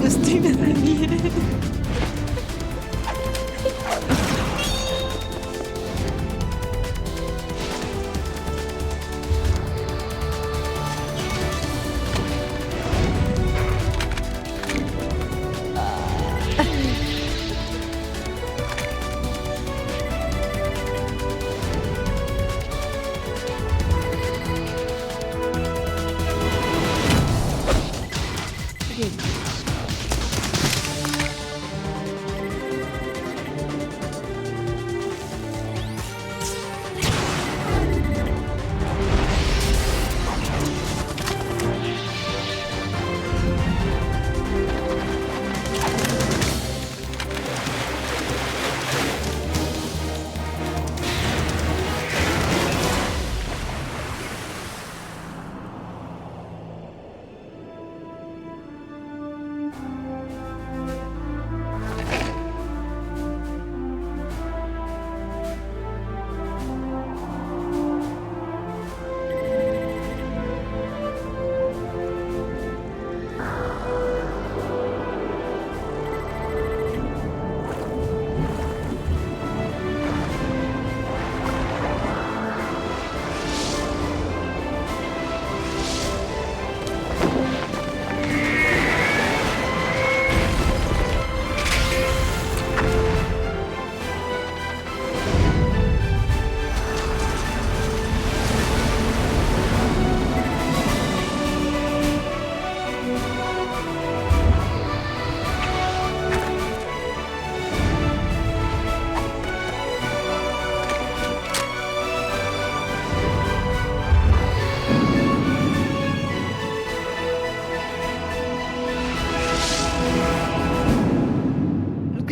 Estoy bien.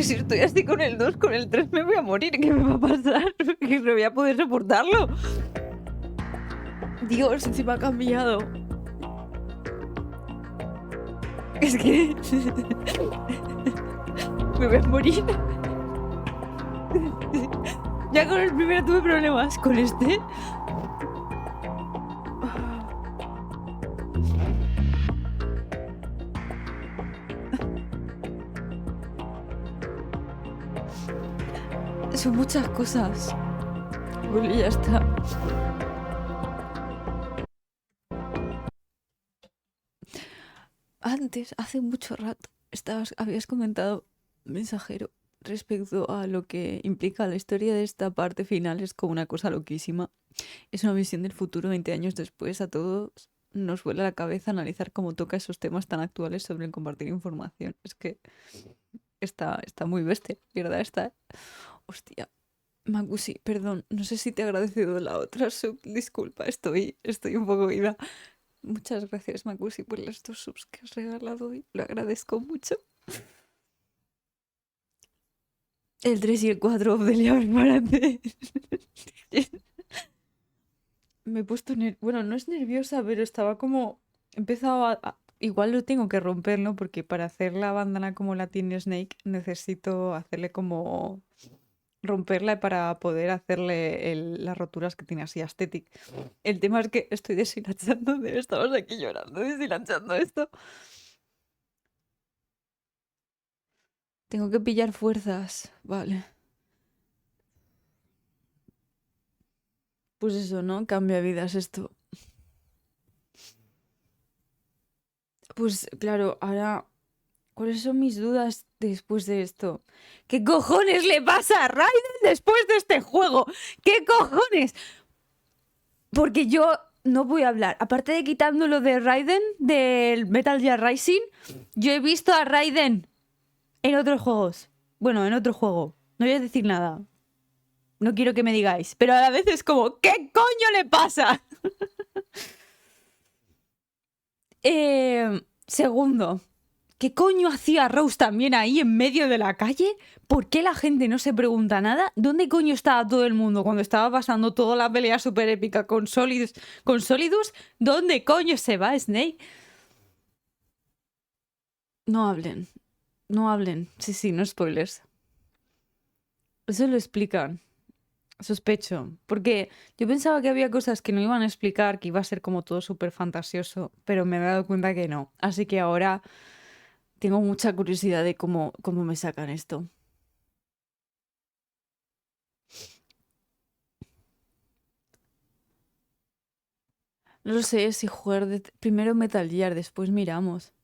si estoy así con el 2, con el 3 me voy a morir. ¿Qué me va a pasar? Que no voy a poder soportarlo. Dios, encima ha cambiado. Es que... me voy a morir. Ya con el primero tuve problemas. Con este... Son muchas cosas. Bueno, ya está. Antes, hace mucho rato, habías comentado, mensajero, respecto a lo que implica la historia de esta parte final. Es como una cosa loquísima. Es una visión del futuro 20 años después. A todos nos vuela la cabeza analizar cómo toca esos temas tan actuales sobre el compartir información. Es que está muy bestia, ¿verdad? Hostia. Magusi, perdón, no sé si te he agradecido la otra sub, disculpa, estoy un poco ida. Muchas gracias, Magusi, por las 2 subs que has regalado hoy, lo agradezco mucho. El 3 y el 4, Odelia, prepárate. Me he puesto bueno, no es nerviosa, pero estaba como... Empezaba igual lo tengo que romper, ¿no? Porque para hacer la bandana como la tiene Snake necesito hacerle como... romperla para poder hacerle las roturas que tiene así aesthetic. El tema es que estoy deshilachando, estamos aquí llorando, deshilachando esto. Tengo que pillar fuerzas, vale. Pues eso, ¿no? Cambia vidas esto. Pues claro, ahora... ¿Cuáles son mis dudas después de esto? ¿Qué cojones le pasa a Raiden después de este juego? ¿Qué cojones? Porque yo no voy a hablar. Aparte de quitándolo de Raiden, del Metal Gear Rising, yo he visto a Raiden en otros juegos. Bueno, en otro juego. No voy a decir nada. No quiero que me digáis. Pero a la vez es como, ¿qué coño le pasa? Segundo. ¿Qué coño hacía Rose también ahí en medio de la calle? ¿Por qué la gente no se pregunta nada? ¿Dónde coño estaba todo el mundo cuando estaba pasando toda la pelea súper épica con Solidus? ¿Dónde coño se va Snake? No hablen. No hablen. Sí, no spoilers. Eso lo explican. Sospecho. Porque yo pensaba que había cosas que no iban a explicar, que iba a ser como todo súper fantasioso, pero me he dado cuenta que no. Así que ahora... Tengo mucha curiosidad de cómo me sacan esto. No lo sé si jugar primero Metal Gear, después miramos.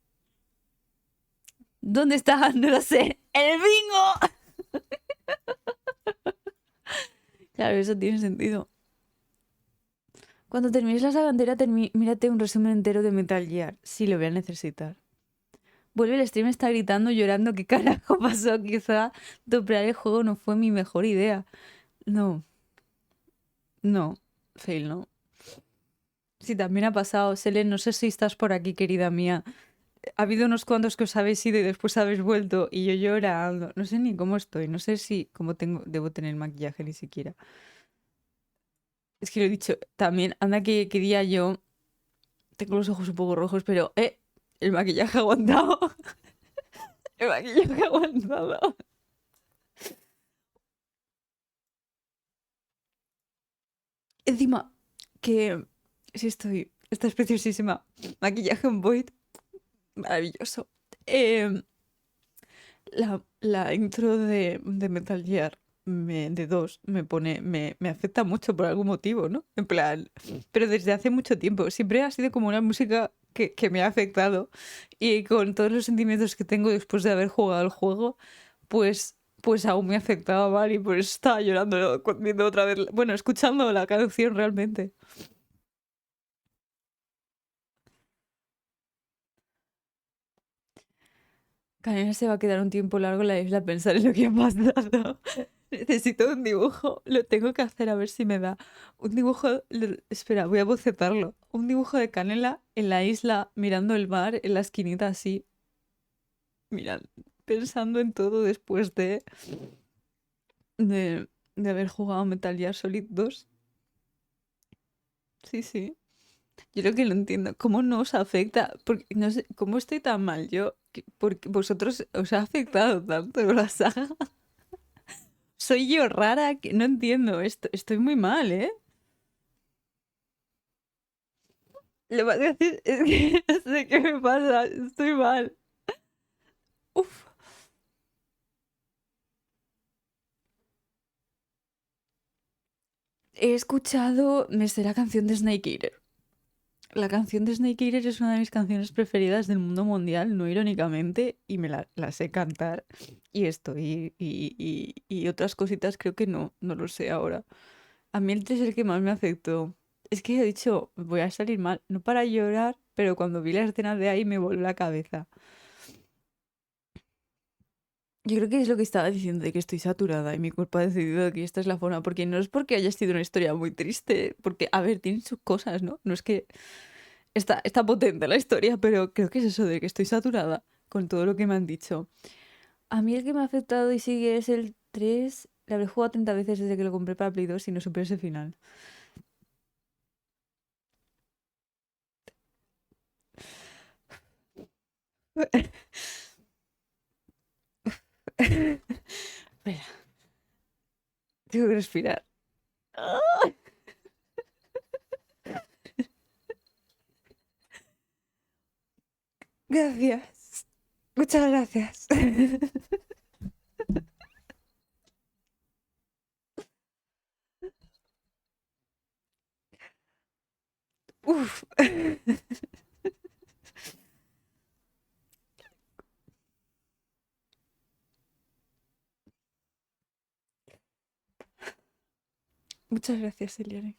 ¿Dónde está? No lo sé. ¡El bingo! Claro, eso tiene sentido. Cuando termines la saga entera, mírate un resumen entero de Metal Gear. Sí, lo voy a necesitar. Vuelve, el stream está gritando, llorando. ¿Qué carajo pasó? Quizá doblar el juego no fue mi mejor idea. No. No. Fail, no. Sí, también ha pasado. Selene, no sé si estás por aquí, querida mía. Ha habido unos cuantos que os habéis ido y después habéis vuelto y yo llorando. No sé ni cómo estoy. No sé si debo tener maquillaje ni siquiera. Es que lo he dicho también. Anda que día yo tengo los ojos un poco rojos, pero el maquillaje ha aguantado. El maquillaje ha aguantado. Encima, que sí estás preciosísima. Maquillaje en Void. Maravilloso. La intro de Metal Gear de 2 me afecta mucho por algún motivo, ¿no? En plan, pero desde hace mucho tiempo. Siempre ha sido como una música que me ha afectado. Y con todos los sentimientos que tengo después de haber jugado el juego, pues aún me afectaba mal y por eso estaba llorando viendo otra vez, bueno, escuchando la canción realmente. Canela se va a quedar un tiempo largo en la isla a pensar en lo que ha pasado. Necesito un dibujo. Lo tengo que hacer a ver si me da. Un dibujo... Espera, voy a bocetarlo. Un dibujo de Canela en la isla mirando el mar en la esquinita así. Mira, pensando en todo después de haber jugado Metal Gear Solid 2. Sí, sí. Yo lo que no entiendo, ¿cómo no os afecta? Porque no sé, ¿cómo estoy tan mal yo? Porque vosotros os ha afectado tanto la saga. Soy yo rara, que no entiendo esto. Estoy muy mal, ¿eh? Lo más gracioso es que no sé qué me pasa. Estoy mal. Uf. He escuchado, me sé la canción de Snake Eater. La canción de Snake Eater es una de mis canciones preferidas del mundo mundial, no irónicamente, y me la sé cantar. Y esto, y otras cositas creo que no lo sé ahora. A mí el 3 es el que más me afectó. Es que he dicho, voy a salir mal, no para llorar, pero cuando vi la escena de ahí me voló la cabeza. Yo creo que es lo que estaba diciendo, de que estoy saturada y mi cuerpo ha decidido que esta es la forma, porque no es porque haya sido una historia muy triste, porque, a ver, tiene sus cosas, ¿no? No es que está potente la historia, pero creo que es eso de que estoy saturada con todo lo que me han dicho. A mí el que me ha afectado y sigue es el 3. Le habré jugado 30 veces desde que lo compré para Play 2 y no supe ese final. Espera, tengo que respirar. Gracias. Muchas gracias. Uf. Muchas gracias, Eliane.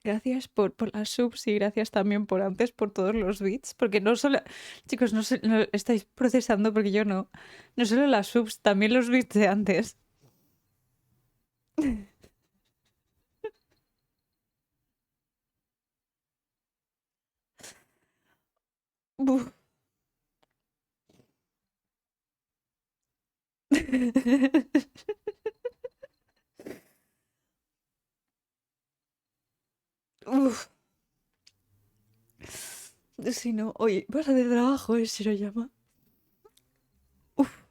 Gracias por las subs y gracias también por antes por todos los bits. Porque no solo. Chicos, no estáis procesando porque yo no. No solo las subs, también los bits de antes. Uf. Uf. Si no, oye, vas a hacer trabajo, se lo llama. Uf.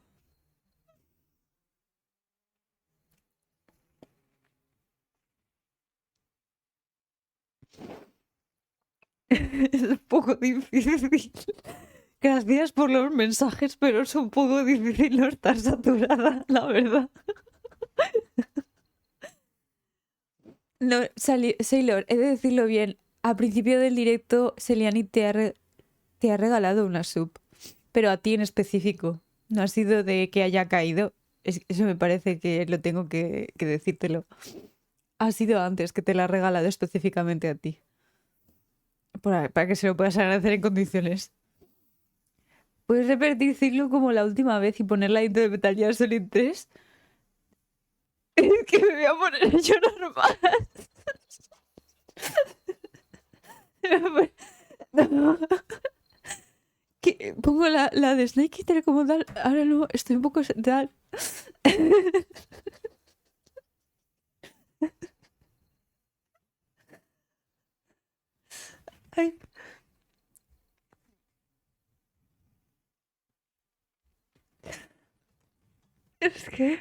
Es un poco difícil. Gracias por los mensajes, pero es un poco difícil no estar saturada, la verdad. No, Sailor, he de decirlo bien. Al principio del directo, Celiani te ha regalado una sub, pero a ti en específico. No ha sido de que haya caído. Eso me parece que lo tengo que decírtelo. Ha sido antes que te la ha regalado específicamente a ti. Para que se lo puedas agradecer en condiciones. ¿Puedes repetir ciclo como la última vez y poner la intro de Metal Gear Solid 3? Es que me voy a poner yo normal. No. Pongo la de Snake Eater como tal. Ahora no, estoy un poco tal. Ay. Es que...